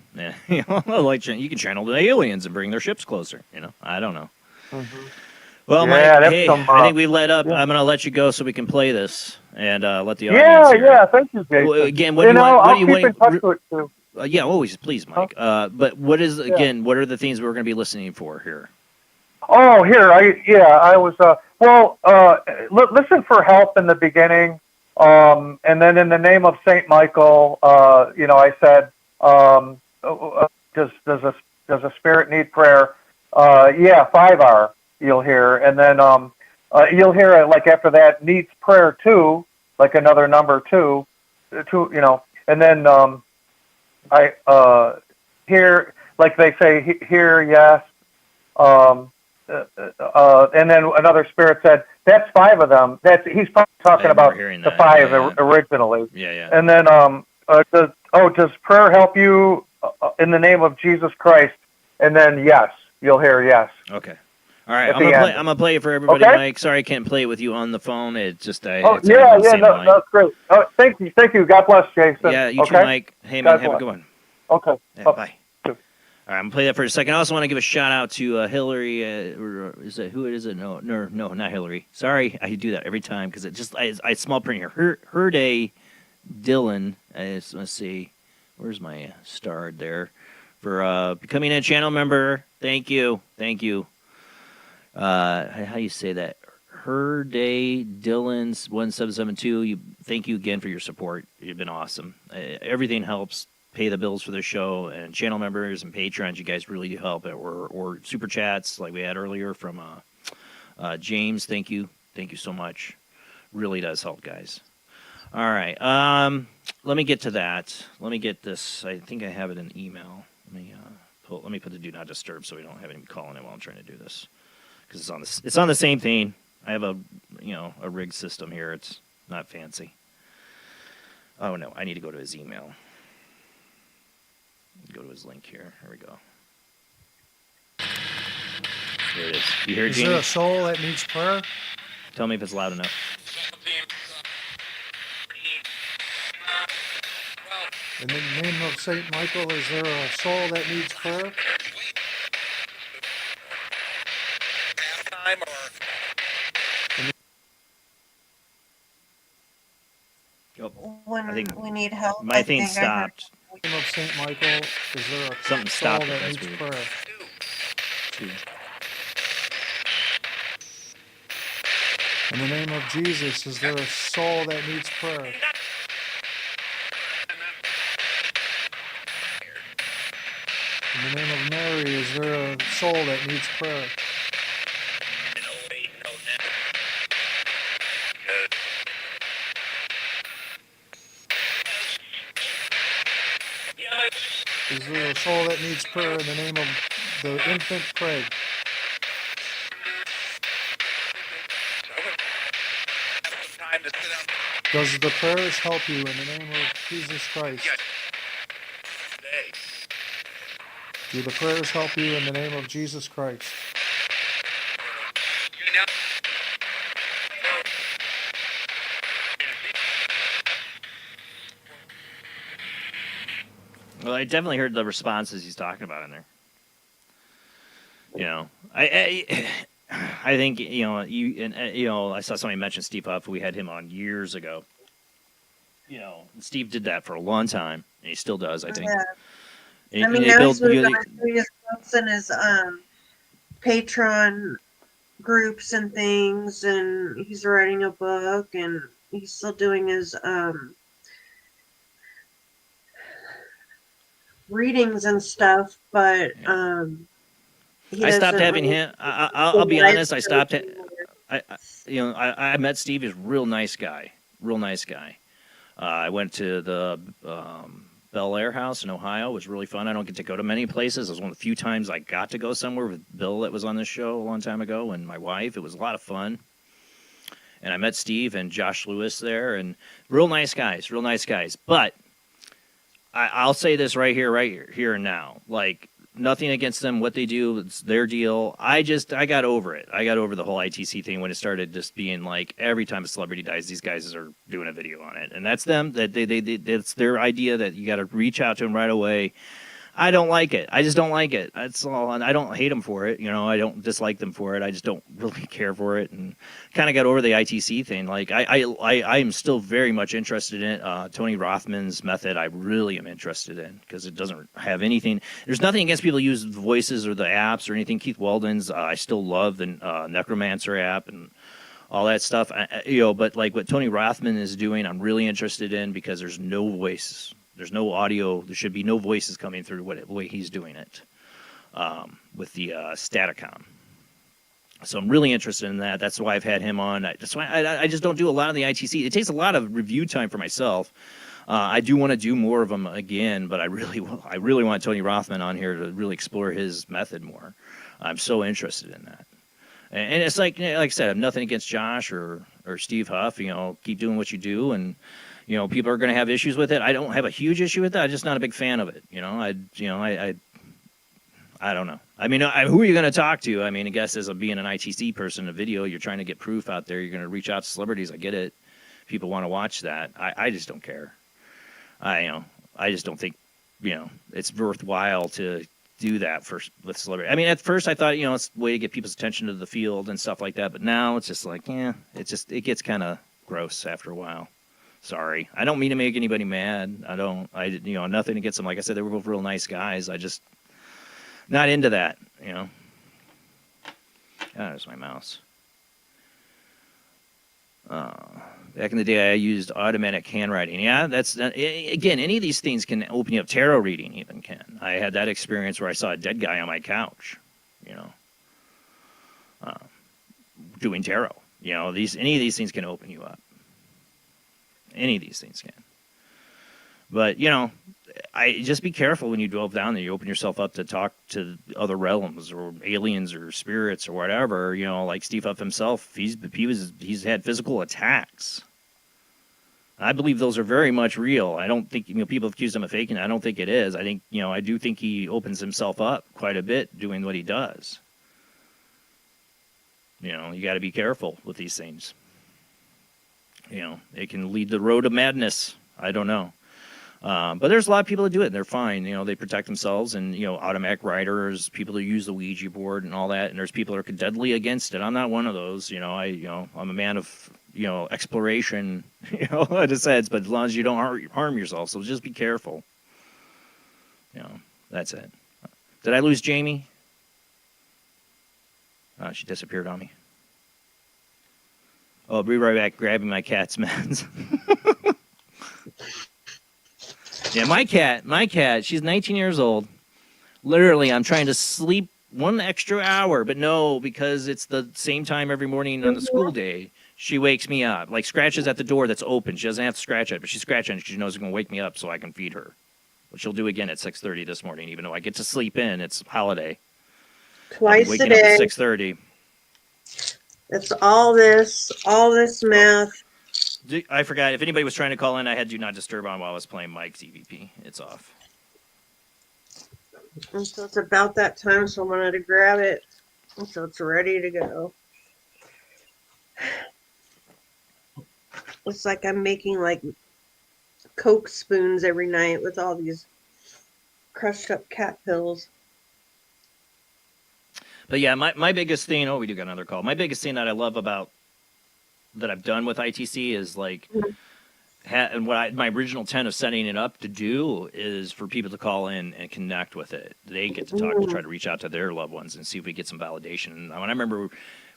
[SPEAKER 1] Like you can channel the aliens and bring their ships closer. I don't know. Well, Mike, hey, I think we let up. I'm going to let you go so we can play this and let the audience hear it.
[SPEAKER 14] Thank you, Jason.
[SPEAKER 1] Well, again, what do you want?
[SPEAKER 14] I'll keep in touch with you.
[SPEAKER 1] Yeah, always, please, Mike. But what are the things we're going to be listening for here?
[SPEAKER 14] Oh, here, I was, listen for help in the beginning, and then in the name of Saint Michael, I said, does a spirit need prayer? 5R, you'll hear, and then, you'll hear, like, after that, needs prayer too, like another number two, and then, I hear, like they say, here, yes, and then another spirit said, "That's 5 of them." He's probably talking about the 5 originally.
[SPEAKER 1] Yeah.
[SPEAKER 14] And then, does prayer help you in the name of Jesus Christ? And then yes, you'll hear yes.
[SPEAKER 1] Okay. All right. I'm gonna play it for everybody, okay? Mike. Sorry, I can't play it with you on the phone. It's just
[SPEAKER 14] that's great. Thank you. God bless, Jason.
[SPEAKER 1] Yeah, you too, Mike. Hey, man, have a good one.
[SPEAKER 14] Okay.
[SPEAKER 1] Yeah, bye. All right, I'm gonna play that for a second. I also want to give a shout out to Hillary. Is it who it is? No, not Hillary. Sorry, I do that every time because it just I small print here. Her day, Dylan. Let's see, where's my star there for becoming a channel member. Thank you. How do you say that? Her day, Dylan's 1772. Thank you again for your support. You've been awesome. Everything helps pay the bills for the show, and channel members and patrons, you guys really do help it. Or super chats like we had earlier from James. Thank you so much. Really does help, guys. All right, let me get to that. Let me get this. I think I have it in email. Let me let me put the do not disturb so we don't have anybody calling in while I'm trying to do this, because it's on the same thing. I have a rigged system here. It's not fancy. Oh no, I need to go to his email. Go to his link here. Here we go. There it is. You hear it, Jamie?
[SPEAKER 15] Is there a soul that needs prayer?
[SPEAKER 1] Tell me if it's loud enough.
[SPEAKER 15] In the name of Saint Michael, is there a soul that needs prayer?
[SPEAKER 2] When
[SPEAKER 1] I think
[SPEAKER 2] we need help,
[SPEAKER 1] my thing stopped.
[SPEAKER 15] In the name of Saint Michael, is there a
[SPEAKER 1] Something
[SPEAKER 15] soul
[SPEAKER 1] stopped it,
[SPEAKER 15] that
[SPEAKER 1] that's
[SPEAKER 15] needs
[SPEAKER 1] weird.
[SPEAKER 15] prayer? In the name of Jesus, is there a soul that needs prayer? In the name of Mary, is there a soul that needs prayer? Is there a soul that needs prayer in the name of the infant Craig? Does the prayers help you in the name of Jesus Christ? Do the prayers help you in the name of Jesus Christ?
[SPEAKER 1] Well, I definitely heard the responses he's talking about in there. I think I saw somebody mention Steve Huff. We had him on years ago. And Steve did that for a long time, and he still does. I think.
[SPEAKER 2] Yeah. Now he's moved on to his books and his Patreon groups and things, and he's writing a book, and he's still doing his readings and stuff, but
[SPEAKER 1] I stopped having him. I'll be honest. I stopped. I met Steve. He's a real nice guy. Real nice guy. I went to the Bel Air House in Ohio. It was really fun. I don't get to go to many places. It was one of the few times I got to go somewhere with Bill that was on this show a long time ago, and my wife. It was a lot of fun. And I met Steve and Josh Lewis there, and real nice guys. But I'll say this right here and now. Like, nothing against them, what they do, it's their deal. I got over it. I got over the whole ITC thing when it started just being like every time a celebrity dies, these guys are doing a video on it, and that's them. That it's their idea that you got to reach out to them right away. I don't like it. I just don't like it. That's all. And I don't hate them for it. I don't dislike them for it. I just don't really care for it, and kind of got over the ITC thing. Like I am still very much interested in it. Tony Rothman's method. I really am interested in, because it doesn't have anything. There's nothing against people who use the voices or the apps or anything. Keith Weldon's. I still love the Necromancer app and all that stuff. But like what Tony Rothman is doing, I'm really interested in, because there's no voices. There's no audio. There should be no voices coming through the way he's doing it with the Staticom. So I'm really interested in that. That's why I've had him on. That's why I just don't do a lot of the ITC. It takes a lot of review time for myself. I do want to do more of them again, but I really want Tony Rothman on here to really explore his method more. I'm so interested in that. And it's like I said, I have nothing against Josh or Steve Huff. Keep doing what you do, and people are going to have issues with it. I don't have a huge issue with it. I'm just not a big fan of it. I don't know. Who are you going to talk to? I guess as being an ITC person, a video, you're trying to get proof out there. You're going to reach out to celebrities. I get it. People want to watch that. I just don't care. I just don't think, it's worthwhile to do that with celebrity. At first I thought, it's a way to get people's attention to the field and stuff like that. But now it's just like, it gets kind of gross after a while. Sorry. I don't mean to make anybody mad. Nothing against them. Like I said, they were both real nice guys. I just, not into that, There's my mouse. Back in the day, I used automatic handwriting. Yeah, that's, again, any of these things can open you up. Tarot reading even can. I had that experience where I saw a dead guy on my couch, doing tarot. Any of these things can open you up. Any of these things can. But, I just be careful when you delve down there. You open yourself up to talk to other realms or aliens or spirits or whatever. Like Steve Huff himself, he's had physical attacks. I believe those are very much real. I don't think people have accused him of faking it. I don't think it is. I think I do think he opens himself up quite a bit doing what he does. You got to be careful with these things. It can lead the road of madness. I don't know. But there's a lot of people that do it, and they're fine. They protect themselves, and, automatic writers, people that use the Ouija board and all that, and there's people that are deadly against it. I'm not one of those. I'm a man of, exploration, in a sense, but as long as you don't harm yourself, so just be careful. That's it. Did I lose Jamie? She disappeared on me. Oh, I'll be right back grabbing my cat's meds. Yeah, my cat, she's 19 years old. Literally, I'm trying to sleep 1 extra hour, but no, because it's the same time every morning on the school day, she wakes me up. Like, scratches at the door that's open. She doesn't have to scratch at it, but she's scratching it. She knows it's going to wake me up so I can feed her. Which she'll do again at 6:30 this morning, even though I get to sleep in. It's holiday.
[SPEAKER 2] Twice a
[SPEAKER 1] waking up
[SPEAKER 2] day.
[SPEAKER 1] at 6:30.
[SPEAKER 2] It's all this math.
[SPEAKER 1] I forgot. If anybody was trying to call in, I had Do Not Disturb on while I was playing Mike's EVP. It's off.
[SPEAKER 2] And so it's about that time, so I wanted to grab it. And so it's ready to go. It's like I'm making like Coke spoons every night with all these crushed up cat pills.
[SPEAKER 1] But yeah, my biggest thing, we do got another call. My biggest thing that I love about that I've done with ITC is like, and my original intent of setting it up to do is for people to call in and connect with it. They get to talk, to try to reach out to their loved ones and see if we get some validation. And when I remember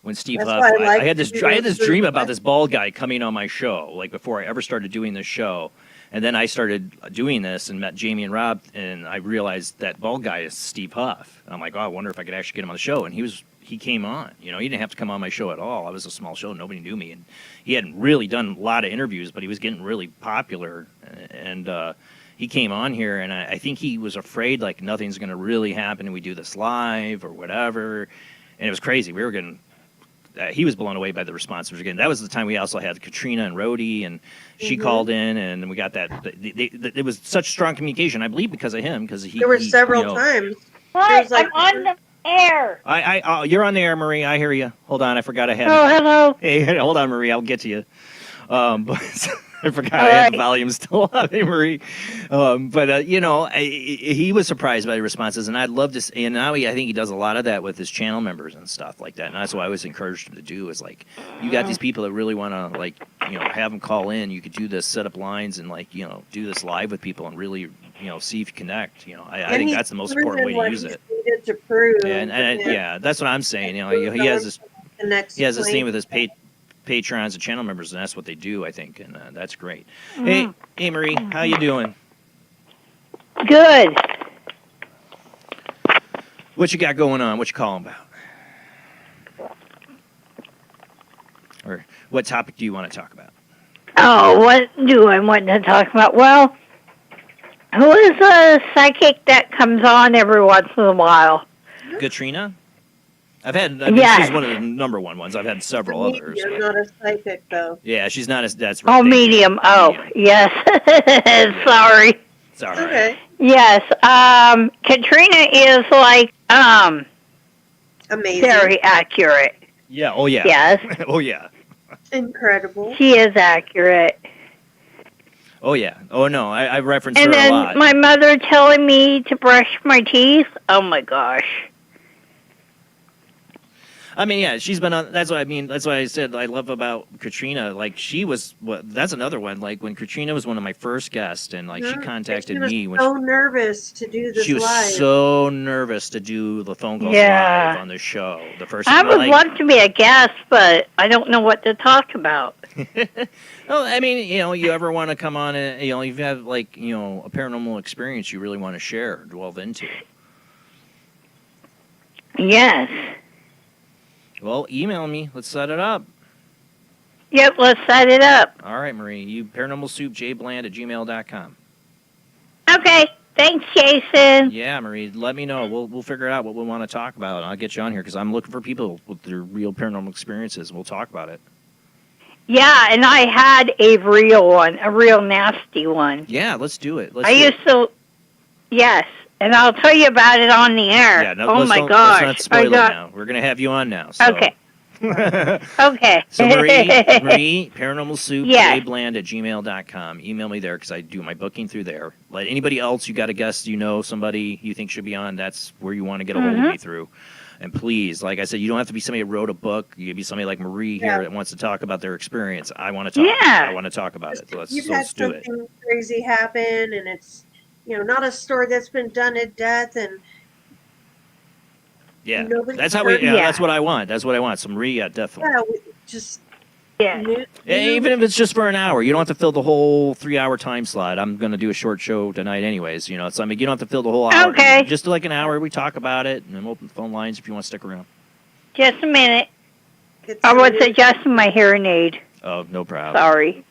[SPEAKER 1] when Steve Huff, I had this dream about this bald guy coming on my show, like before I ever started doing this show. And then I started doing this and met Jamie and Rob, and I realized that bald guy is Steve Huff. And I'm like, I wonder if I could actually get him on the show. And he came on. He didn't have to come on my show at all. I was a small show. Nobody knew me. And he hadn't really done a lot of interviews, but he was getting really popular. And he came on here, and I think he was afraid, like, nothing's going to really happen and we do this live or whatever. And it was crazy. We were getting... he was blown away by the response we were getting. That was the time we also had Katrina and Rhodey, and she called in, and we got that. It was such strong communication, I believe, because of him. Because
[SPEAKER 2] there were several times.
[SPEAKER 13] What? I'm on the air.
[SPEAKER 1] You're on the air, Marie. I hear you. Hold on, I forgot I had.
[SPEAKER 13] Oh, hello.
[SPEAKER 1] Hey, hold on, Marie. I'll get to you. But I forgot I had the volume still on. Hey, Marie. He was surprised by the responses, and I'd love to. And now I think he does a lot of that with his channel members and stuff like that. And that's what I always encouraged him to do. Is like, you got these people that really want to have them call in. You could do this, set up lines, and do this live with people and really see if you connect. I think that's the most important way to use it.
[SPEAKER 2] To prove.
[SPEAKER 1] Yeah, that's what I'm saying. He has this thing with his patrons and channel members, and that's what they do, I think, and that's great. Hey, Marie, how you doing?
[SPEAKER 13] Good.
[SPEAKER 1] What you got going on? What you calling about? Or what topic do you want to talk about?
[SPEAKER 13] Oh, what do I want to talk about? Well, who is a psychic that comes on every once in a while?
[SPEAKER 1] Katrina? She's one of the number one ones. I've had several others.
[SPEAKER 2] You're not a psychic, though.
[SPEAKER 1] Yeah, she's not as. That's right.
[SPEAKER 13] Oh, medium. Oh, yes. Sorry.
[SPEAKER 1] It's all right. Okay.
[SPEAKER 13] Yes. Katrina is like
[SPEAKER 2] amazing.
[SPEAKER 13] Very accurate.
[SPEAKER 1] Yeah. Oh, yeah.
[SPEAKER 13] Yes.
[SPEAKER 1] Oh, yeah.
[SPEAKER 2] Incredible.
[SPEAKER 13] She is accurate.
[SPEAKER 1] Oh, yeah. Oh, no. I reference her
[SPEAKER 13] and
[SPEAKER 1] a lot.
[SPEAKER 13] then my mother telling me to brush my teeth. Oh, my gosh.
[SPEAKER 1] I mean, yeah, she's been on. That's what I mean. That's what I said I love about Katrina. Like, she was. That's another one. Like, when Katrina was one of my first guests, and like she contacted me when
[SPEAKER 2] she was so nervous to do this.
[SPEAKER 1] She was
[SPEAKER 2] live.
[SPEAKER 1] so nervous to do the phone calls live on the show. The first.
[SPEAKER 13] I would love to be a guest, but I don't know what to talk about.
[SPEAKER 1] Well, I mean, you ever want to come on and you have like a paranormal experience you really want to share, or delve into.
[SPEAKER 13] Yes.
[SPEAKER 1] Well, email me. Let's set it up.
[SPEAKER 13] Yep, let's set it up.
[SPEAKER 1] All right, Marie. You paranormalsoup jbland@gmail.com.
[SPEAKER 13] Okay. Thanks, Jason.
[SPEAKER 1] Yeah, Marie, let me know. We'll figure out what we want to talk about. I'll get you on here because I'm looking for people with their real paranormal experiences. We'll talk about it.
[SPEAKER 13] Yeah, and I had a real one, a real nasty one.
[SPEAKER 1] Yeah, let's do it.
[SPEAKER 13] Yes, and I'll tell you about it on the air.
[SPEAKER 1] Yeah, no,
[SPEAKER 13] oh my
[SPEAKER 1] let's
[SPEAKER 13] gosh.
[SPEAKER 1] not spoil it now. We're going to have you on now. So.
[SPEAKER 13] Okay. Okay.
[SPEAKER 1] So Marie, Paranormal Soup,
[SPEAKER 13] Yeah.
[SPEAKER 1] jbland@gmail.com. Email me there because I do my booking through there. Let anybody else, you got a guest, somebody you think should be on, that's where you want to get a hold of me through. And please, like I said, you don't have to be somebody who wrote a book. You can be somebody like Marie here that wants to talk about their experience. I want to talk. I want to talk about it. So let's do it.
[SPEAKER 2] Something crazy happen, and it's not a story that's been done to death, and
[SPEAKER 1] yeah,
[SPEAKER 2] nobody's
[SPEAKER 1] that's how
[SPEAKER 2] heard
[SPEAKER 1] we.
[SPEAKER 2] it.
[SPEAKER 1] Yeah, that's what I want. That's what I want. So Marie, definitely. Even if it's just for an hour, you don't have to fill the whole 3-hour time slot. I'm going to do a short show tonight, anyways. So I mean, you don't have to fill the whole hour.
[SPEAKER 13] Okay.
[SPEAKER 1] Just like an hour, we talk about it, and then we'll open the phone lines if you want to stick around.
[SPEAKER 13] Just a minute. I was adjusting my hearing aid.
[SPEAKER 1] Oh, no problem.
[SPEAKER 13] Sorry.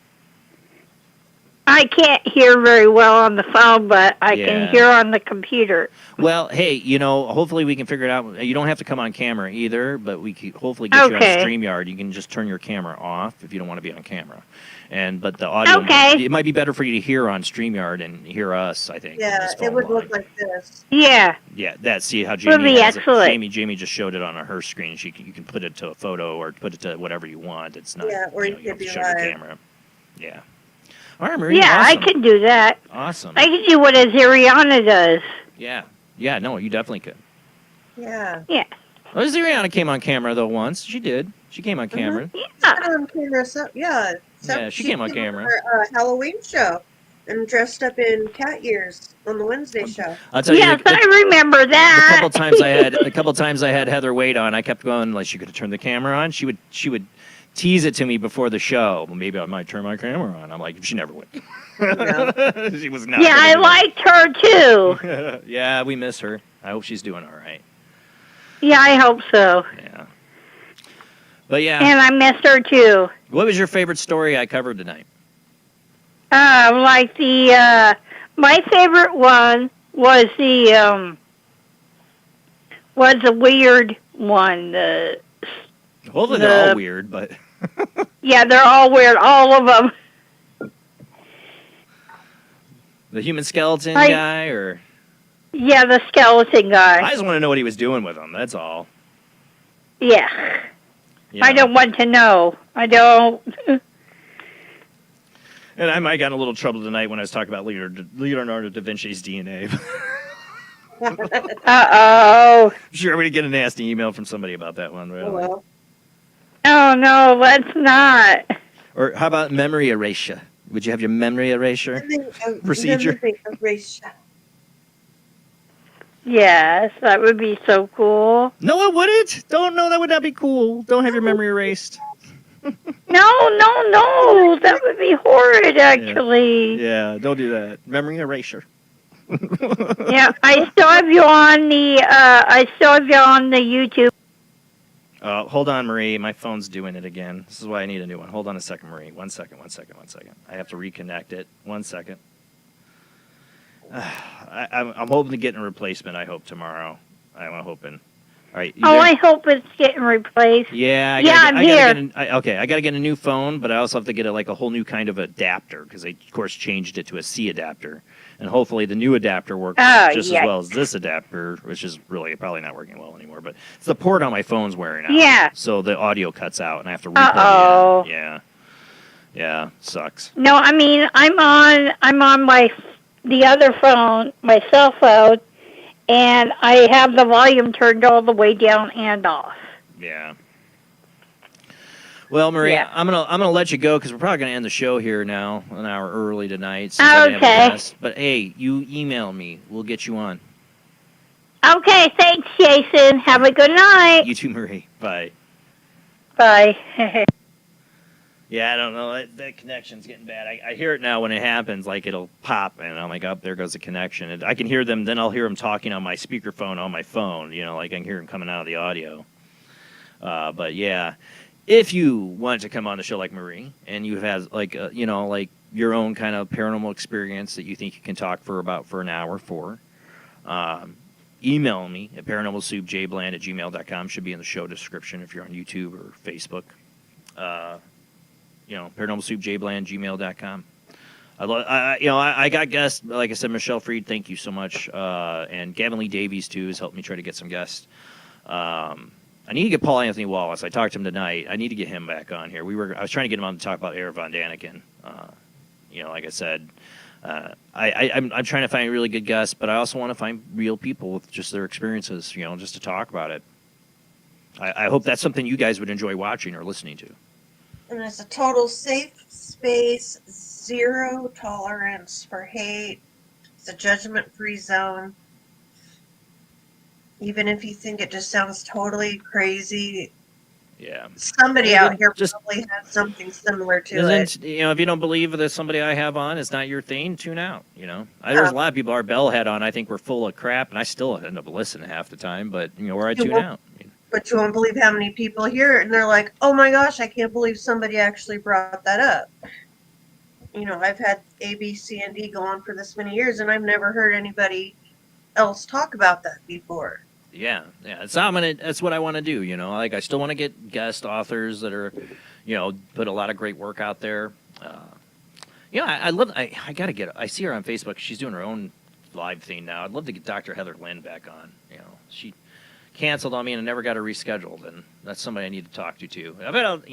[SPEAKER 13] I can't hear very well on the phone, but I can hear on the computer.
[SPEAKER 1] Well, hey, hopefully we can figure it out. You don't have to come on camera either, but we can hopefully get you on StreamYard. You can just turn your camera off if you don't want to be on camera. But the audio, it might be better for you to hear on StreamYard and hear us, I think.
[SPEAKER 2] Yeah, it would look like this.
[SPEAKER 13] Yeah.
[SPEAKER 1] Yeah, see how Jamie
[SPEAKER 13] be
[SPEAKER 1] has
[SPEAKER 13] excellent.
[SPEAKER 1] it. Jamie just showed it on her screen. You can put it to a photo or put it to whatever you want. It's not,
[SPEAKER 2] or
[SPEAKER 1] you have to show your camera. Yeah. All right, Marie.
[SPEAKER 13] Yeah,
[SPEAKER 1] awesome.
[SPEAKER 13] I can do that.
[SPEAKER 1] Awesome.
[SPEAKER 13] I can do what Azariana does.
[SPEAKER 1] Yeah, no, you definitely could.
[SPEAKER 2] Yeah.
[SPEAKER 13] Yeah.
[SPEAKER 1] Well, Azariana came on camera, though, once. She did. She came on camera.
[SPEAKER 2] On camera,
[SPEAKER 1] She came on camera.
[SPEAKER 2] Her Halloween show and dressed up in cat ears on the Wednesday show.
[SPEAKER 1] I'll tell you.
[SPEAKER 13] Yes, I remember that.
[SPEAKER 1] A couple times I had Heather Wade on. I kept going like she could turn the camera on. She would tease it to me before the show. Well, maybe I might turn my camera on. I'm like, she never would.
[SPEAKER 2] No.
[SPEAKER 1] She was not.
[SPEAKER 13] Yeah, I liked her too.
[SPEAKER 1] Yeah, we miss her. I hope she's doing all right.
[SPEAKER 13] Yeah, I hope so.
[SPEAKER 1] Yeah. But yeah.
[SPEAKER 13] And I missed her too.
[SPEAKER 1] What was your favorite story I covered tonight?
[SPEAKER 13] My favorite one was the weird one.
[SPEAKER 1] Hopefully they're all weird, but
[SPEAKER 13] yeah, they're all weird, all of them.
[SPEAKER 1] The human skeleton guy, or
[SPEAKER 13] yeah, the skeleton guy.
[SPEAKER 1] I just want to know what he was doing with them. That's all.
[SPEAKER 13] Yeah. I don't want to know. I don't.
[SPEAKER 1] And I might got in a little trouble tonight when I was talking about Leonardo da Vinci's DNA.
[SPEAKER 13] Uh-oh.
[SPEAKER 1] I'm sure I'm going to get a nasty email from somebody about that one. Really.
[SPEAKER 2] Well.
[SPEAKER 13] Oh, no, let's not.
[SPEAKER 1] Or how about memory erasure? Would you have your memory erasure procedure?
[SPEAKER 2] Erasure.
[SPEAKER 13] Yes, that would be so cool.
[SPEAKER 1] No, it wouldn't. That would not be cool. Don't have your memory erased.
[SPEAKER 13] No, that would be horrid, actually.
[SPEAKER 1] Yeah, don't do that. Memory erasure.
[SPEAKER 13] Yeah, I still have you on the YouTube.
[SPEAKER 1] Hold on, Marie. My phone's doing it again. This is why I need a new one. Hold on a second, Marie. One second. I have to reconnect it. 1 second. I'm hoping to get a replacement, I hope, tomorrow. I'm hoping. All right.
[SPEAKER 13] I hope it's getting replaced.
[SPEAKER 1] Yeah,
[SPEAKER 13] I'm here.
[SPEAKER 1] I got to get a new phone, but I also have to get a whole new kind of adapter because they, of course, changed it to a C adapter. And hopefully the new adapter works just as well as this adapter, which is really probably not working well anymore. But it's the port on my phone's wearing out.
[SPEAKER 13] Yeah.
[SPEAKER 1] So the audio cuts out, and I have to replug it in. Yeah, sucks.
[SPEAKER 13] No, I mean I'm on the other phone, my cell phone, and I have the volume turned all the way down and off.
[SPEAKER 1] Yeah. Well, Marie, I'm gonna let you go because we're probably gonna end the show here now, an hour early tonight.
[SPEAKER 13] Okay.
[SPEAKER 1] But hey, you email me. We'll get you on.
[SPEAKER 13] Okay, thanks, Jason. Have a good night.
[SPEAKER 1] You too, Marie. Bye.
[SPEAKER 13] Bye.
[SPEAKER 1] Yeah, I don't know. That connection's getting bad. I hear it now when it happens. Like, it'll pop, and I'm like, oh, there goes the connection. And I can hear them. Then I'll hear them talking on my speakerphone on my phone. Like I can hear them coming out of the audio. But yeah. If you want to come on the show like Marie, and you have your own kind of paranormal experience that you think you can talk for an hour for, email me at paranormalsoupjbland@gmail.com. Should be in the show description if you're on YouTube or Facebook. paranormalsoupjbland@gmail.com. I got guests, like I said, Michelle Freed, thank you so much. And Gavin Lee Davies, too, has helped me try to get some guests. I need to get Paul Anthony Wallace. I talked to him tonight. I need to get him back on here. I was trying to get him on to talk about Eric Von Daniken. Like I said, I'm trying to find really good guests, but I also want to find real people with just their experiences, just to talk about it. I hope that's something you guys would enjoy watching or listening to.
[SPEAKER 2] And it's a total safe space, zero tolerance for hate. It's a judgment-free zone. Even if you think it just sounds totally crazy,
[SPEAKER 1] yeah,
[SPEAKER 2] somebody out here probably has something similar to it.
[SPEAKER 1] If you don't believe there's somebody I have on, it's not your thing, tune out. There's a lot of people our Bell had on, I think we're full of crap, and I still end up listening half the time, but where I tune out.
[SPEAKER 2] But you won't believe how many people hear it, and they're like, oh my gosh, I can't believe somebody actually brought that up. I've had A, B, C, and D go on for this many years, and I've never heard anybody else talk about that before.
[SPEAKER 1] Yeah. That's what I want to do. I still want to get guest authors that are, put a lot of great work out there. I see her on Facebook. She's doing her own live thing now. I'd love to get Dr. Heather Lynn back on. She canceled on me and I never got her rescheduled, and that's somebody I need to talk to too. I bet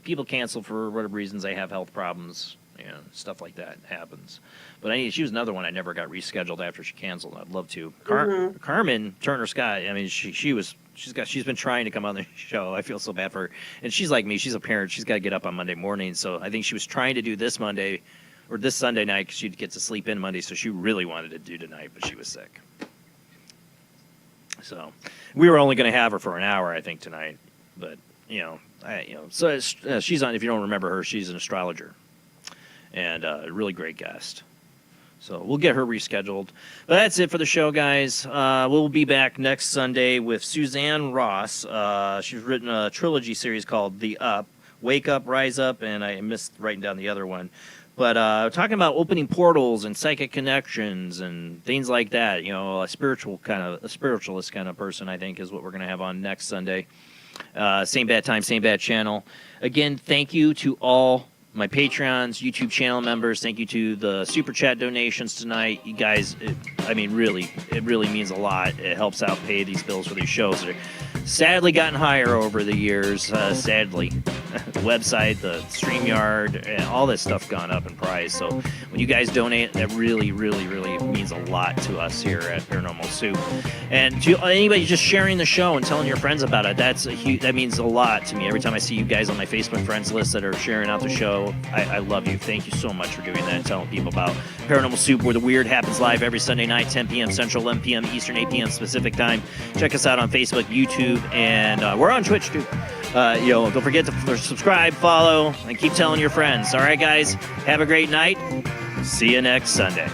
[SPEAKER 1] people cancel for whatever reasons. They have health problems, stuff like that happens. But she was another one I never got rescheduled after she canceled. I'd love to. Carmen Turner Scott. I mean, she's been trying to come on the show. I feel so bad for her, and she's like me. She's a parent. She's got to get up on Monday morning. So I think she was trying to do this Monday or this Sunday night because she'd get to sleep in Monday. So she really wanted to do tonight, but she was sick. So we were only going to have her for an hour, I think, tonight. But so she's on. If you don't remember her, she's an astrologer and a really great guest. So we'll get her rescheduled. But that's it for the show, guys. We'll be back next Sunday with Suzanne Ross. She's written a trilogy series called The Up, Wake Up, Rise Up, and I missed writing down the other one. But talking about opening portals and psychic connections and things like that, a spiritualist kind of person, I think, is what we're going to have on next Sunday. Same bad time, same bad channel. Again, thank you to all my Patreons, YouTube channel members. Thank you to the Super Chat donations tonight. You guys, it really means a lot. It helps out pay these bills for these shows. They're sadly gotten higher over the years, sadly. The website, the StreamYard, and all this stuff gone up in price. So when you guys donate, that really, really, really means a lot to us here at Paranormal Soup. And to anybody just sharing the show and telling your friends about it, that means a lot to me. Every time I see you guys on my Facebook friends list that are sharing out the show, I love you. Thank you so much for doing that and telling people about Paranormal Soup, where the weird happens live every Sunday night, 10 p.m. Central, 11 p.m. Eastern, 8 p.m. Pacific time. Check us out on Facebook, YouTube, and we're on Twitch too. Don't forget to subscribe, follow, and keep telling your friends. All right, guys, have a great night. See you next Sunday.